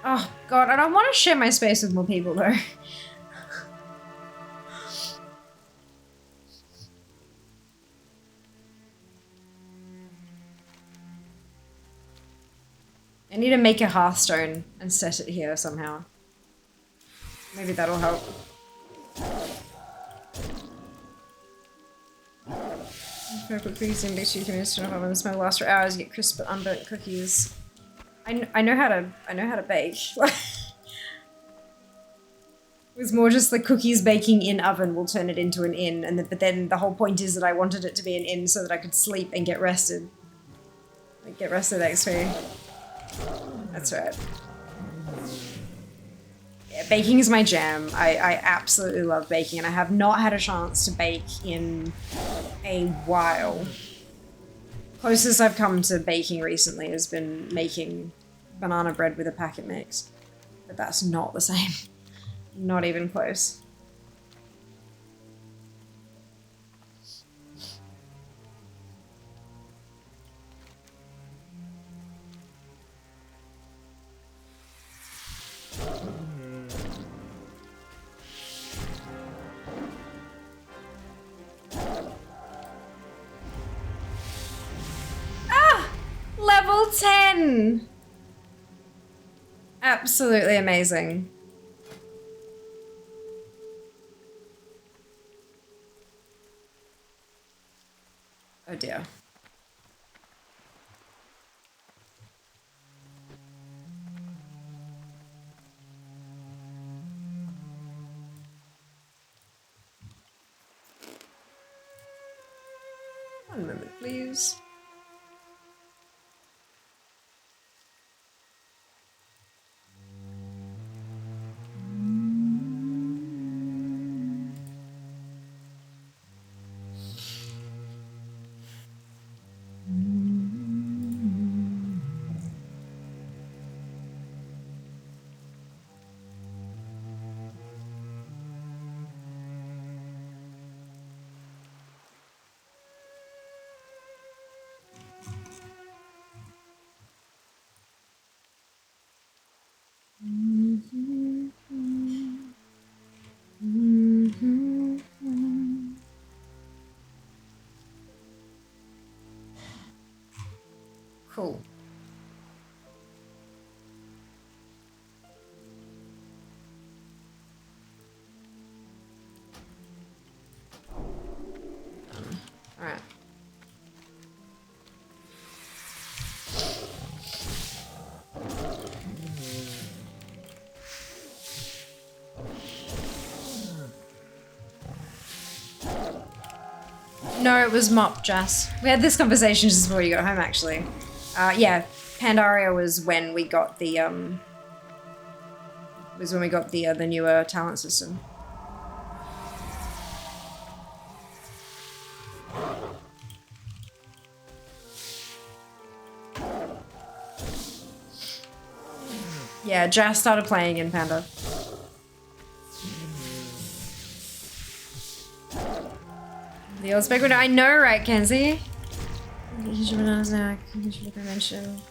Oh god, I don't want to share my space with more people though. I need to make a hearthstone and set it here somehow. Maybe that'll help. If I put cookies in, bake 2 minutes to oven, smoke last for hours, get crisp but unburnt cookies. I know how to bake. It was more just the cookies baking in oven will turn it into an inn, and but then the whole point is that I wanted it to be an inn so that I could sleep and get rested. Like get rested XP. That's right. Yeah, baking is my jam. I absolutely love baking, and I have not had a chance to bake in a while. Closest I've come to baking recently has been making banana bread with a packet mix. But that's not the same. Not even close. Level 10! Absolutely amazing. Oh dear. One moment, please. Cool. All right. No, it was Mop, Jess. We had this conversation just before you got home, actually. Yeah, Pandaria was when we got the the newer talent system. Yeah, Jazz started playing in Panda. The old spec window. I know, right, Kenzie? Bananas now. I mentioned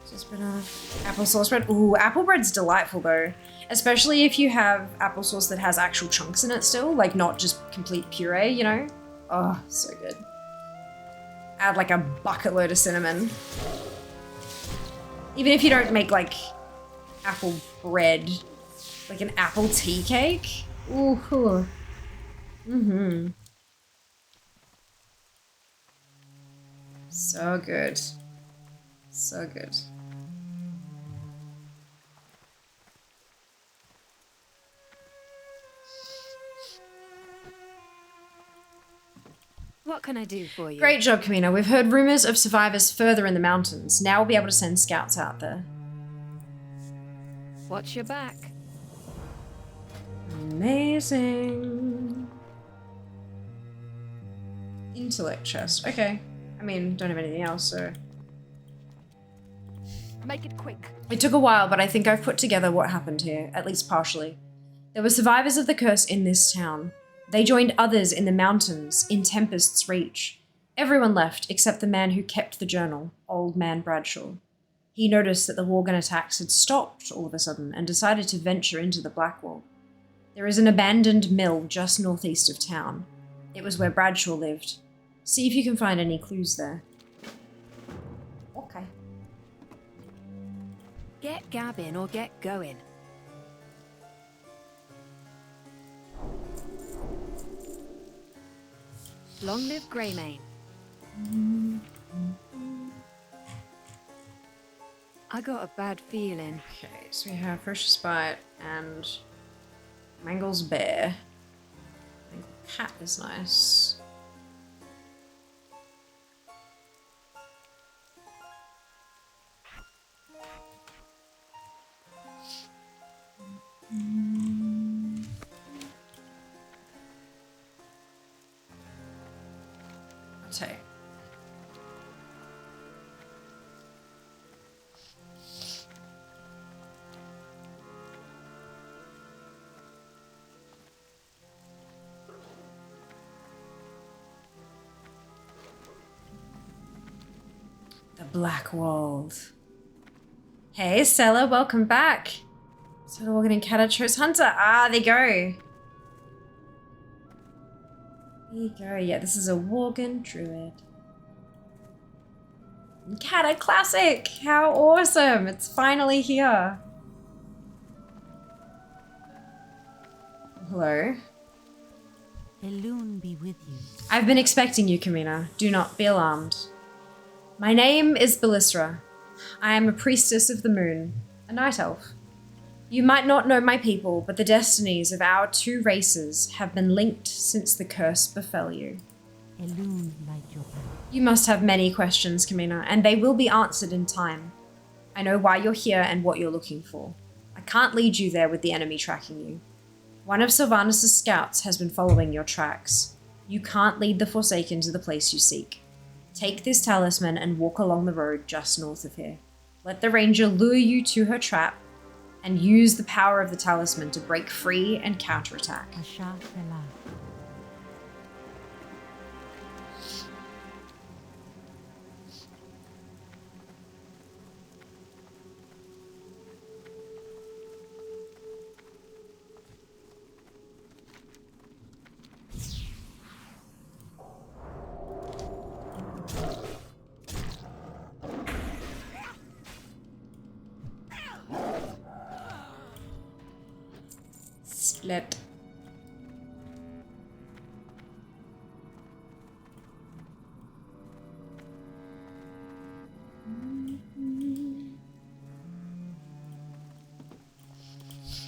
just banana applesauce bread. Ooh, apple bread's delightful though, especially if you have applesauce that has actual chunks in it still, like not just complete puree. You know? Oh, so good. Add like a bucket load of cinnamon. Even if you don't make like apple bread, like an apple tea cake. Ooh. Mm-hmm. So good. So good. What can I do for you? Great job, Camino. We've heard rumors of survivors further in the mountains. Now we'll be able to send scouts out there. Watch your back. Amazing. Intellect chest. Okay. I mean, don't have anything else, so... Make it quick. It took a while, but I think I've put together what happened here, at least partially. There were survivors of the curse in this town. They joined others in the mountains, in Tempest's Reach. Everyone left except the man who kept the journal, Old Man Bradshaw. He noticed that the Worgen attacks had stopped all of a sudden and decided to venture into the Blackwall. There is an abandoned mill just northeast of town. It was where Bradshaw lived. See if you can find any clues there. Okay. Get gabbing or get going. Long live Greymane. I got a bad feeling. Okay, so we have Ferocious Bite and Mangle's Bear. Mangle Cat is nice. Okay. The Blackwalled. Hey, Stella, welcome back. So the Worgen and Cataclysm Hunter. Ah, there you go. There you go. Yeah, this is a Worgen Druid. Cata Classic! How awesome! It's finally here. Hello. Elune be with you. I've been expecting you, Kamina. Do not be alarmed. My name is Bellisra. I am a priestess of the moon, a night elf. You might not know my people, but the destinies of our two races have been linked since the curse befell you. Elune light your path. You must have many questions, Kamina, and they will be answered in time. I know why you're here and what you're looking for. I can't lead you there with the enemy tracking you. One of Sylvanas' scouts has been following your tracks. You can't lead the Forsaken to the place you seek. Take this talisman and walk along the road just north of here. Let the ranger lure you to her trap and use the power of the talisman to break free and counterattack. Asha Fela. Split.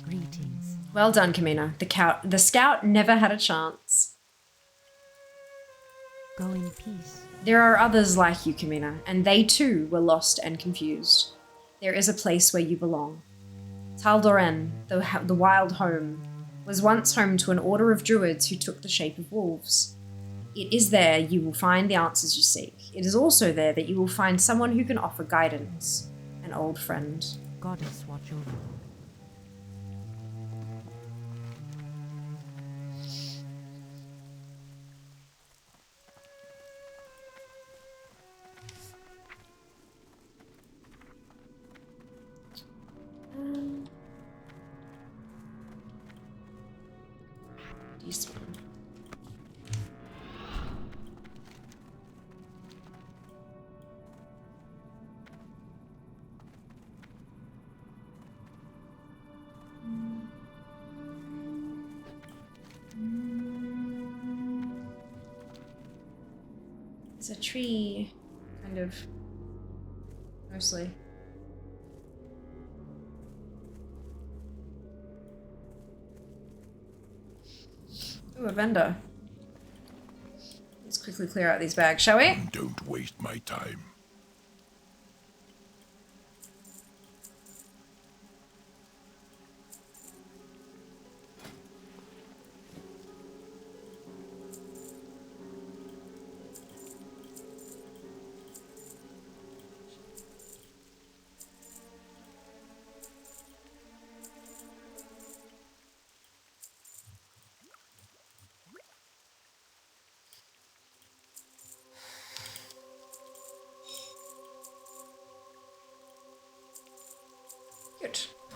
Greetings. Well done, Kamina. The scout never had a chance. Go in peace. There are others like you, Kamina, and they too were lost and confused. There is a place where you belong. Tal'Doren, the wild home, was once home to an order of druids who took the shape of wolves. It is there you will find the answers you seek. It is also there that you will find someone who can offer guidance, an old friend. Goddess watch over. This one. It's a tree, kind of, mostly. Ooh, a vendor. Let's quickly clear out these bags, shall we? Don't waste my time.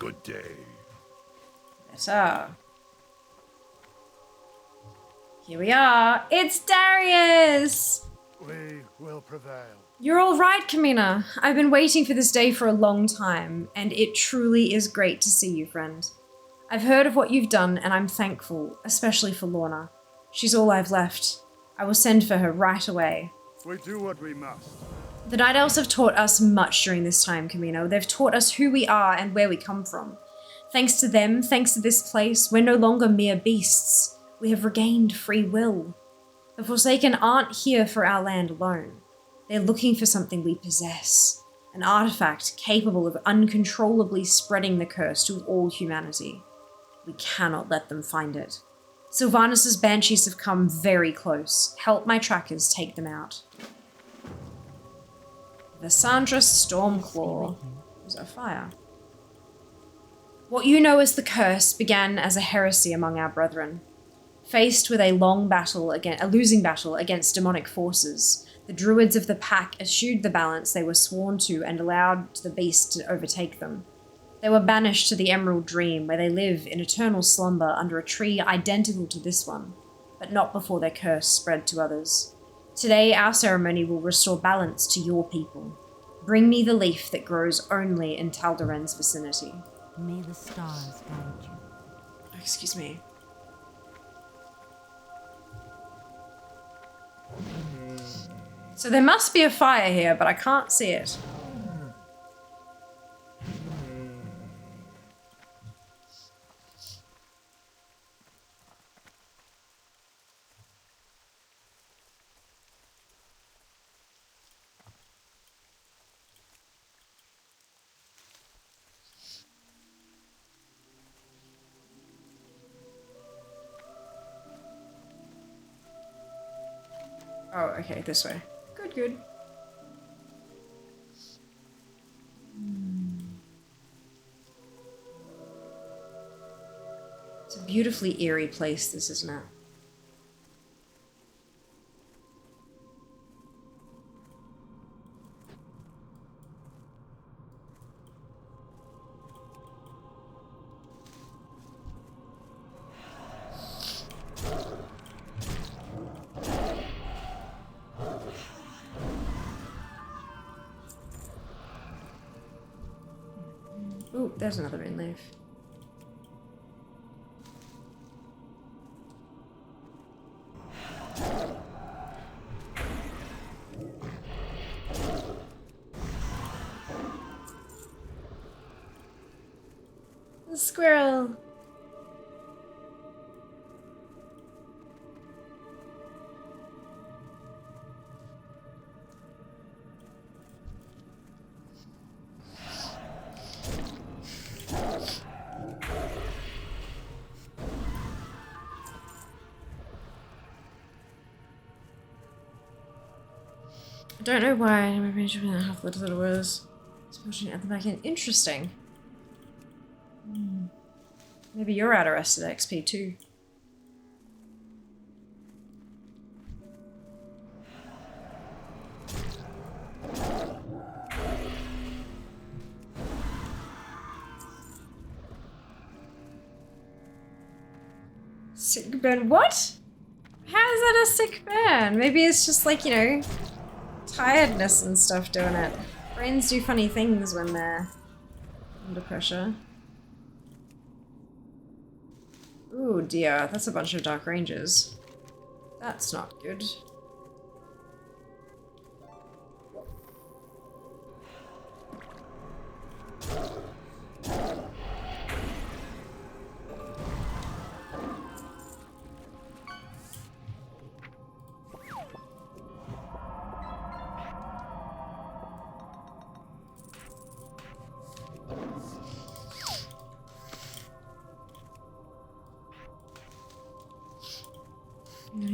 Good day. Better. Here we are. It's Darius! We will prevail. You're all right, Kamina. I've been waiting for this day for a long time, and it truly is great to see you, friend. I've heard of what you've done, and I'm thankful, especially for Lorna. She's all I've left. I will send for her right away. We do what we must. The Night Elves have taught us much during this time, Camino. They've taught us who we are and where we come from. Thanks to them, thanks to this place, we're no longer mere beasts. We have regained free will. The Forsaken aren't here for our land alone. They're looking for something we possess. An artifact capable of uncontrollably spreading the curse to all humanity. We cannot let them find it. Sylvanus' banshees have come very close. Help my trackers take them out. Vassandra's Stormclaw. Was a fire. What you know as the curse began as a heresy among our brethren. Faced with a losing battle against demonic forces, the druids of the pack eschewed the balance they were sworn to and allowed the beast to overtake them. They were banished to the Emerald Dream, where they live in eternal slumber under a tree identical to this one, but not before their curse spread to others. Today, our ceremony will restore balance to your people. Bring me the leaf that grows only in Taldaren's vicinity. May the stars guide you. Excuse me. So there must be a fire here, but I can't see it. Oh, okay, this way. Good, good. It's a beautifully eerie place, this, isn't it? Ooh, there's another rain leaf. The squirrel. I don't know why I'm a major half little it was. Supporting at the back end. Interesting. Maybe you're out arrested XP too. Sick burn? What? How is that a sick burn? Maybe it's just like, you know, tiredness and stuff doing it. Brains do funny things when they're under pressure. Ooh dear, that's a bunch of Dark Rangers. That's not good.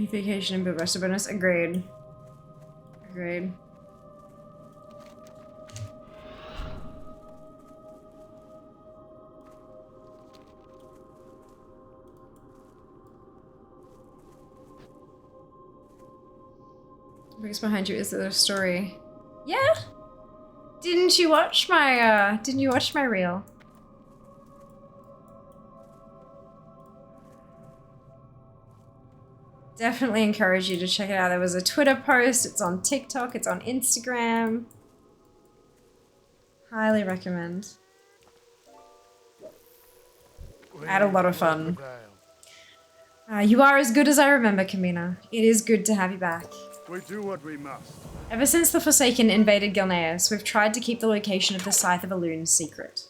Vacation and rest bonus. Agreed. Agreed. What's behind you? Is there a story? Yeah. Didn't you watch my reel? Definitely encourage you to check it out. There was a Twitter post, it's on TikTok, it's on Instagram. Highly recommend. I had a lot of fun. You are as good as I remember, Kamina. It is good to have you back. We do what we must. Ever since the Forsaken invaded Gilneas, we've tried to keep the location of the Scythe of Elune secret.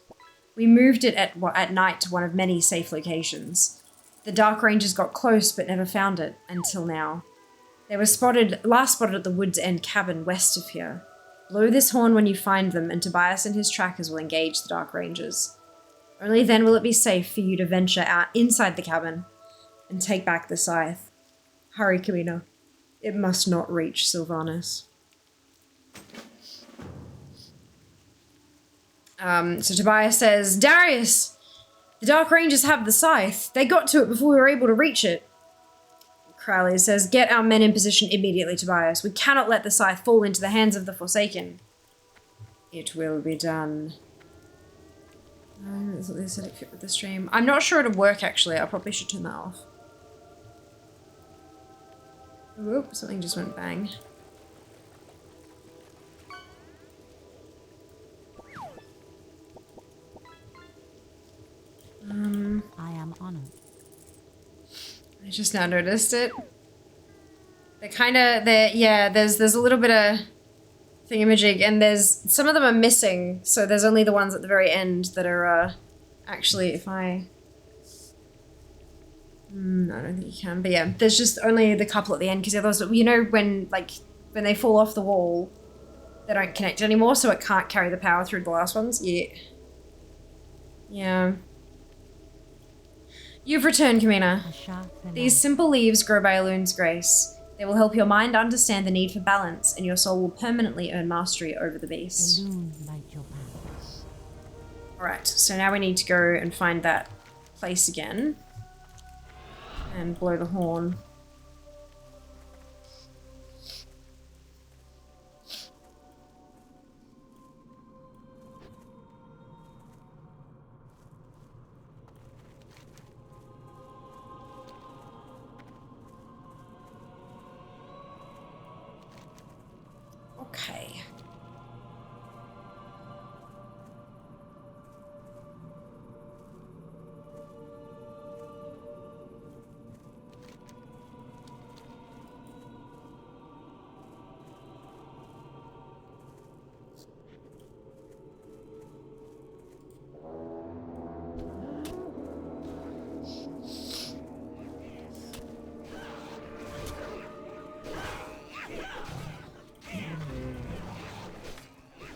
We moved it at night to one of many safe locations. The Dark Rangers got close but never found it, until now. They were last spotted at the Wood's End cabin west of here. Blow this horn when you find them, and Tobias and his trackers will engage the Dark Rangers. Only then will it be safe for you to venture out inside the cabin and take back the scythe. Hurry, Kamina. It must not reach Sylvanas. So Tobias says, Darius! The Dark Rangers have the scythe. They got to it before we were able to reach it. Crowley says, get our men in position immediately, Tobias. We cannot let the scythe fall into the hands of the Forsaken. It will be done. That's what they said it fit with the stream. I'm not sure it'll work, actually. I probably should turn that off. Whoop, something just went bang. I am honored. I just now noticed it. Yeah, there's a little bit of thingamajig, and some of them are missing, so there's only the ones at the very end that are, actually, if I... I don't think you can, but yeah, there's just only the couple at the end, because the others, you know, when they fall off the wall, they don't connect anymore, so it can't carry the power through the last ones. Yeah. Yeah. You've returned, Kamina. These simple leaves grow by Elune's grace. They will help your mind understand the need for balance, and your soul will permanently earn mastery over the beast. Alright, so now we need to go and find that place again. And blow the horn. Okay.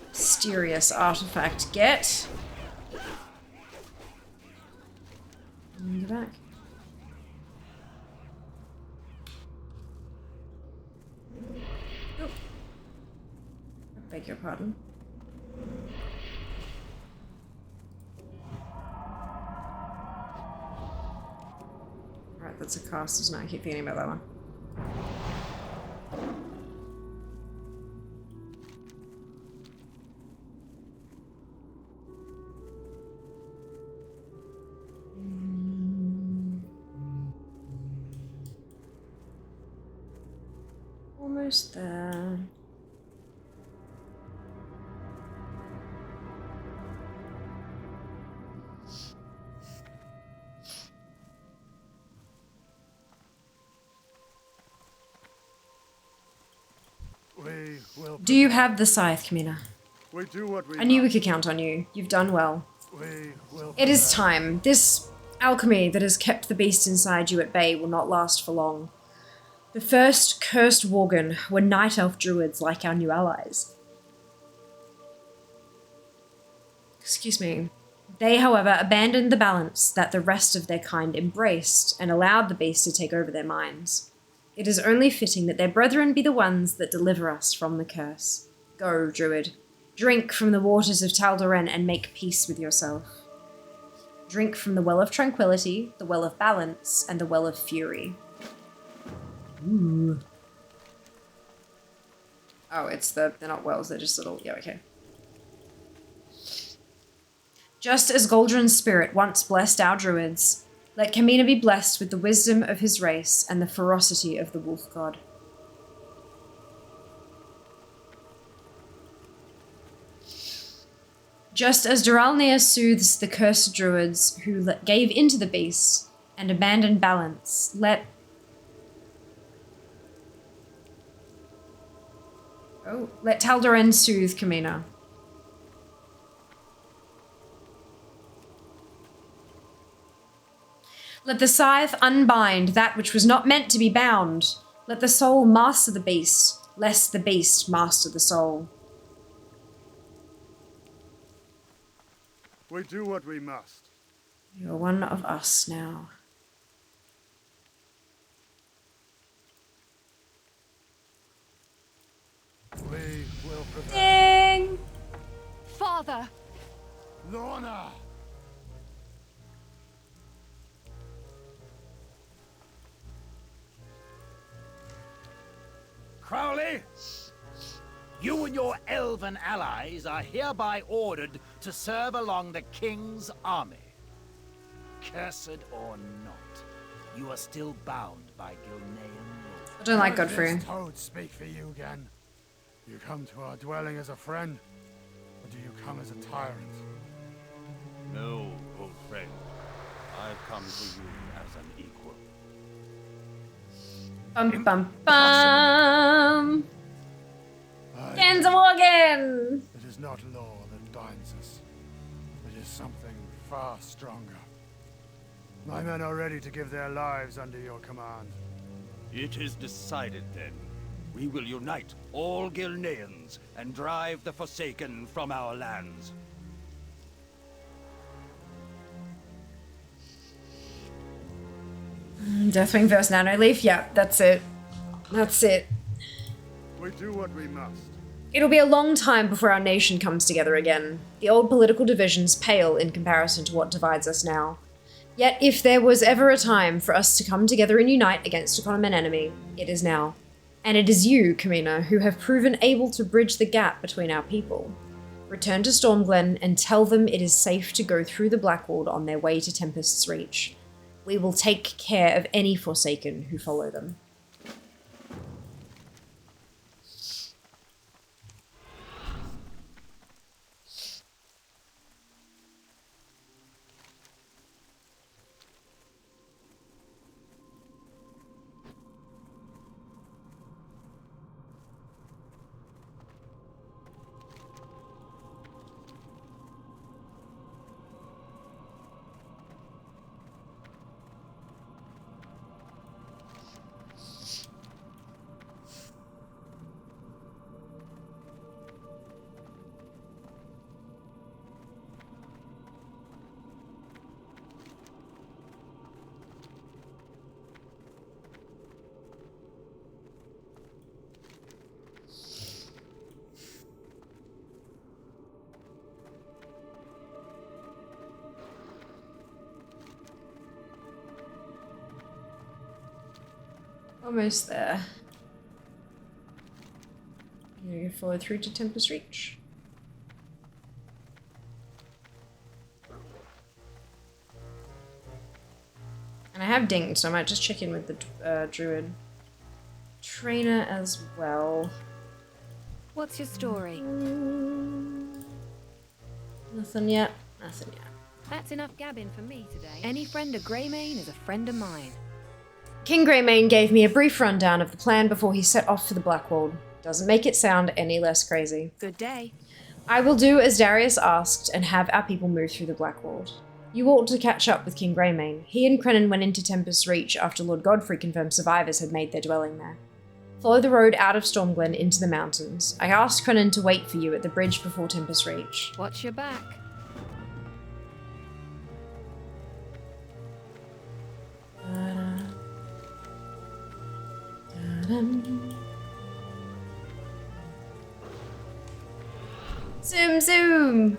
Mysterious artifact get. And go back. Oh. I beg your pardon. Alright, that's a cast, isn't it? I keep thinking about that one. Almost there. Do you have the scythe, Kamina? We do what we I knew we could count on you. You've done well. It is time. This alchemy that has kept the beast inside you at bay will not last for long. The first cursed Worgen were night elf druids like our new allies. Excuse me. They, however, abandoned the balance that the rest of their kind embraced and allowed the beast to take over their minds. It is only fitting that their brethren be the ones that deliver us from the curse. Go, druid. Drink from the waters of Tal'Doren and make peace with yourself. Drink from the well of tranquility, the well of balance, and the well of fury. Ooh. Oh, they're not wells, they're just little, yeah, okay. Just as Goldrun's spirit once blessed our druids, Let Camina be blessed with the wisdom of his race and the ferocity of the wolf god. Just as Duralnir soothes the cursed druids who gave into the beast and abandoned balance, let Tal'Daren soothe Camina. Let the scythe unbind that which was not meant to be bound. Let the soul master the beast, lest the beast master the soul. We do what we must. You're one of us now. We will prevail. Ding! Father! Lorna! Crowley, you and your elven allies are hereby ordered to serve along the King's army. Cursed or not, you are still bound by Gilnean law. I don't like Godfrey. Does Toad speak for you again? You come to our dwelling as a friend, or do you come as a tyrant? No, old friend. I've come to you as an equal. Bum bum bum! Ken's a walking! It is not law that binds us. It is something far stronger. My men are ready to give their lives under your command. It is decided then. We will unite all Gilneans and drive the Forsaken from our lands. Deathwing vs. Nanoleaf? Yeah, that's it. That's it. We do what we must. It'll be a long time before our nation comes together again. The old political divisions pale in comparison to what divides us now. Yet if there was ever a time for us to come together and unite against a common enemy, it is now. And it is you, Camina, who have proven able to bridge the gap between our people. Return to Stormglen and tell them it is safe to go through the Blackwood on their way to Tempest's Reach. We will take care of any Forsaken who follow them. Almost there. You follow through to Tempest Reach. And I have dinged, so I might just check in with the druid trainer as well. What's your story? Nothing yet. Nothing yet. That's enough gabbing for me today. Any friend of Greymane is a friend of mine. King Greymane gave me a brief rundown of the plan before he set off for the Blackwood. Doesn't make it sound any less crazy. Good day. I will do as Darius asked and have our people move through the Blackwood. You ought to catch up with King Greymane. He and Krenin went into Tempest's Reach after Lord Godfrey confirmed survivors had made their dwelling there. Follow the road out of Stormglen into the mountains. I asked Krenin to wait for you at the bridge before Tempest's Reach. Watch your back. Zoom, zoom!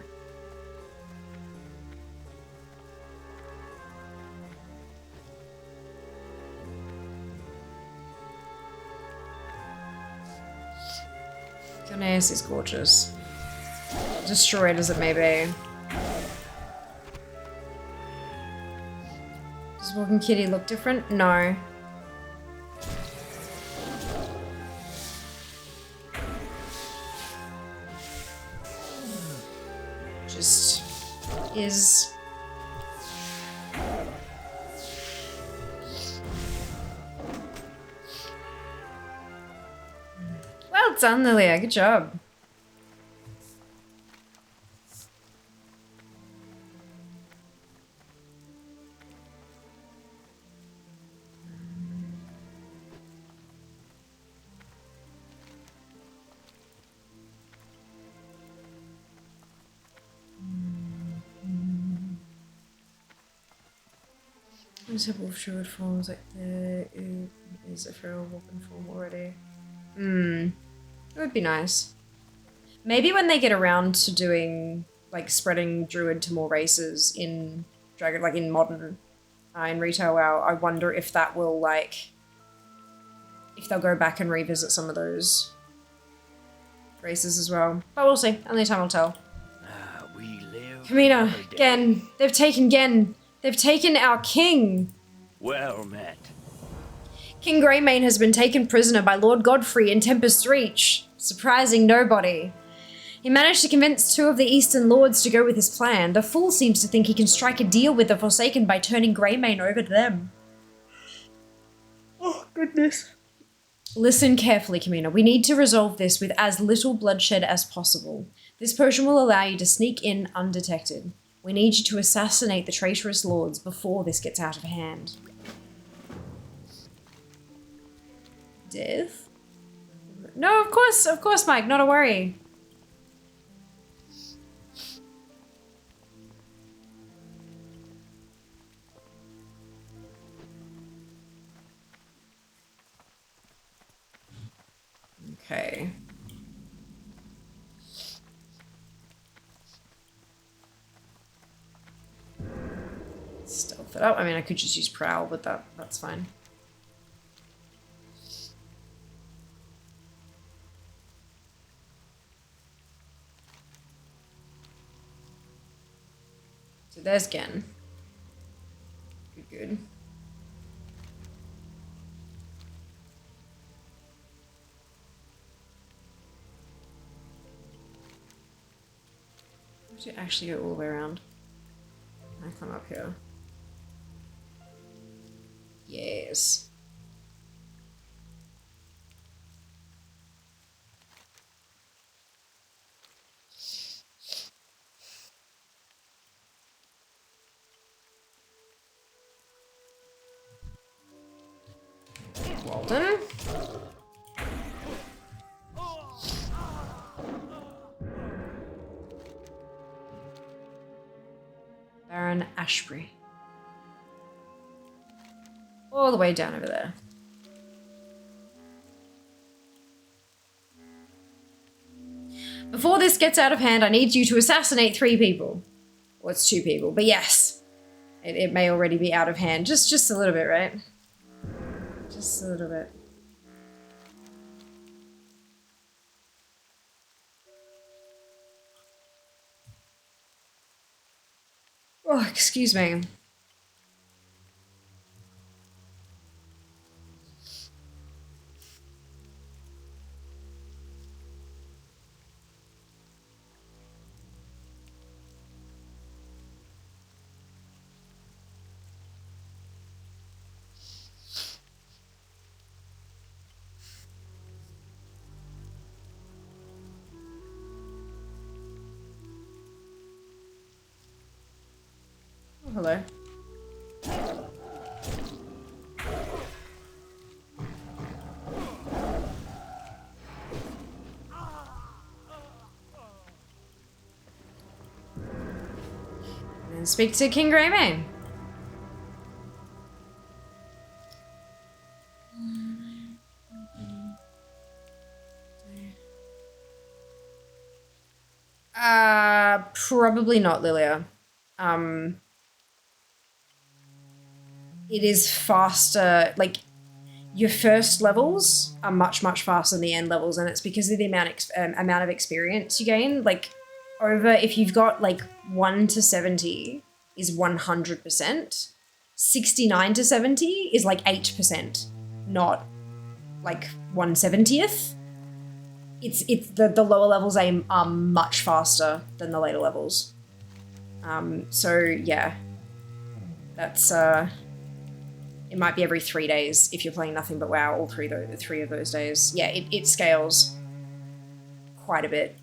Gilneas is gorgeous. Destroyed as it may be. Just Does Walking Kitty look different? No. Just is. Well done, Lilia. Good job. There's a wolf druid forms like there is a feral walking form already. It would be nice. Maybe when they get around to doing like spreading druid to more races in Dragon, like in modern, in retail WoW, I wonder if that will like, if they'll go back and revisit some of those races as well. But we'll see. Only time will tell. Kamina, Gen, they've taken Gen. They've taken our king. Well met. King Greymane has been taken prisoner by Lord Godfrey in Tempest Reach, surprising nobody. He managed to convince 2 of the Eastern Lords to go with his plan. The fool seems to think he can strike a deal with the Forsaken by turning Greymane over to them. Oh, goodness. Listen carefully, Kamina. We need to resolve this with as little bloodshed as possible. This potion will allow you to sneak in undetected. We need you to assassinate the traitorous lords before this gets out of hand. Death? No, of course, Mike, not a worry. Okay. Stealth it up. I mean, I could just use Prowl, but that's fine. So there's Gen. Good. I should actually go all the way around. I come up here. Yes. Walden. Baron Ashbury. All the way down over there. Before this gets out of hand, I need you to assassinate 3 people. Well, it's 2 people, but yes. It may already be out of hand. Just a little bit, right? Just a little bit. Oh, excuse me. Oh, hello. And speak to King Greymane. Probably not, Lilia. It is faster, like, your first levels are much faster than the end levels, and it's because of the amount of experience you gain. Like, over, if you've got, like, 1 to 70 is 100%. 69 to 70 is like 8%, not like 1/70th. It's the lower levels aim are much faster than the later levels. So yeah, that's it might be every 3 days if you're playing nothing but WoW all three of those days. Yeah, it scales quite a bit.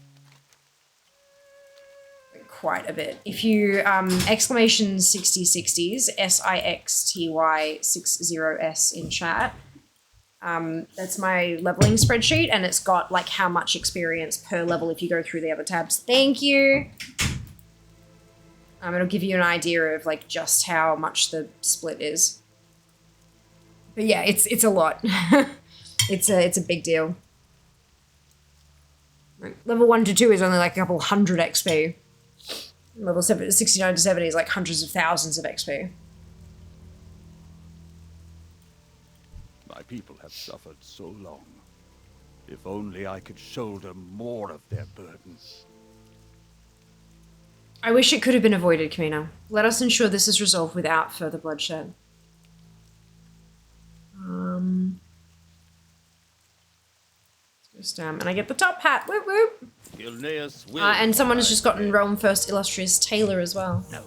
Quite a bit. If you exclamation 6060s SIXTY60S in chat, that's my leveling spreadsheet, and it's got like how much experience per level if you go through the other tabs. Thank you. It'll give you an idea of like just how much the split is. But yeah, it's a lot. it's a big deal. Level 1 to 2 is only like a couple hundred XP. Level 69 to 70 is like hundreds of thousands of XP. My people have suffered so long. If only I could shoulder more of their burdens. I wish it could have been avoided, Kamina. Let us ensure this is resolved without further bloodshed. And I get the top hat. Whoop whoop. And someone has just gotten Realm First Illustrious Tailor as well. No,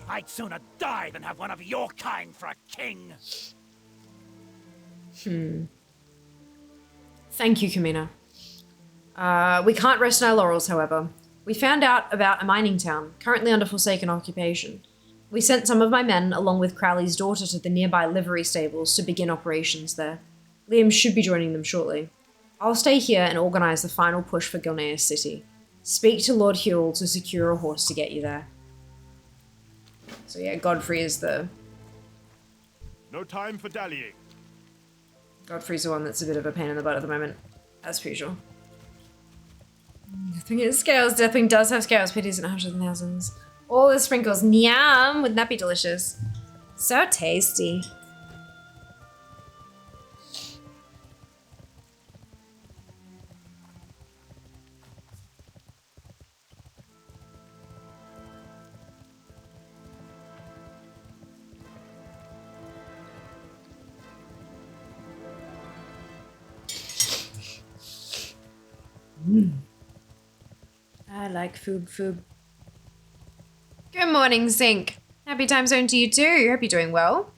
I'd sooner die than have one of your kind for a king. Thank you, Kamina. We can't rest on our laurels, however. We found out about a mining town, currently under Forsaken occupation. We sent some of my men, along with Crowley's daughter, to the nearby livery stables to begin operations there. Liam should be joining them shortly. I'll stay here and organize the final push for Gilneas City. Speak to Lord Huel to secure a horse to get you there. So yeah, Godfrey is the... No time for dallying. Godfrey's the one that's a bit of a pain in the butt at the moment, as per usual. Deathwing is scales. Deathwing does have scales, but it isn't hundreds and thousands. All the sprinkles. Nyam! Wouldn't that be delicious? So tasty. I like food. Good morning, Zinc. Happy time zone to you too. Hope you're doing well.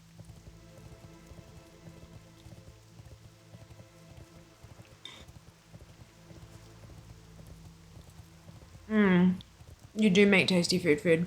You do make tasty food.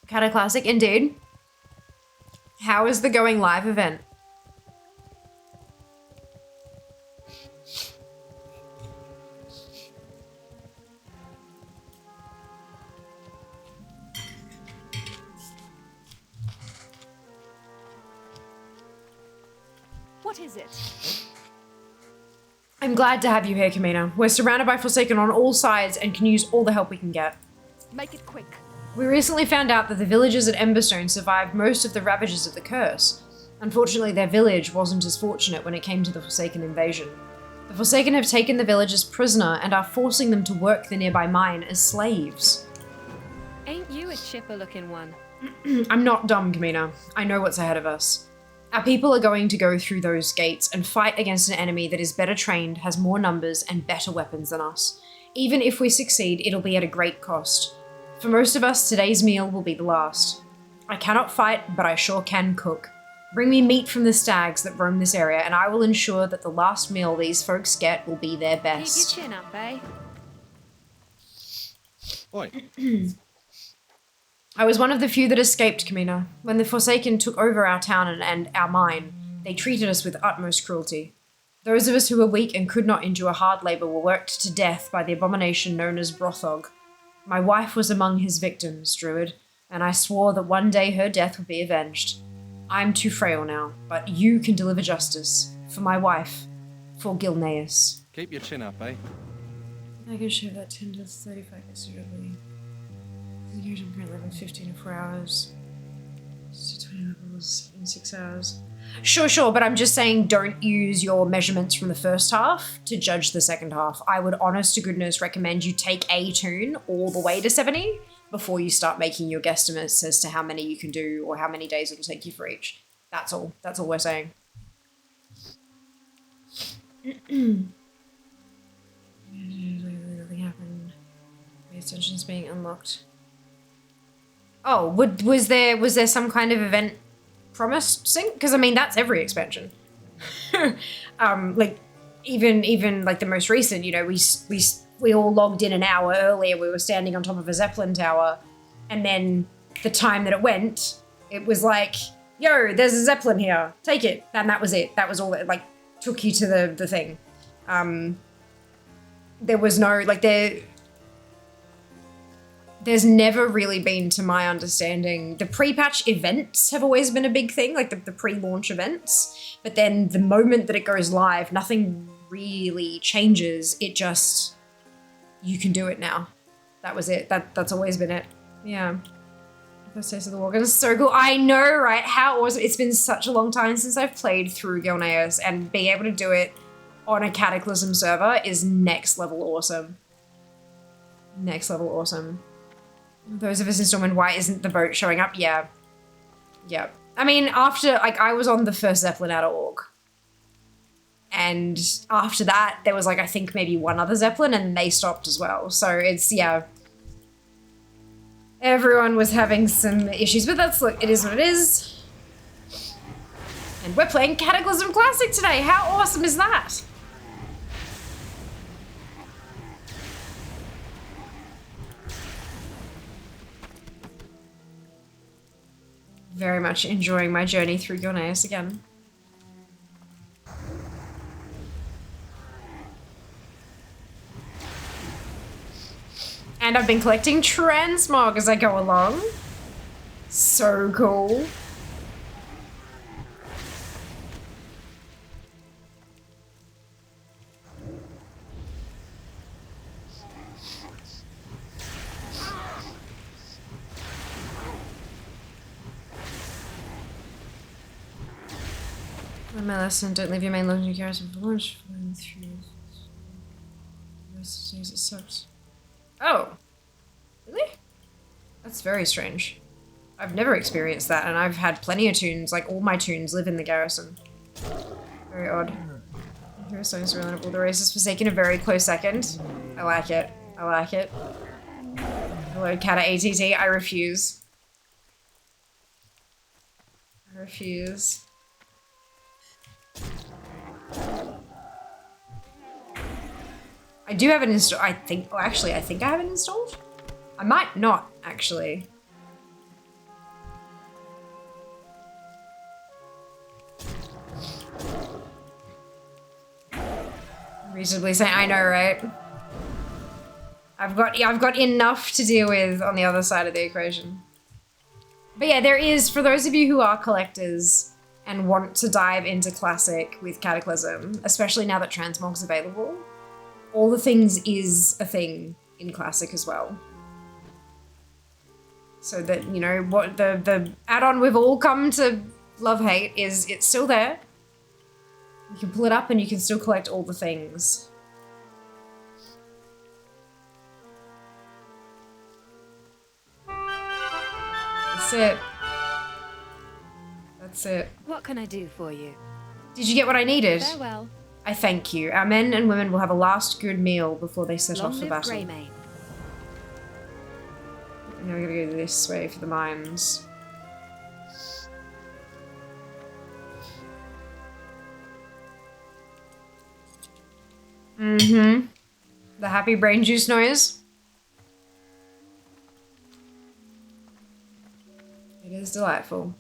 Cataclysm, indeed. How is the going live event? What is it? I'm glad to have you here, Kamina. We're surrounded by Forsaken on all sides and can use all the help we can get. Make it quick. We recently found out that the villagers at Emberstone survived most of the ravages of the curse. Unfortunately, their village wasn't as fortunate when it came to the Forsaken invasion. The Forsaken have taken the villagers prisoner and are forcing them to work the nearby mine as slaves. Ain't you a chipper-looking one? I'm not dumb, Kamina. I know what's ahead of us. Our people are going to go through those gates and fight against an enemy that is better trained, has more numbers, and better weapons than us. Even if we succeed, it'll be at a great cost. For most of us, today's meal will be the last. I cannot fight, but I sure can cook. Bring me meat from the stags that roam this area, and I will ensure that the last meal these folks get will be their best. Keep your chin up, eh? Oi. I was one of the few that escaped, Kamina. When the Forsaken took over our town and our mine, they treated us with utmost cruelty. Those of us who were weak and could not endure hard labor were worked to death by the abomination known as Brothog. My wife was among his victims, Druid, and I swore that one day her death would be avenged. I'm too frail now, but you can deliver justice. For my wife. For Gilneas. Keep your chin up, eh? I can show that 10 to 35 suitably. Execution currently level 15 in 4 hours. 20 levels in 6 hours. Sure, but I'm just saying don't use your measurements from the first half to judge the second half. I would honest to goodness recommend you take a toon all the way to 70 before you start making your guesstimates as to how many you can do or how many days it'll take you for each. That's all. That's all we're saying. Nothing happened. The extension's being unlocked. Oh, was there some kind of event promised sync? Because I mean that's every expansion. Like even like the most recent, you know, we all logged in an hour earlier. We were standing on top of a Zeppelin tower, and then the time that it went, it was like, yo, there's a Zeppelin here, take it, and that was it. That was all that like took you to the thing. There was no like there's never really been, to my understanding, the pre-patch events have always been a big thing, like the pre-launch events. But then the moment that it goes live, nothing really changes. It just, you can do it now. That was it. That's always been it. Yeah. First taste of the Walker is so cool. I know, right? How awesome. It's been such a long time since I've played through Gilneas, and being able to do it on a Cataclysm server is next level awesome. Next level awesome. Those of us in Storm, why isn't the boat showing up? Yeah. Yeah. I mean, after, like, I was on the first Zeppelin out of Org. And after that, there was, like, I think maybe one other Zeppelin, and they stopped as well. So it's, yeah. Everyone was having some issues, but that's, look, it is what it is. And we're playing Cataclysm Classic today. How awesome is that? Very much enjoying my journey through Gilneas again. And I've been collecting transmog as I go along. So cool. My lesson, don't leave your main launching garrison for launch. It sucks. Oh. Really? That's very strange. I've never experienced that, and I've had plenty of toons, like all my toons live in the garrison. Very odd. Hero songs are relatable. The race is forsaken a very close second. I like it. I like it. Hello, Cata ATT. I refuse. I refuse. I do have it installed. I think, oh, actually, I think I have it installed. I might not, actually. Reasonably saying, I know, right? I've got enough to deal with on the other side of the equation. But yeah, there is, for those of you who are collectors and want to dive into Classic with Cataclysm, especially now that Transmog's available, All the Things is a thing in Classic as well. So that, you know, what the add-on we've all come to love-hate is it's still there. You can pull it up and you can still collect all the things. That's it. That's it. What can I do for you? Did you get what I needed? Farewell. I thank you. Our men and women will have a last good meal before they set Long off for live battle. Greymane. Now we're gonna go this way for the mines. Mm-hmm. The happy brain juice noise. It is delightful.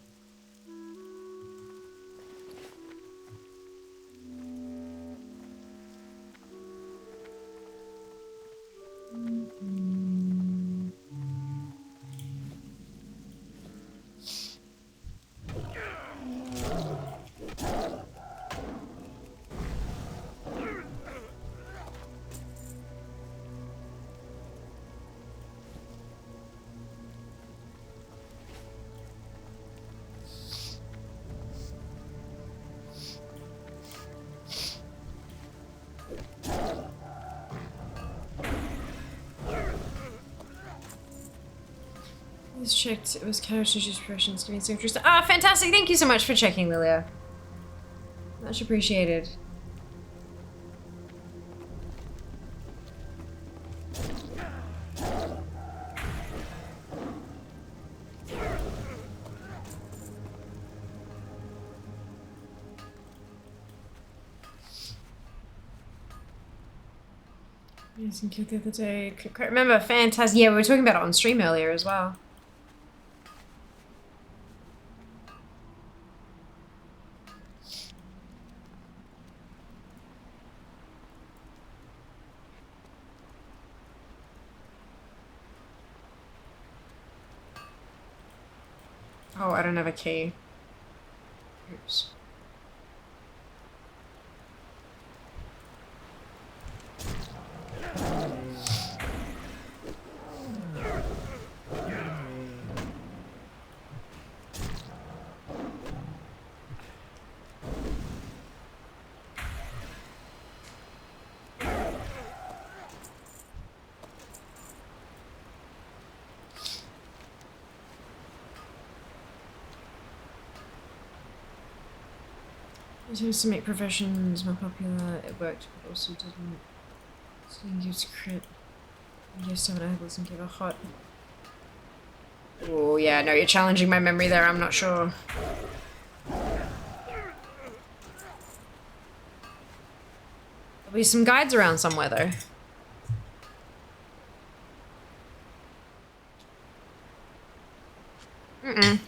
Just checked. It was Cataclysm's professions. Give me some interest. Ah, fantastic! Thank you so much for checking, Lilia. Much appreciated. Amazing kid the other day. Couldn't quite remember. Fantastic. Yeah, we were talking about it on stream earlier as well. Oh, I don't have a key. Oops. It used to make professions more popular. It worked, but also didn't. So you used crit. You used to have an and give a hot. Oh yeah, no, you're challenging my memory there. I'm not sure. There'll be some guides around somewhere though. Mm-mm.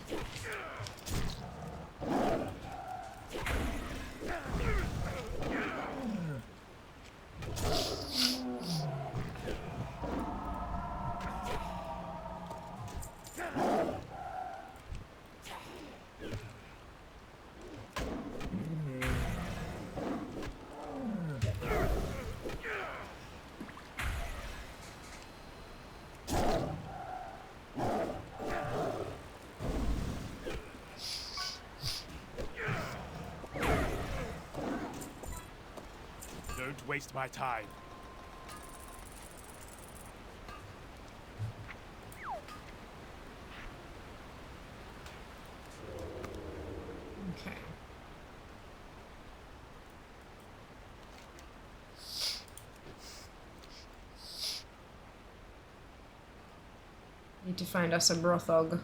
Don't waste my time. Okay. Need to find us a brothog.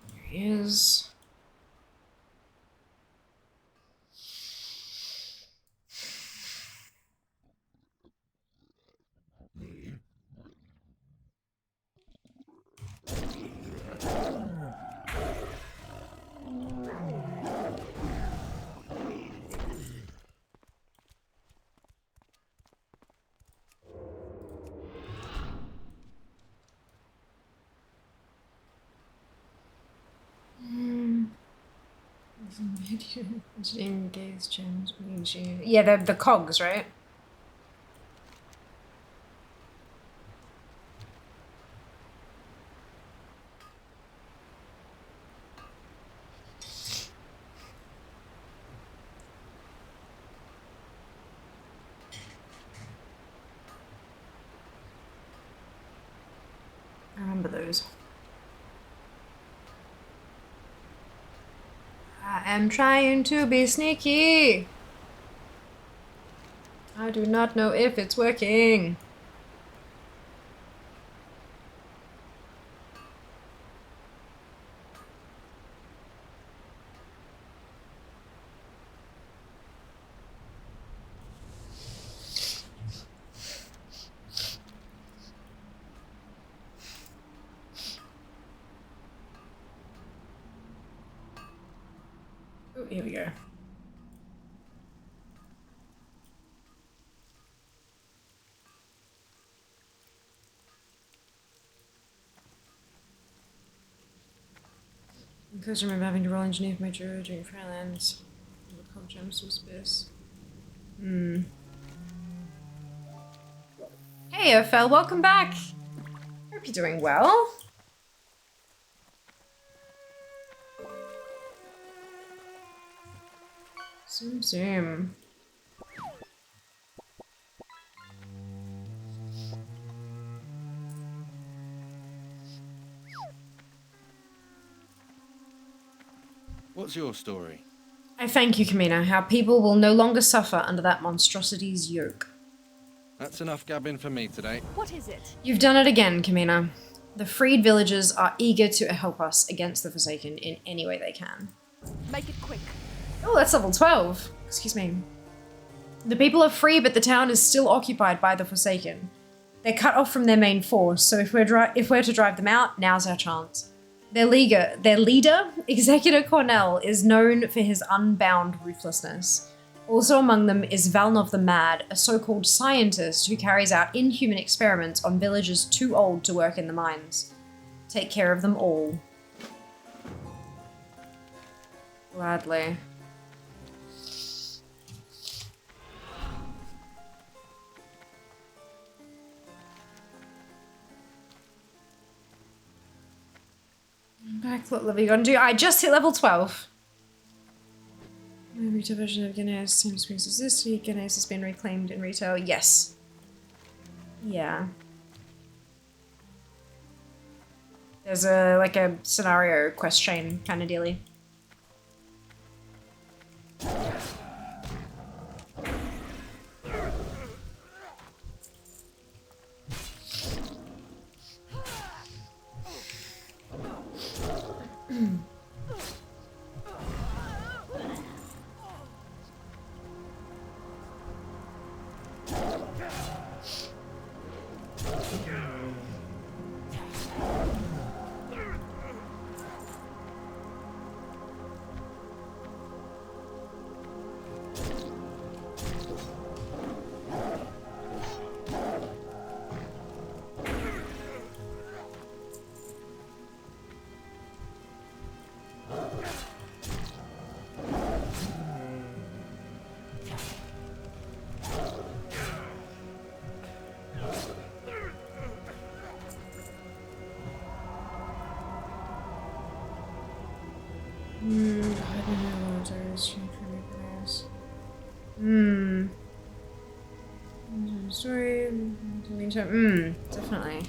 There he is. Gaze gems. Yeah, the cogs, right? I remember those. I am trying to be sneaky. I do not know if it's working. Oh, here we go. Because I remember having to roll engineer for my druid during Fairlands. Called gems from space. Hey, Ophel, welcome back. Hope you're doing well. Zoom, zoom. What's your story? I thank you, Kamina. Our people will no longer suffer under that monstrosity's yoke. That's enough gabbing for me today. What is it? You've done it again, Kamina. The freed villagers are eager to help us against the Forsaken in any way they can. Make it quick. Oh, that's level 12. Excuse me. The people are free, but the town is still occupied by the Forsaken. They're cut off from their main force, so if we're to drive them out, now's our chance. Their leader, Executor Cornell, is known for his unbound ruthlessness. Also among them is Valnov the Mad, a so-called scientist who carries out inhuman experiments on villagers too old to work in the mines. Take care of them all. Gladly. Back, what level are you gonna do? I just hit level 12. Retail version of Guinness seems to exist. Guinness has been reclaimed in retail. Yes. Yeah. There's like a scenario quest chain kind of dealy. Story. Definitely.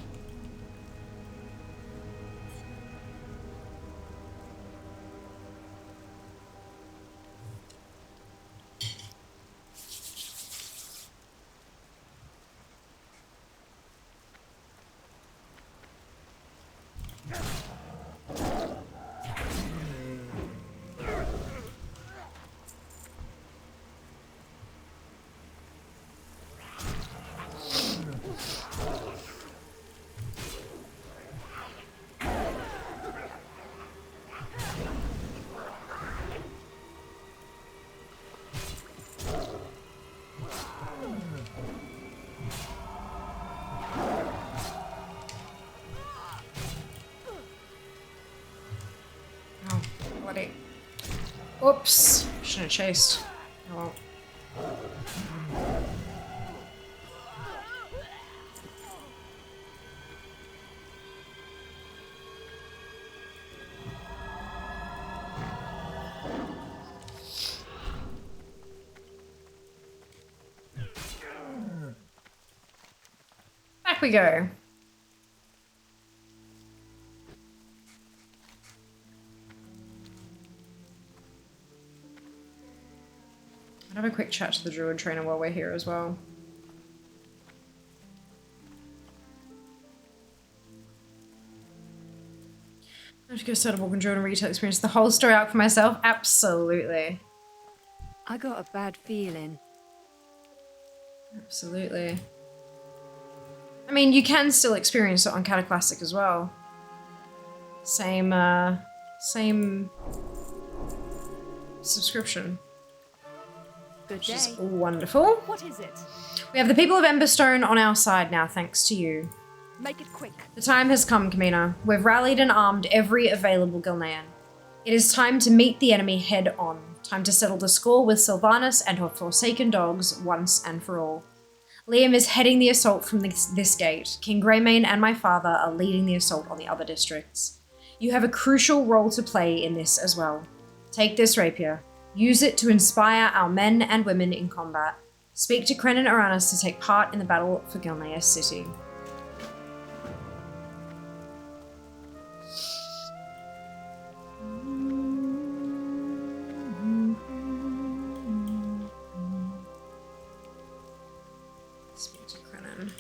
Oops. Shouldn't have chased. Oh well. Back we go. I'll have a quick chat to the druid trainer while we're here as well. I have to go start a walk and druid and retail experience the whole story out for myself? Absolutely. I got a bad feeling. Absolutely. I mean, you can still experience it on Cataclysm as well. Same subscription. Good which day. is wonderful. What is it? We have the people of Emberstone on our side now, thanks to you. Make it quick. The time has come, Kamina. We've rallied and armed every available Gilnean. It is time to meet the enemy head on. Time to settle the score with Sylvanas and her Forsaken dogs once and for all. Liam is heading the assault from this gate. King Greymane and my father are leading the assault on the other districts. You have a crucial role to play in this as well. Take this rapier. Use it to inspire our men and women in combat. Speak to Kren and Uranus to take part in the battle for Gilneas City. Speak to Krenin.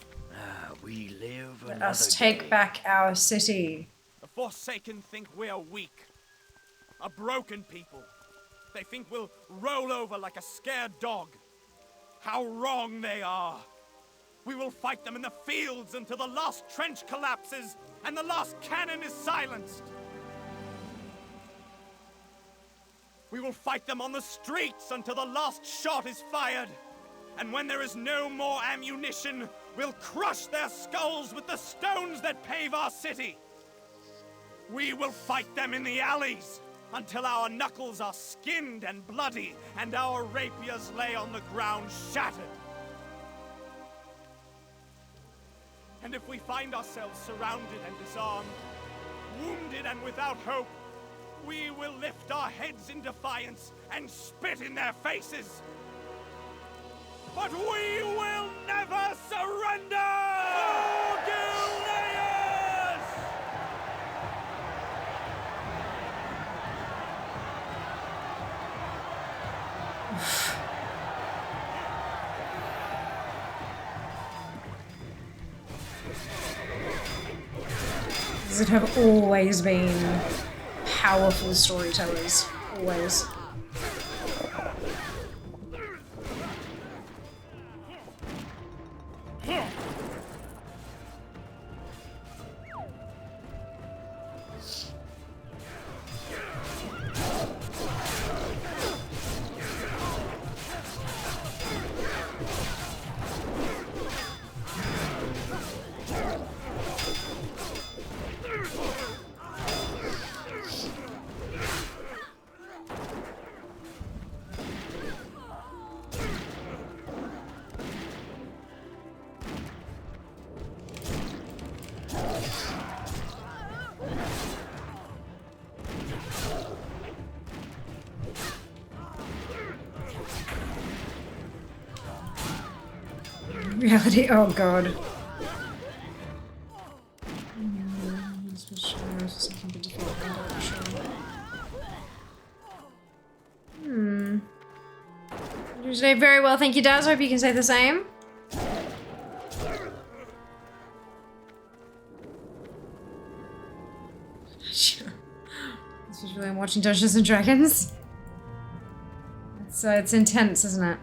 We live Let us take back our city. The Forsaken think we're weak. A broken people. They think we'll roll over like a scared dog. How wrong they are. We will fight them in the fields until the last trench collapses and the last cannon is silenced. We will fight them on the streets until the last shot is fired. And when there is no more ammunition, we'll crush their skulls with the stones that pave our city. We will fight them in the alleys until our knuckles are skinned and bloody and our rapiers lay on the ground shattered. And if we find ourselves surrounded and disarmed, wounded and without hope, we will lift our heads in defiance and spit in their faces. But we will never surrender! For Gilneas! These have always been powerful storytellers. Always. Reality, oh god. You say very well, thank you, Daz. Hope you can say the same. This is really I'm watching Dungeons and Dragons. It's intense, isn't it?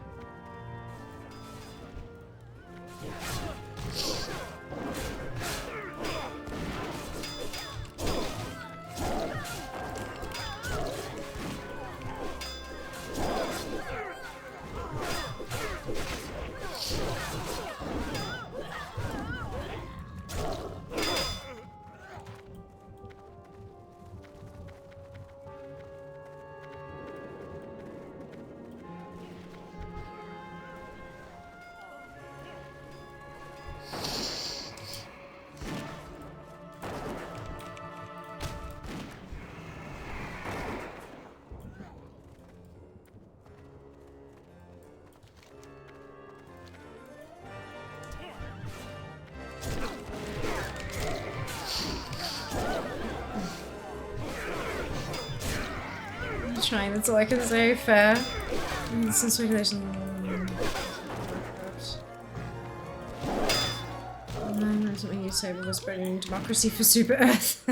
Trying, that's all I can say. Fair. Some speculation. Something you say about spreading democracy for Super Earth.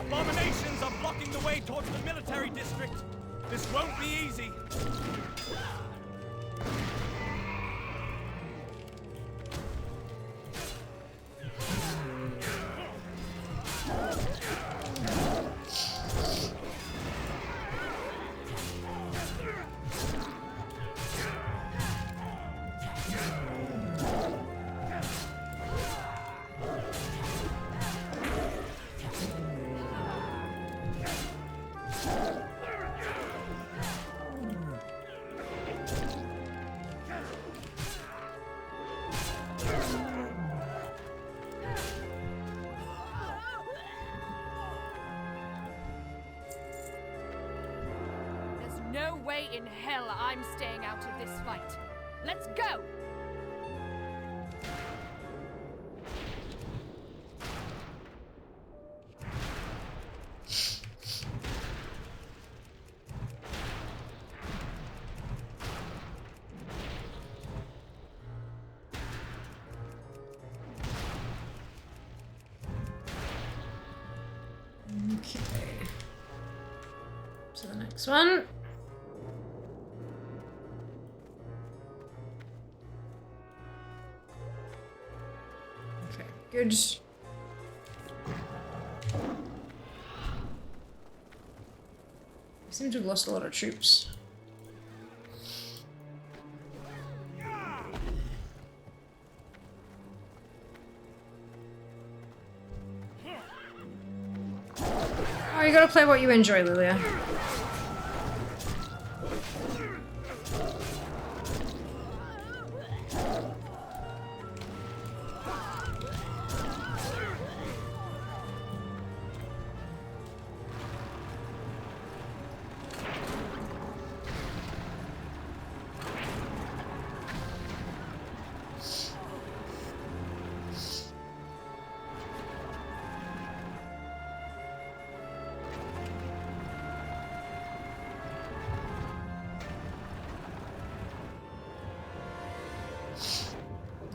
Abominations are blocking the way towards the military district. This won't be easy. No way in hell I'm staying out of this fight. Let's go! Okay. To the next one. Okay, good. We seem to have lost a lot of troops. Oh, you gotta play what you enjoy, Lilia.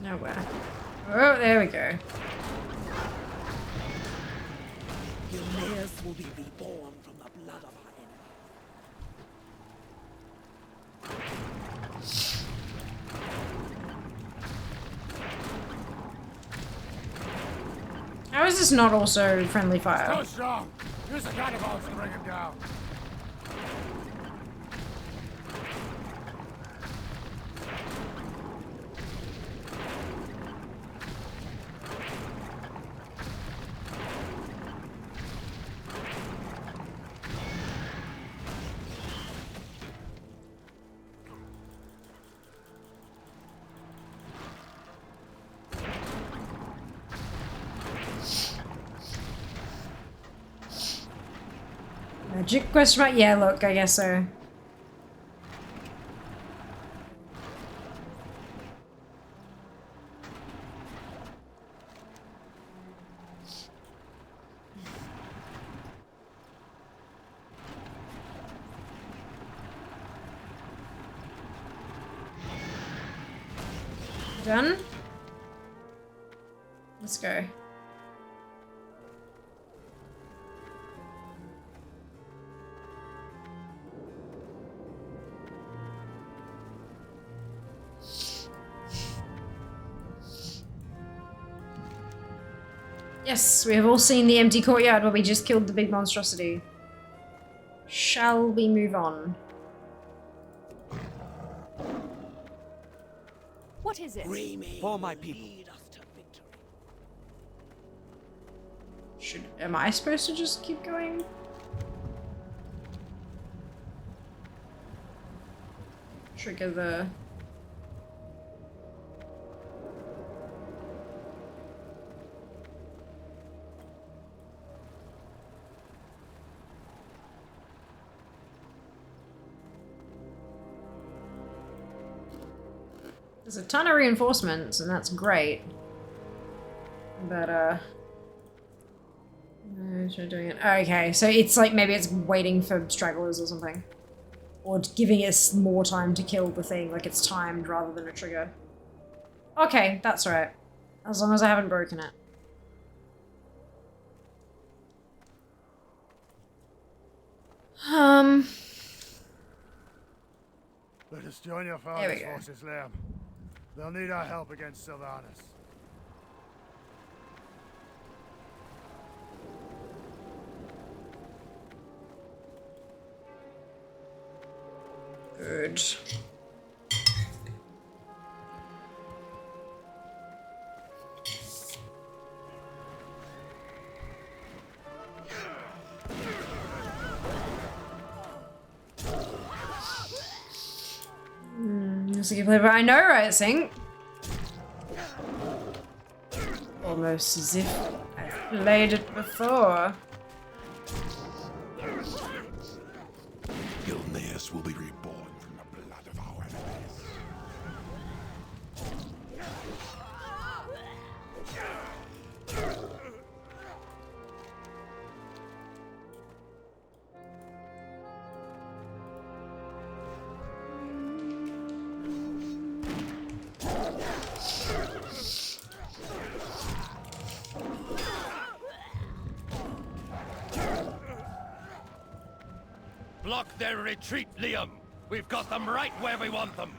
Nowhere. Oh, there we go. Gilneas will be reborn from the blood of our enemy. How is this not also friendly fire? So strong. Use the cannonballs to bring him down. Magic question mark? Yeah, look, I guess so. Done? Let's go. Yes, we have all seen the empty courtyard where we just killed the big monstrosity. Shall we move on? What is it? For my people. Am I supposed to just keep going? Trigger the... There's a ton of reinforcements, and that's great. But, no, it's not doing it. Okay, so it's like maybe it's waiting for stragglers or something. Or giving us more time to kill the thing, like it's timed rather than a trigger. Okay, that's right. As long as I haven't broken it. Let us join your There we father's go. forces, Liam. They'll need our help against Sylvanas. Good. Music you play, but I know, right, Sing? Almost as if I've played it before. Gilneas will be reborn from the blood of our enemies. Block their retreat, Liam. We've got them right where we want them.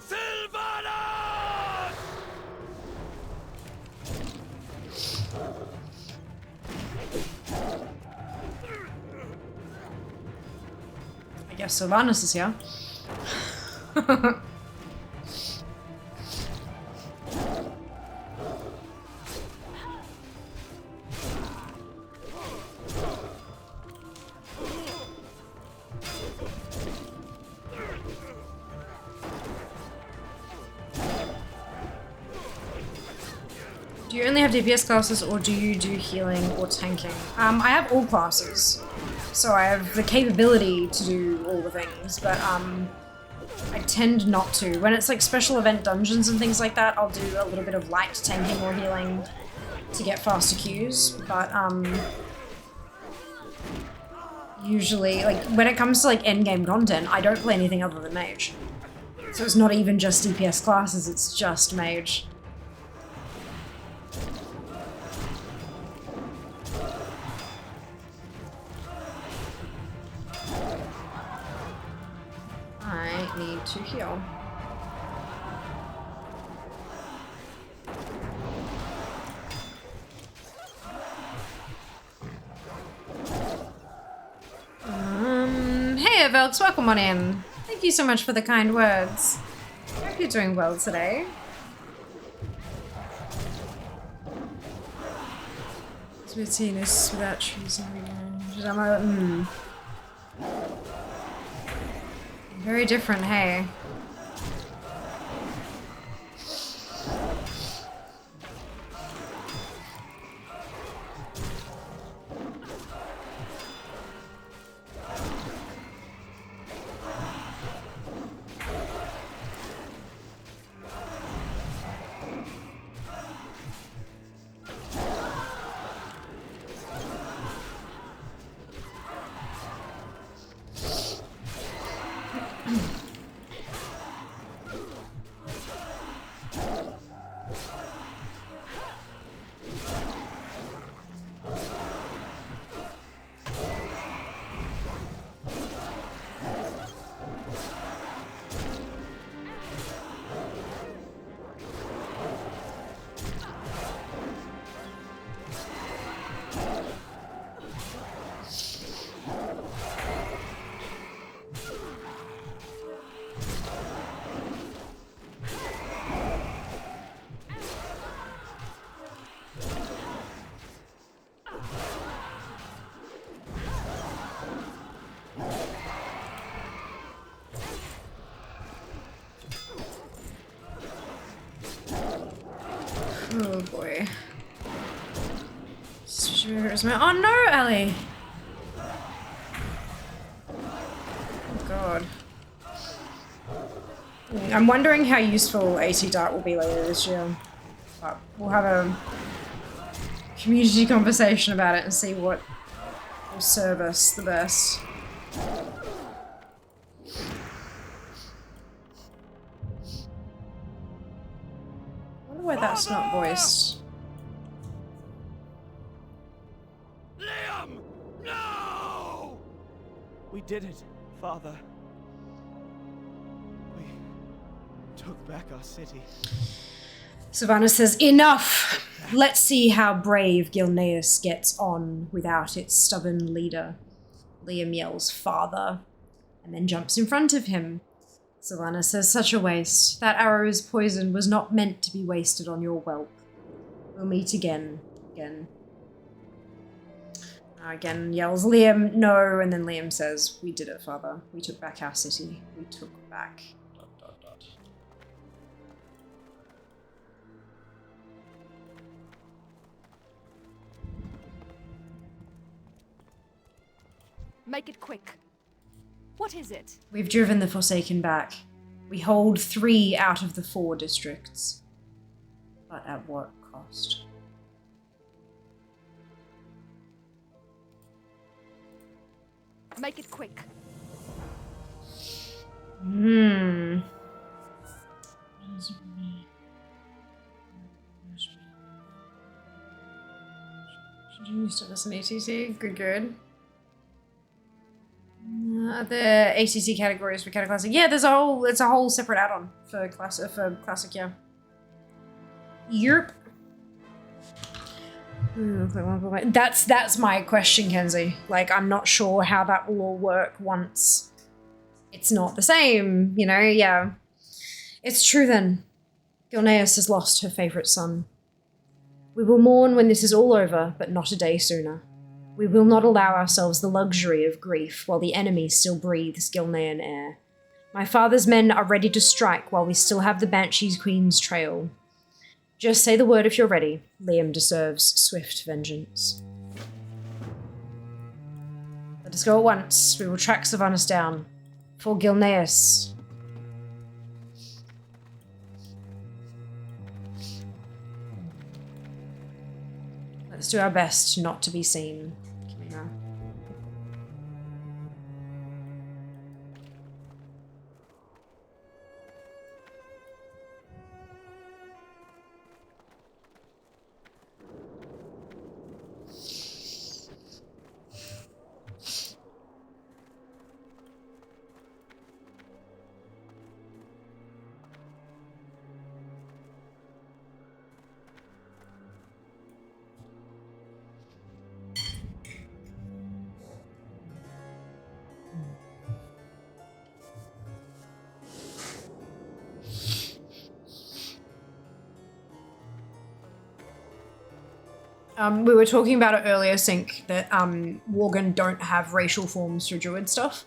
Sylvanas! I guess Sylvanas is here. Do you only have DPS classes, or do you do healing or tanking? I have all classes, so I have the capability to do all the things, but I tend not to. When it's like special event dungeons and things like that, I'll do a little bit of light tanking or healing to get faster queues, but usually, like, when it comes to like endgame content, I don't play anything other than mage. So it's not even just DPS classes, it's just mage. I need to heal. Hey Velks, welcome on in. Thank you so much for the kind words. Hope you're doing well today. Routines without choosing. Very different, hey. Oh boy. Oh no, Ellie! Oh god. I'm wondering how useful AT Dart will be later this year. But we'll have a community conversation about it and see what will serve us the best. wonder why that's not voiced. Liam! No! We did it, Father. We took back our city. Savannah says, enough! Let's see how brave Gilneas gets on without its stubborn leader. Liam yells, father, and then jumps in front of him. Savannah says, such a waste. That arrow's poison was not meant to be wasted on your whelp. We'll meet again. Again yells Liam, no, and then Liam says, we did it, father. We took back our city. We took back... ... Make it quick. What is it? We've driven the Forsaken back. We hold 3 out of the 4 districts. But at what cost? Make it quick. You still listen to ATC? Good. The ATC categories for Cataclysm. Yeah, it's a whole separate add-on for classic, yeah. Yerp. That's my question, Kenzie. Like, I'm not sure how that will all work once it's not the same, you know? Yeah. It's true then. Gilneas has lost her favourite son. We will mourn when this is all over, but not a day sooner. We will not allow ourselves the luxury of grief while the enemy still breathes Gilnean air. My father's men are ready to strike while we still have the Banshee's Queen's trail. Just say the word if you're ready. Liam deserves swift vengeance. Let us go at once. We will track Sylvanas down. For Gilneas. Let's do our best not to be seen. Kimina. We were talking about it earlier, Sync, that Worgen don't have racial forms for druid stuff.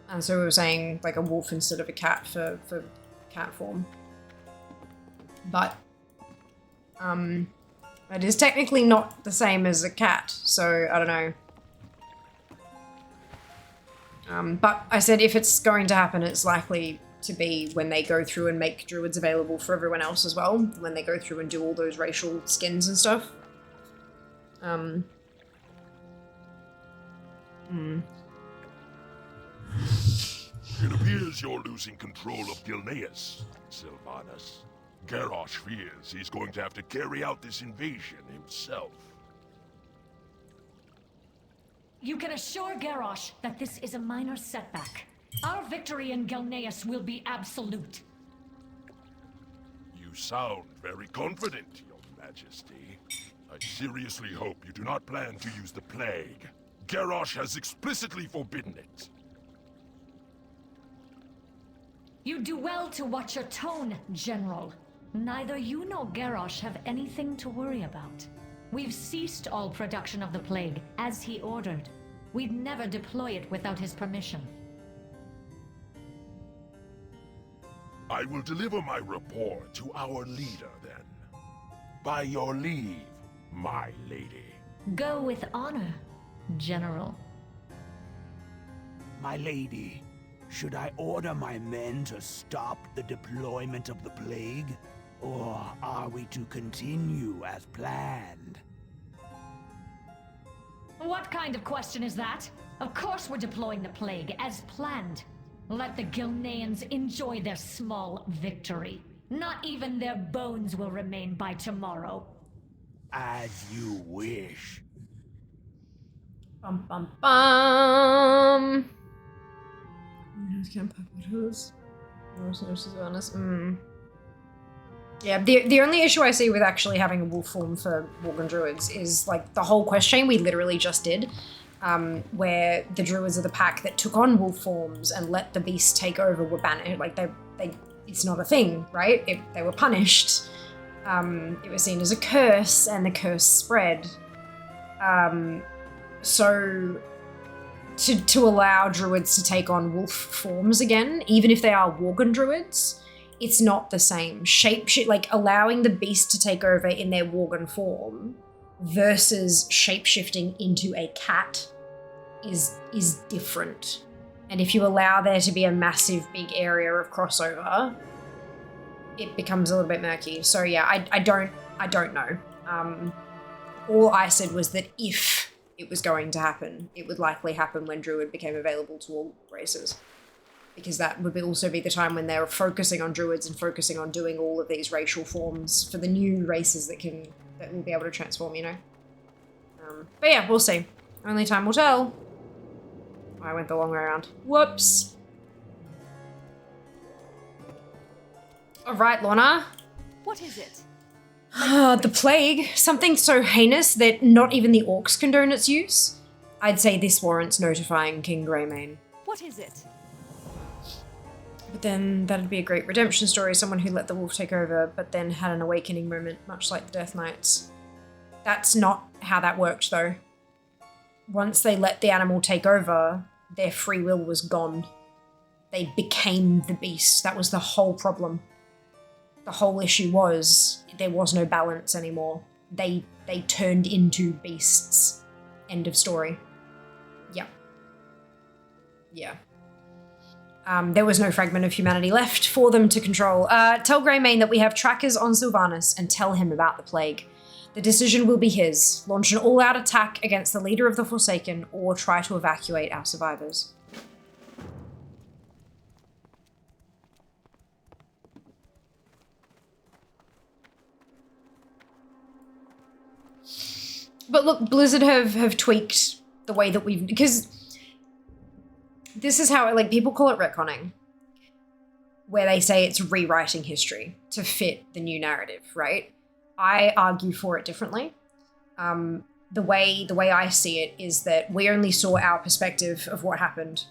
And so we were saying like a wolf instead of a cat for cat form. But it is technically not the same as a cat, so I don't know. But I said if it's going to happen, it's likely to be when they go through and make druids available for everyone else as well, when they go through and do all those racial skins and stuff. It appears you're losing control of Gilneas, Sylvanas. Garrosh fears he's going to have to carry out this invasion himself. You can assure Garrosh that this is a minor setback. Our victory in Gilneas will be absolute. You sound very confident, Your Majesty. I seriously hope you do not plan to use the plague. Garrosh has explicitly forbidden it. You do well to watch your tone, General. Neither you nor Garrosh have anything to worry about. We've ceased all production of the plague, as he ordered. We'd never deploy it without his permission. I will deliver my report to our leader, then. By your leave, my lady. Go with honor, General. My lady, should I order my men to stop the deployment of the plague? Or are we to continue as planned? What kind of question is that? Of course we're deploying the plague, as planned. Let the Gilneans enjoy their small victory. Not even their bones will remain by tomorrow. As you wish. Bum bum bum. Yeah, the only issue I see with actually having a wolf form for Worgen Druids is like the whole quest chain we literally just did, where the Druids of the pack that took on wolf forms and let the beast take over were banned. Like they it's not a thing, right? They were punished. It was seen as a curse, and the curse spread. So to allow Druids to take on wolf forms again, even if they are Worgen Druids, it's not the same. Like allowing the beast to take over in their Worgen form versus shapeshifting into a cat is different. And if you allow there to be a massive big area of crossover, it becomes a little bit murky. So yeah, I don't know. All I said was that if it was going to happen, it would likely happen when Druid became available to all races. Because that would also be the time when they're focusing on Druids and focusing on doing all of these racial forms for the new races that will be able to transform, you know? But yeah, we'll see. Only time will tell. Oh, I went the long way around. Whoops. Alright, Lorna. What is it? The plague. Something so heinous that not even the orcs condone its use. I'd say this warrants notifying King Greymane. What is it? But then that'd be a great redemption story, someone who let the wolf take over, but then had an awakening moment, much like the Death Knights. That's not how that worked, though. Once they let the animal take over, their free will was gone. They became the beast. That was the whole problem. The whole issue was there was no balance anymore. They turned into beasts. End of story. Yeah. Yeah. There was no fragment of humanity left for them to control. Tell Greymane that we have trackers on Sylvanas and tell him about the plague. The decision will be his. Launch an all-out attack against the leader of the Forsaken or try to evacuate our survivors. But look, Blizzard have tweaked the way that we've... Because this is how, like, people call it retconning, where they say it's rewriting history to fit the new narrative, right? I argue for it differently. The way I see it is that we only saw our perspective of what happened.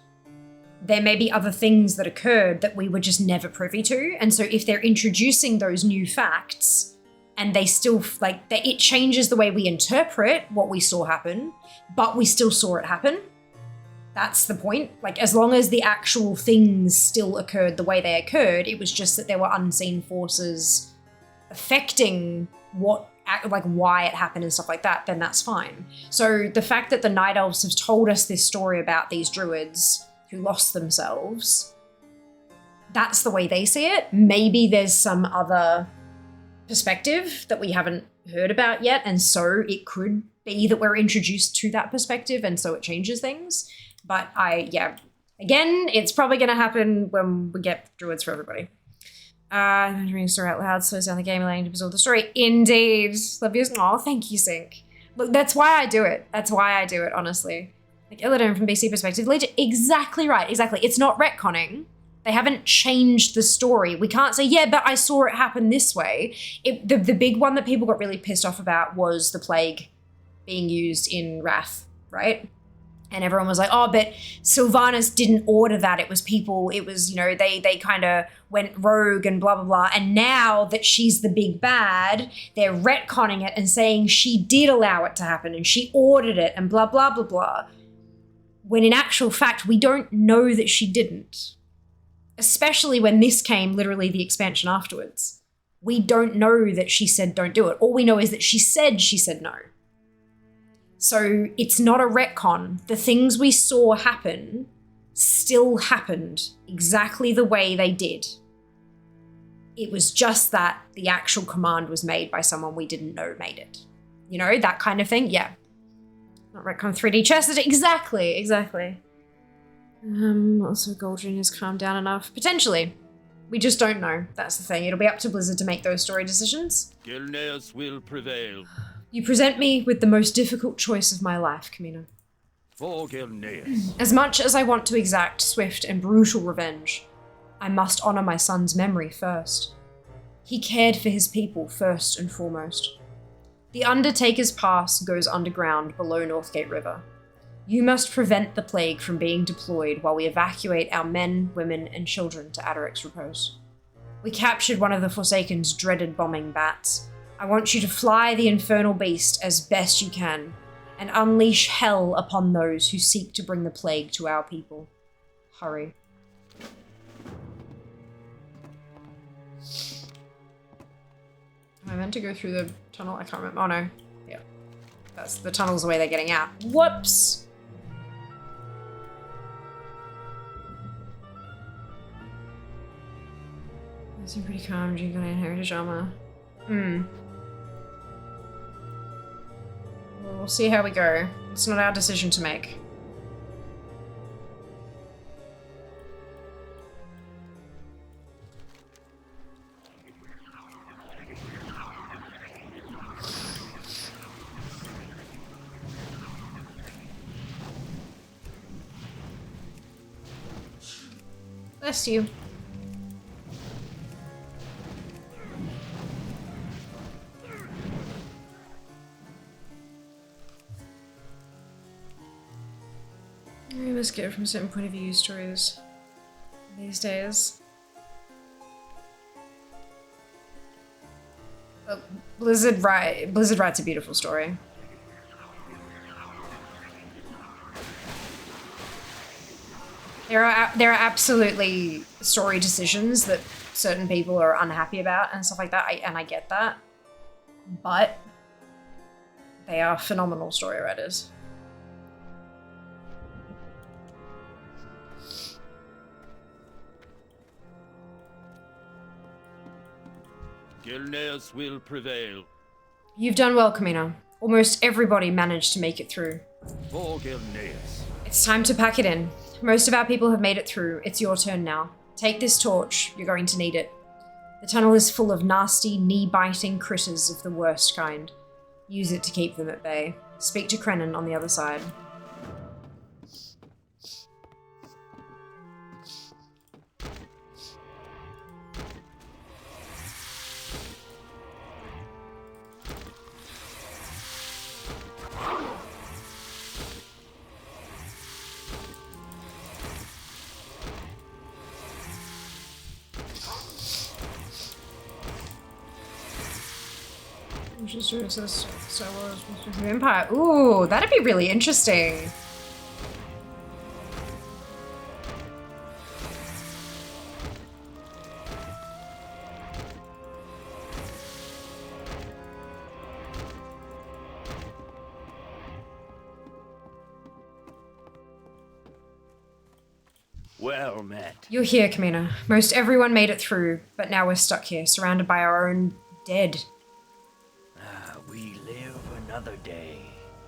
There may be other things that occurred that we were just never privy to, and so if they're introducing those new facts, and they still, like, it changes the way we interpret what we saw happen, but we still saw it happen. That's the point. Like, as long as the actual things still occurred the way they occurred, it was just that there were unseen forces affecting why it happened and stuff like that, then that's fine. So the fact that the Night Elves have told us this story about these druids who lost themselves, that's the way they see it. Maybe there's some other perspective that we haven't heard about yet, and so it could be that we're introduced to that perspective, and so it changes things. But again, it's probably going to happen when we get druids for everybody. Reading the story out loud slows down the game, allowing you to absorb the story. Indeed. Love you. Oh, thank you, Sync. Look, that's why I do it. That's why I do it, honestly. Like, Illidan from BC perspective, exactly right, exactly. It's not retconning. They haven't changed the story. We can't say, yeah, but I saw it happen this way. The big one that people got really pissed off about was the plague being used in Wrath, right? And everyone was like, oh, but Sylvanas didn't order that. It was people, it was, you know, they kind of went rogue and blah, blah, blah. And now that she's the big bad, they're retconning it and saying she did allow it to happen and she ordered it and blah, blah, blah, blah. When in actual fact, we don't know that she didn't. Especially when this came, literally the expansion afterwards. We don't know that she said don't do it. All we know is that she said no. So it's not a retcon. The things we saw happen still happened exactly the way they did. It was just that the actual command was made by someone we didn't know made it. You know, that kind of thing? Yeah. Not retcon 3D chess. Exactly. Also, Goldrin has calmed down enough. Potentially. We just don't know. That's the thing. It'll be up to Blizzard to make those story decisions. Gilneas will prevail. You present me with the most difficult choice of my life, Camino. For Gilneas. As much as I want to exact swift and brutal revenge, I must honor my son's memory first. He cared for his people first and foremost. The Undertaker's Pass goes underground below Northgate River. You must prevent the plague from being deployed while we evacuate our men, women, and children to Adaric's Repose. We captured one of the Forsaken's dreaded bombing bats. I want you to fly the infernal beast as best you can, and unleash hell upon those who seek to bring the plague to our people. Hurry. Am I meant to go through the tunnel? I can't remember. Oh no. Yeah. That's the tunnel's the way they're getting out. Whoops! You seem pretty calm, drink on heritage armor. We'll see how we go. It's not our decision to make. Bless you. We must get it from a certain point of view stories these days. Blizzard writes a beautiful story. There are absolutely story decisions that certain people are unhappy about and stuff like that, and I get that. But they are phenomenal story writers. Gilneas will prevail. You've done well, Camino. Almost everybody managed to make it through. For Gilneas. It's time to pack it in. Most of our people have made it through. It's your turn now. Take this torch. You're going to need it. The tunnel is full of nasty, knee-biting critters of the worst kind. Use it to keep them at bay. Speak to Krenin on the other side. Empire. Ooh, that'd be really interesting. Well met. You're here, Camino. Most everyone made it through, but now we're stuck here, surrounded by our own dead. We live another day.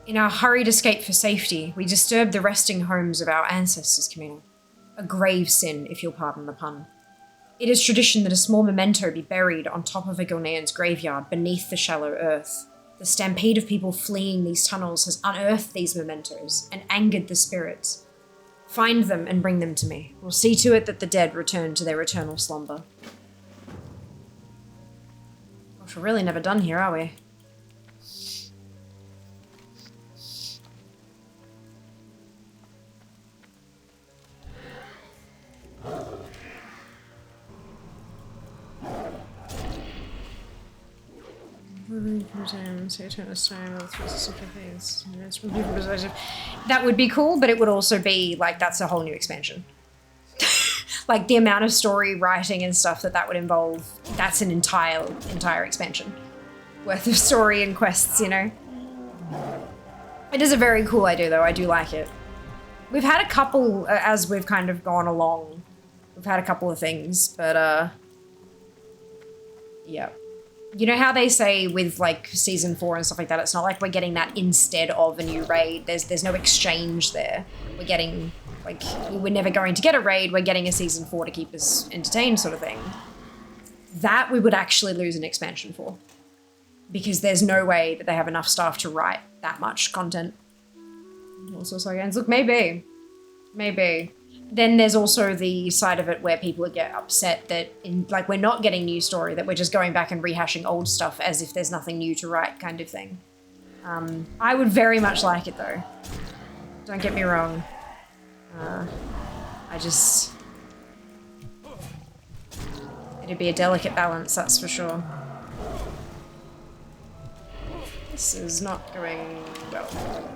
In our hurried escape for safety, we disturbed the resting homes of our ancestors, Camino. A grave sin, if you'll pardon the pun. It is tradition that a small memento be buried on top of a Gilnean's graveyard beneath the shallow earth. The stampede of people fleeing these tunnels has unearthed these mementos and angered the spirits. Find them and bring them to me. We'll see to it that the dead return to their eternal slumber. Gosh, we're really never done here, are we? That would be cool, but it would also be like that's a whole new expansion. Like the amount of story writing and stuff that would involve, that's an entire expansion worth of story and quests, you know? It is a very cool idea though, I do like it. We've had a couple, as we've kind of gone along, we've had a couple of things, but yeah. You know how they say with like season 4 and stuff like that, it's not like we're getting that instead of a new raid. There's no exchange there. We're getting like, we're never going to get a raid, we're getting a season 4 to keep us entertained sort of thing. That we would actually lose an expansion for. Because there's no way that they have enough staff to write that much content. Also, so again, look, maybe. Maybe. Then there's also the side of it where people get upset that, like, we're not getting new story, that we're just going back and rehashing old stuff as if there's nothing new to write kind of thing. I would very much like it, though. Don't get me wrong. It'd be a delicate balance, that's for sure. This is not going well.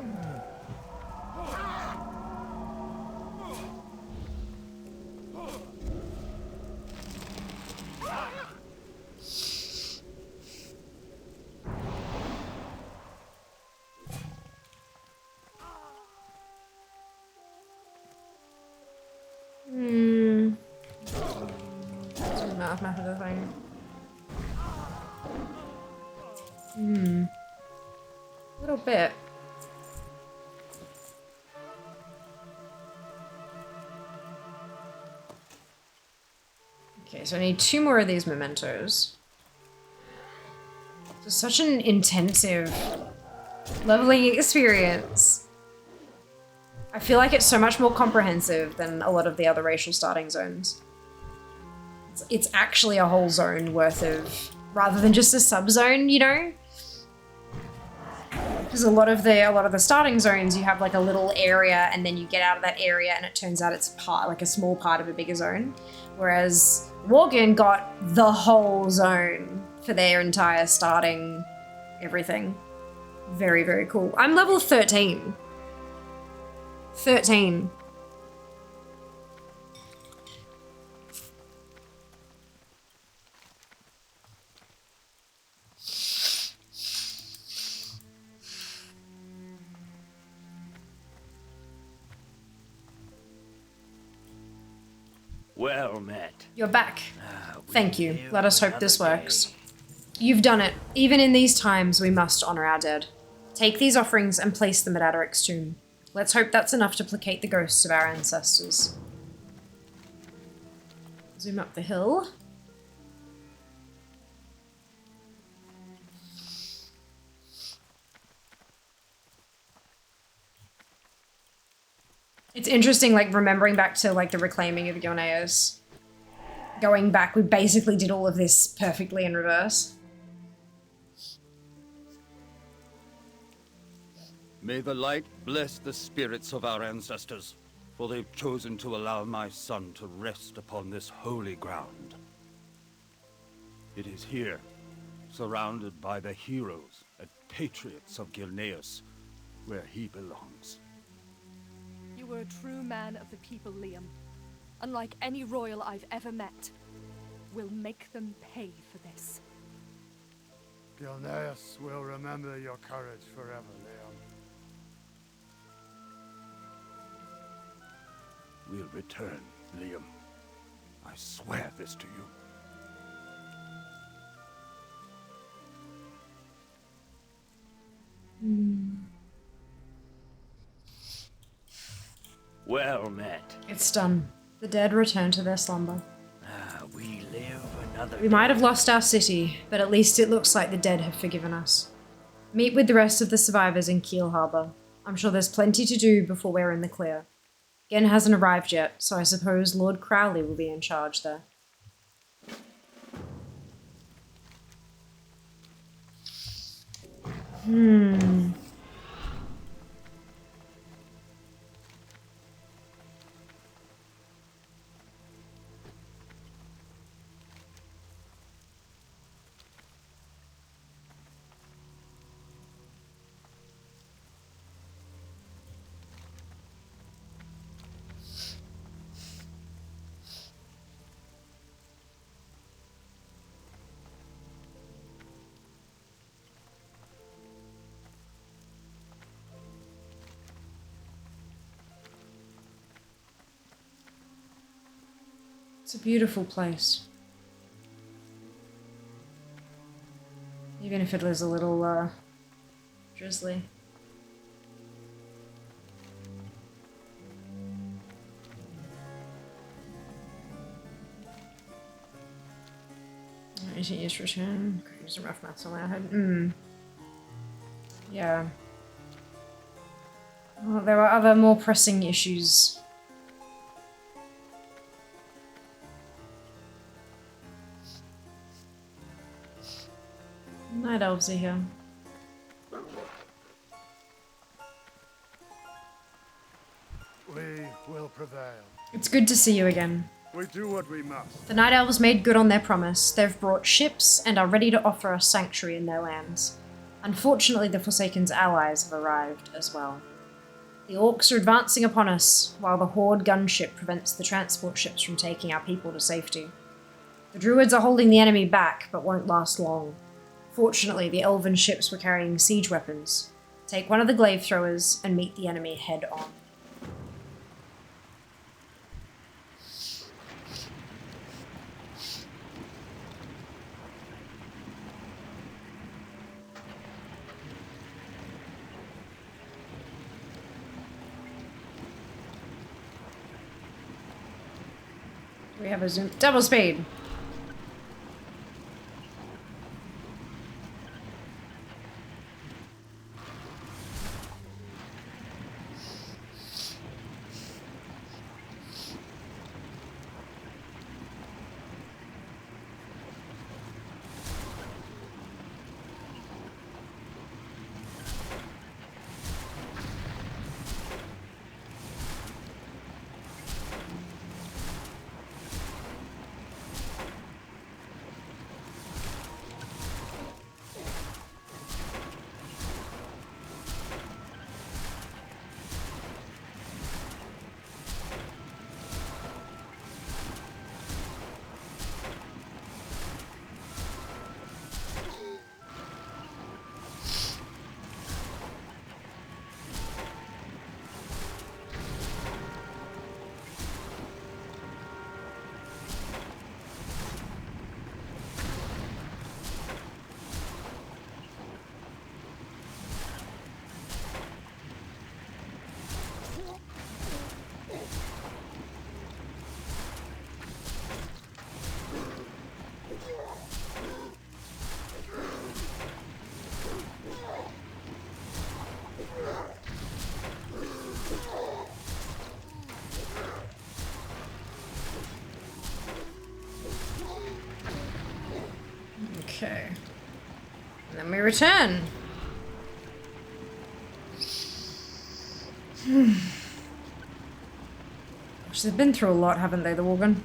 Map of the thing. A little bit. Okay, so I need 2 more of these mementos. It's such an intensive leveling experience. I feel like it's so much more comprehensive than a lot of the other racial starting zones. It's actually a whole zone worth of, rather than just a sub-zone, you know? Because a lot of the starting zones, you have like a little area and then you get out of that area and it turns out it's like a small part of a bigger zone. Whereas Worgen got the whole zone for their entire starting everything. Very, very cool. I'm level 13. 13. Well met. You're back. Thank you. Let us hope this works. You've done it. Even in these times, we must honor our dead. Take these offerings and place them at Adaric's tomb. Let's hope that's enough to placate the ghosts of our ancestors. Zoom up the hill. It's interesting, like, remembering back to, like, the reclaiming of Gilneas. Going back, we basically did all of this perfectly in reverse. May the light bless the spirits of our ancestors, for they've chosen to allow my son to rest upon this holy ground. It is here, surrounded by the heroes and patriots of Gilneas, where he belongs. You were a true man of the people, Liam. Unlike any royal I've ever met. We'll make them pay for this. Gilneas will remember your courage forever, Liam. We'll return, Liam. I swear this to you. Well met. It's done. The dead return to their slumber. We live another We might have lost our city, but at least it looks like the dead have forgiven us. Meet with the rest of the survivors in Kiel Harbor. I'm sure there's plenty to do before we're in the clear. Gen hasn't arrived yet, so I suppose Lord Crowley will be in charge there. It's a beautiful place. Even if it was a little, drizzly. continues to return. There's some rough maths on my head. Yeah. Well, there are other more pressing issues. Night elves are here. We will prevail. It's good to see you again. We do what we must. The Night Elves made good on their promise. They've brought ships and are ready to offer us sanctuary in their lands. Unfortunately, the Forsaken's allies have arrived as well. The Orcs are advancing upon us, while the Horde gunship prevents the transport ships from taking our people to safety. The Druids are holding the enemy back, but won't last long. Fortunately, the Elven ships were carrying siege weapons. Take one of the glaive throwers and meet the enemy head on. We have a zoom. Double speed! Okay. And then we return. Gosh, they've been through a lot, haven't they, the Worgen?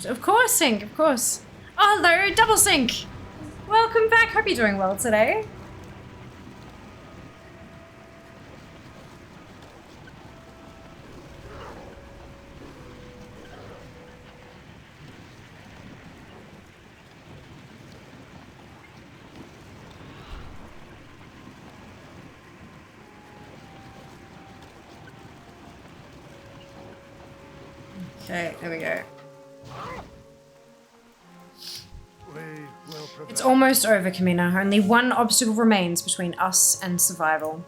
Of course, Sync, of course. Oh, hello, Double Sync! Welcome back, hope you're doing well today. Okay, there we go. It's almost over, Kamina. Only one obstacle remains between us and survival.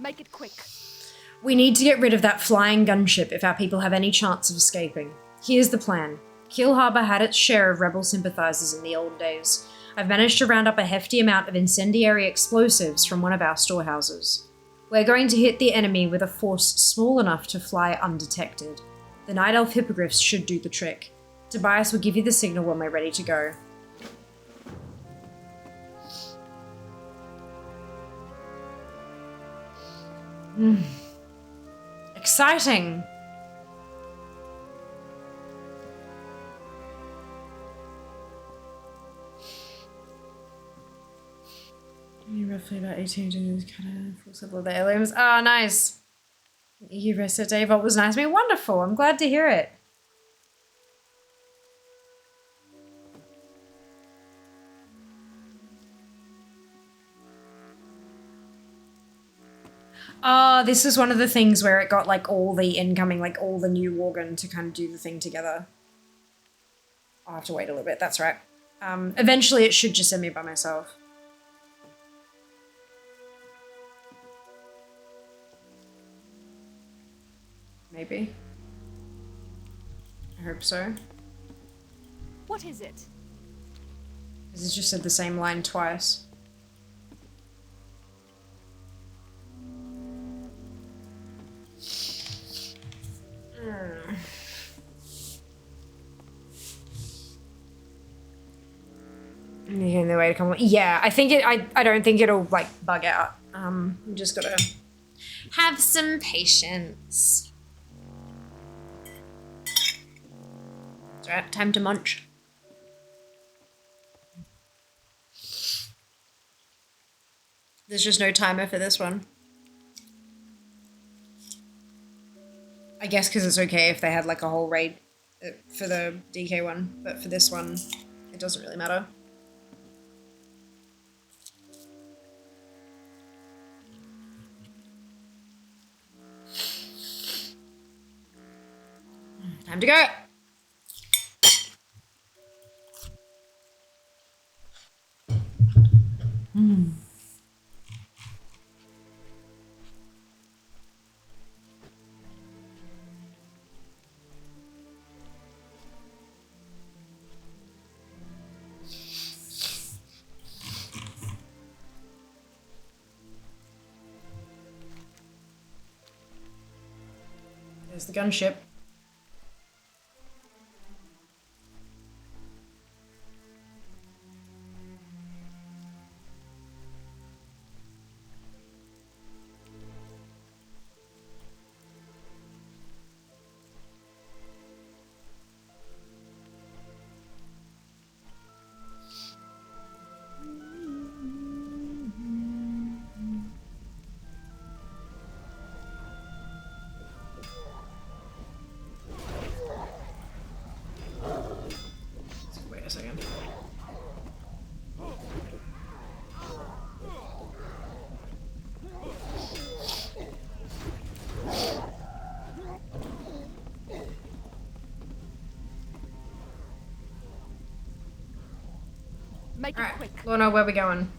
Make it quick. We need to get rid of that flying gunship if our people have any chance of escaping. Here's the plan. Kiel Harbor had its share of rebel sympathizers in the old days. I've managed to round up a hefty amount of incendiary explosives from one of our storehouses. We're going to hit the enemy with a force small enough to fly undetected. The Night Elf Hippogriffs should do the trick. Tobias will give you the signal when we're ready to go. Exciting! Roughly about 18 to kind of full level of the aliens. Oh, nice. You rested, Dave. It was nice. I mean, wonderful. I'm glad to hear it. Oh, this is one of the things where it got like all the incoming, like all the new Worgen to kind of do the thing together. I'll have to wait a little bit. That's right. Eventually it should just send me by myself. Maybe. I hope so. What is it? Because it's just said the same line twice. Making the way to come. Yeah, I think it. I don't think it'll like bug out. We just gotta have some patience. It's alright, time to munch. There's just no timer for this one. I guess because it's okay if they had like a whole raid for the DK one, but for this one, it doesn't really matter. Time to go! There's the gunship. Wait a second. Make it quick. Lorna, where we going?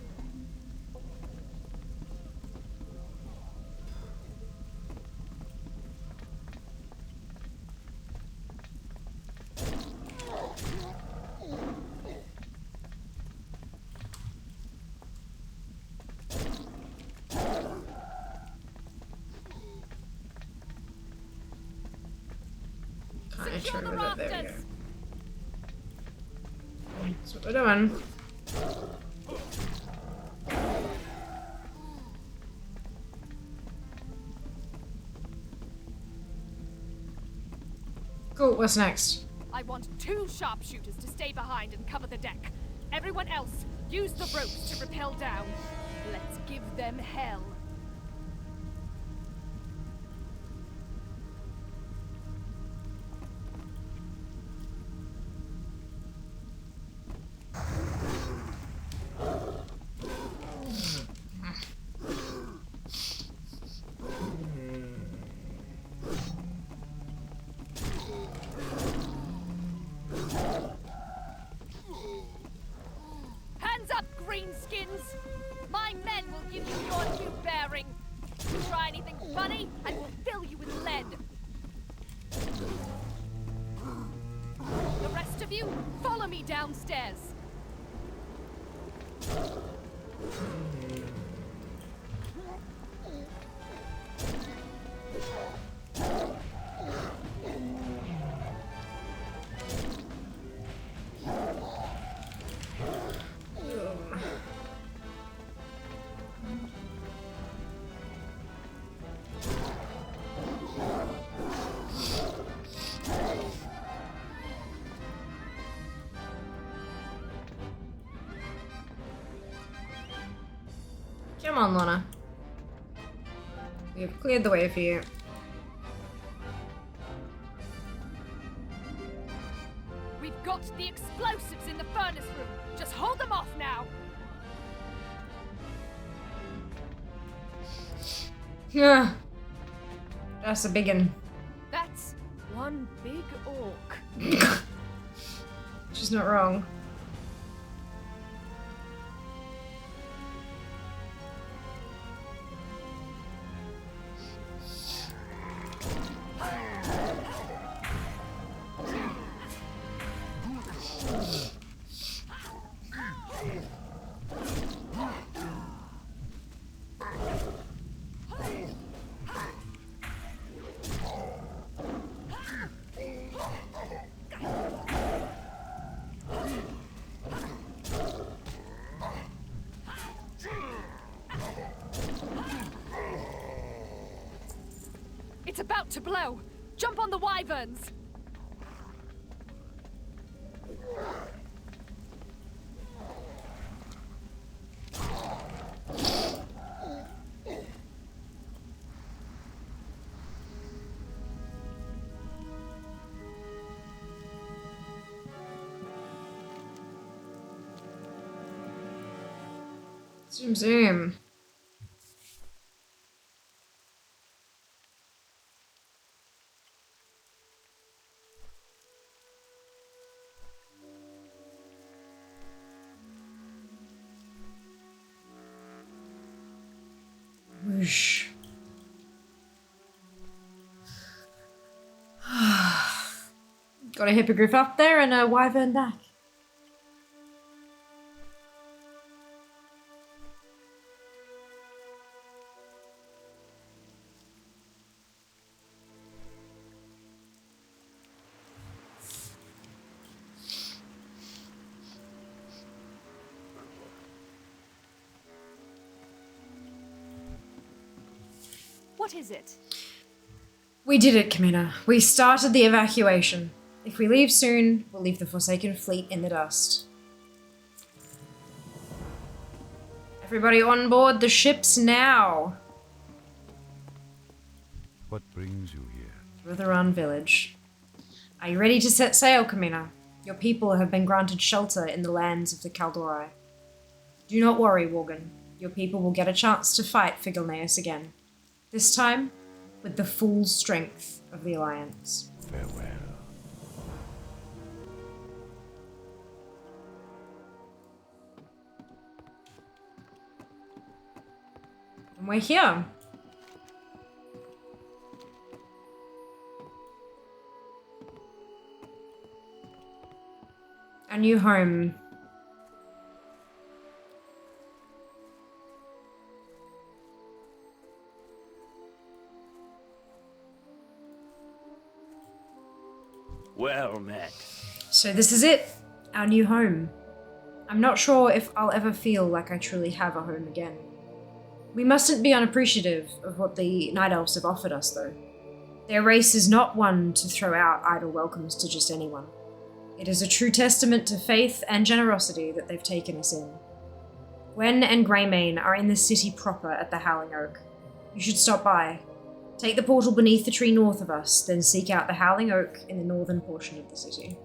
Kinda true with it. There we go. That's what we're doing. Cool, what's next? I want 2 sharpshooters to stay behind and cover the deck. Everyone else, use the ropes to rappel down. Let's give them hell. Hands up, greenskins! My men will give you your new bearing. Try anything funny, and we'll fill you with lead. The rest of you, follow me downstairs. Come on, Lorna. We've cleared the way for you. We've got the explosives in the furnace room. Just hold them off now. Yeah. That's a big one. That's one big orc. She's not wrong. It's about to blow! Jump on the wyverns! Zoom zoom. Whoosh. Got a hippogriff up there and a wyvern back. What is it? We did it, Camina. We started the evacuation. If we leave soon, we'll leave the Forsaken Fleet in the dust. Everybody on board the ships now. What brings you here? Rutheran Village. Are you ready to set sail, Camina? Your people have been granted shelter in the lands of the Kaldori. Do not worry, Worgen. Your people will get a chance to fight for Gilneas again. This time, with the full strength of the Alliance. Farewell. And we're here. A new home. Well met. So this is it, our new home. I'm not sure if I'll ever feel like I truly have a home again. We mustn't be unappreciative of what the Night Elves have offered us, though. Their race is not one to throw out idle welcomes to just anyone. It is a true testament to faith and generosity that they've taken us in. Gwen and Greymane are in the city proper at the Howling Oak. You should stop by. Take the portal beneath the tree north of us, then seek out the Howling Oak in the northern portion of the city.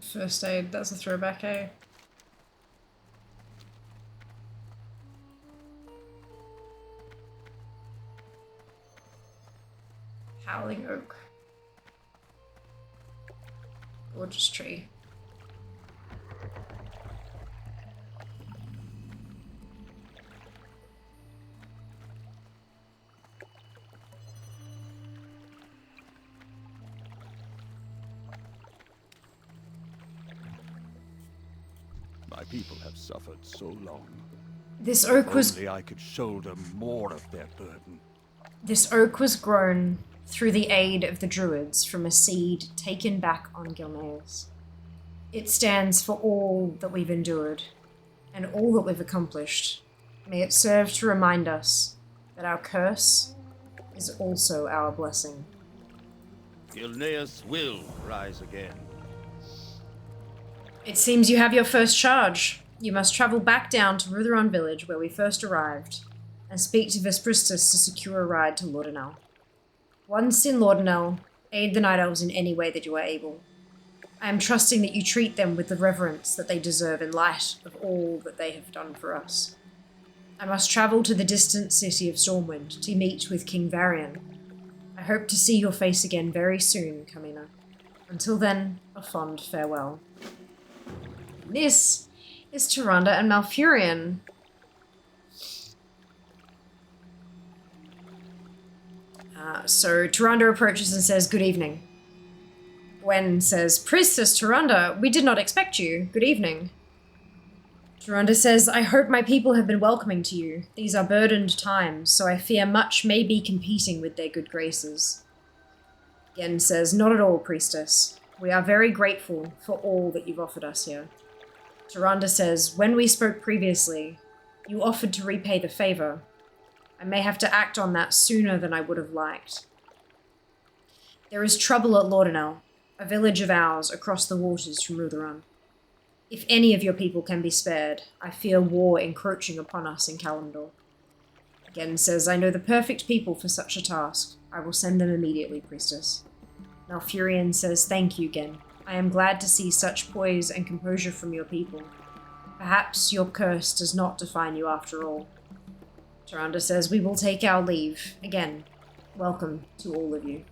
First aid, that's a throwback, eh? Howling Oak. Gorgeous tree. My people have suffered so long. This oak was... Only I could shoulder more of their burden. This oak was grown through the aid of the Druids from a seed taken back on Gilneas. It stands for all that we've endured, and all that we've accomplished. May it serve to remind us that our curse is also our blessing. Gilneas will rise again. It seems you have your first charge. You must travel back down to Rutheran Village, where we first arrived, and speak to Vespristus to secure a ride to Laudernell. Once in Laudernell, aid the Night Elves in any way that you are able. I am trusting that you treat them with the reverence that they deserve in light of all that they have done for us. I must travel to the distant city of Stormwind to meet with King Varian. I hope to see your face again very soon, Kamina. Until then, a fond farewell. This is Tyrande and Malfurion. So Tyrande approaches and says, "Good evening." Gwen says, "Priestess Tyrande, we did not expect you. Good evening." Tyrande says, "I hope my people have been welcoming to you. These are burdened times, so I fear much may be competing with their good graces." Gwen says, "Not at all, Priestess. We are very grateful for all that you've offered us here." Tyrande says, "When we spoke previously, you offered to repay the favor. I may have to act on that sooner than I would have liked. There is trouble at Laudernell, a village of ours across the waters from Rutherun. If any of your people can be spared, I fear war encroaching upon us in Kalimdor." Gen says, "I know the perfect people for such a task. I will send them immediately, Priestess." Malfurion says, "Thank you, Gen. I am glad to see such poise and composure from your people. Perhaps your curse does not define you after all." Tyrande says, "We will take our leave. Again, welcome to all of you."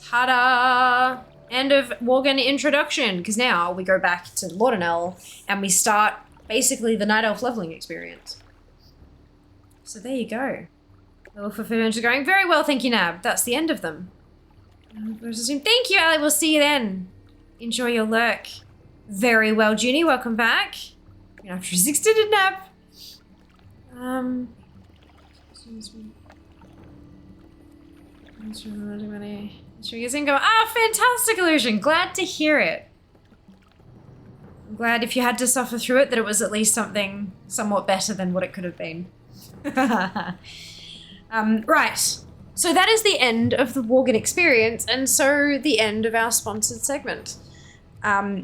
Ta-da! End of Worgen introduction, because now we go back to Laudernell and we start basically the Night Elf leveling experience. So there you go. Level fulfillment is going very well, thank you, Nab. That's the end of them. Thank you, Ali. We'll see you then. Enjoy your lurk. Very well, Junie. Welcome back. After his extended nap. Fantastic illusion. Glad to hear it. I'm glad if you had to suffer through it that it was at least something somewhat better than what it could have been. Right. So that is the end of the Worgen experience, and so the end of our sponsored segment.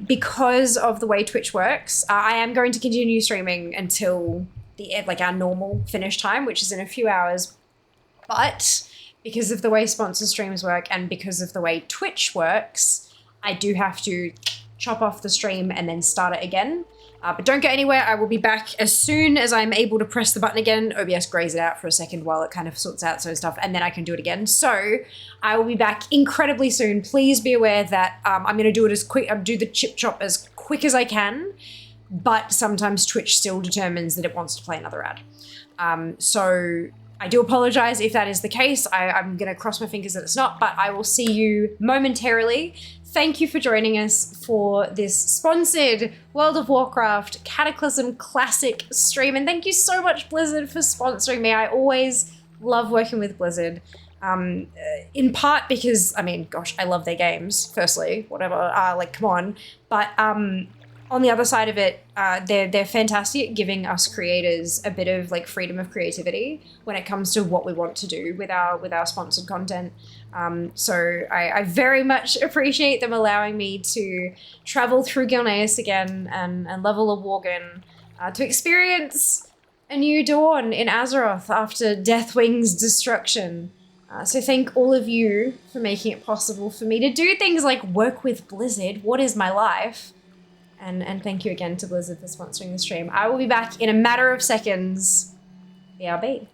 Because of the way Twitch works, I am going to continue streaming until the end, like our normal finish time, which is in a few hours. But because of the way sponsored streams work and because of the way Twitch works, I do have to chop off the stream and then start it again. But don't go anywhere. I will be back as soon as I'm able to press the button again. OBS grays it out for a second while it kind of sorts out some stuff, and then I can do it again. So I will be back incredibly soon. Please be aware that I'm going to do it as quick, do the chip chop as quick as I can, but sometimes Twitch still determines that it wants to play another ad. So I do apologize if that is the case. I'm going to cross my fingers that it's not, but I will see you momentarily. Thank you for joining us for this sponsored World of Warcraft Cataclysm Classic stream. And thank you so much, Blizzard, for sponsoring me. I always love working with Blizzard. In part because, I mean, gosh, I love their games, firstly, whatever, like, come on. But on the other side of it, they're fantastic at giving us creators a bit of, like, freedom of creativity when it comes to what we want to do with our sponsored content. So I very much appreciate them allowing me to travel through Gilneas again and level a Worgen to experience a new dawn in Azeroth after Deathwing's destruction. So thank all of you for making it possible for me to do things like work with Blizzard. What is my life? And thank you again to Blizzard for sponsoring the stream. I will be back in a matter of seconds. BRB.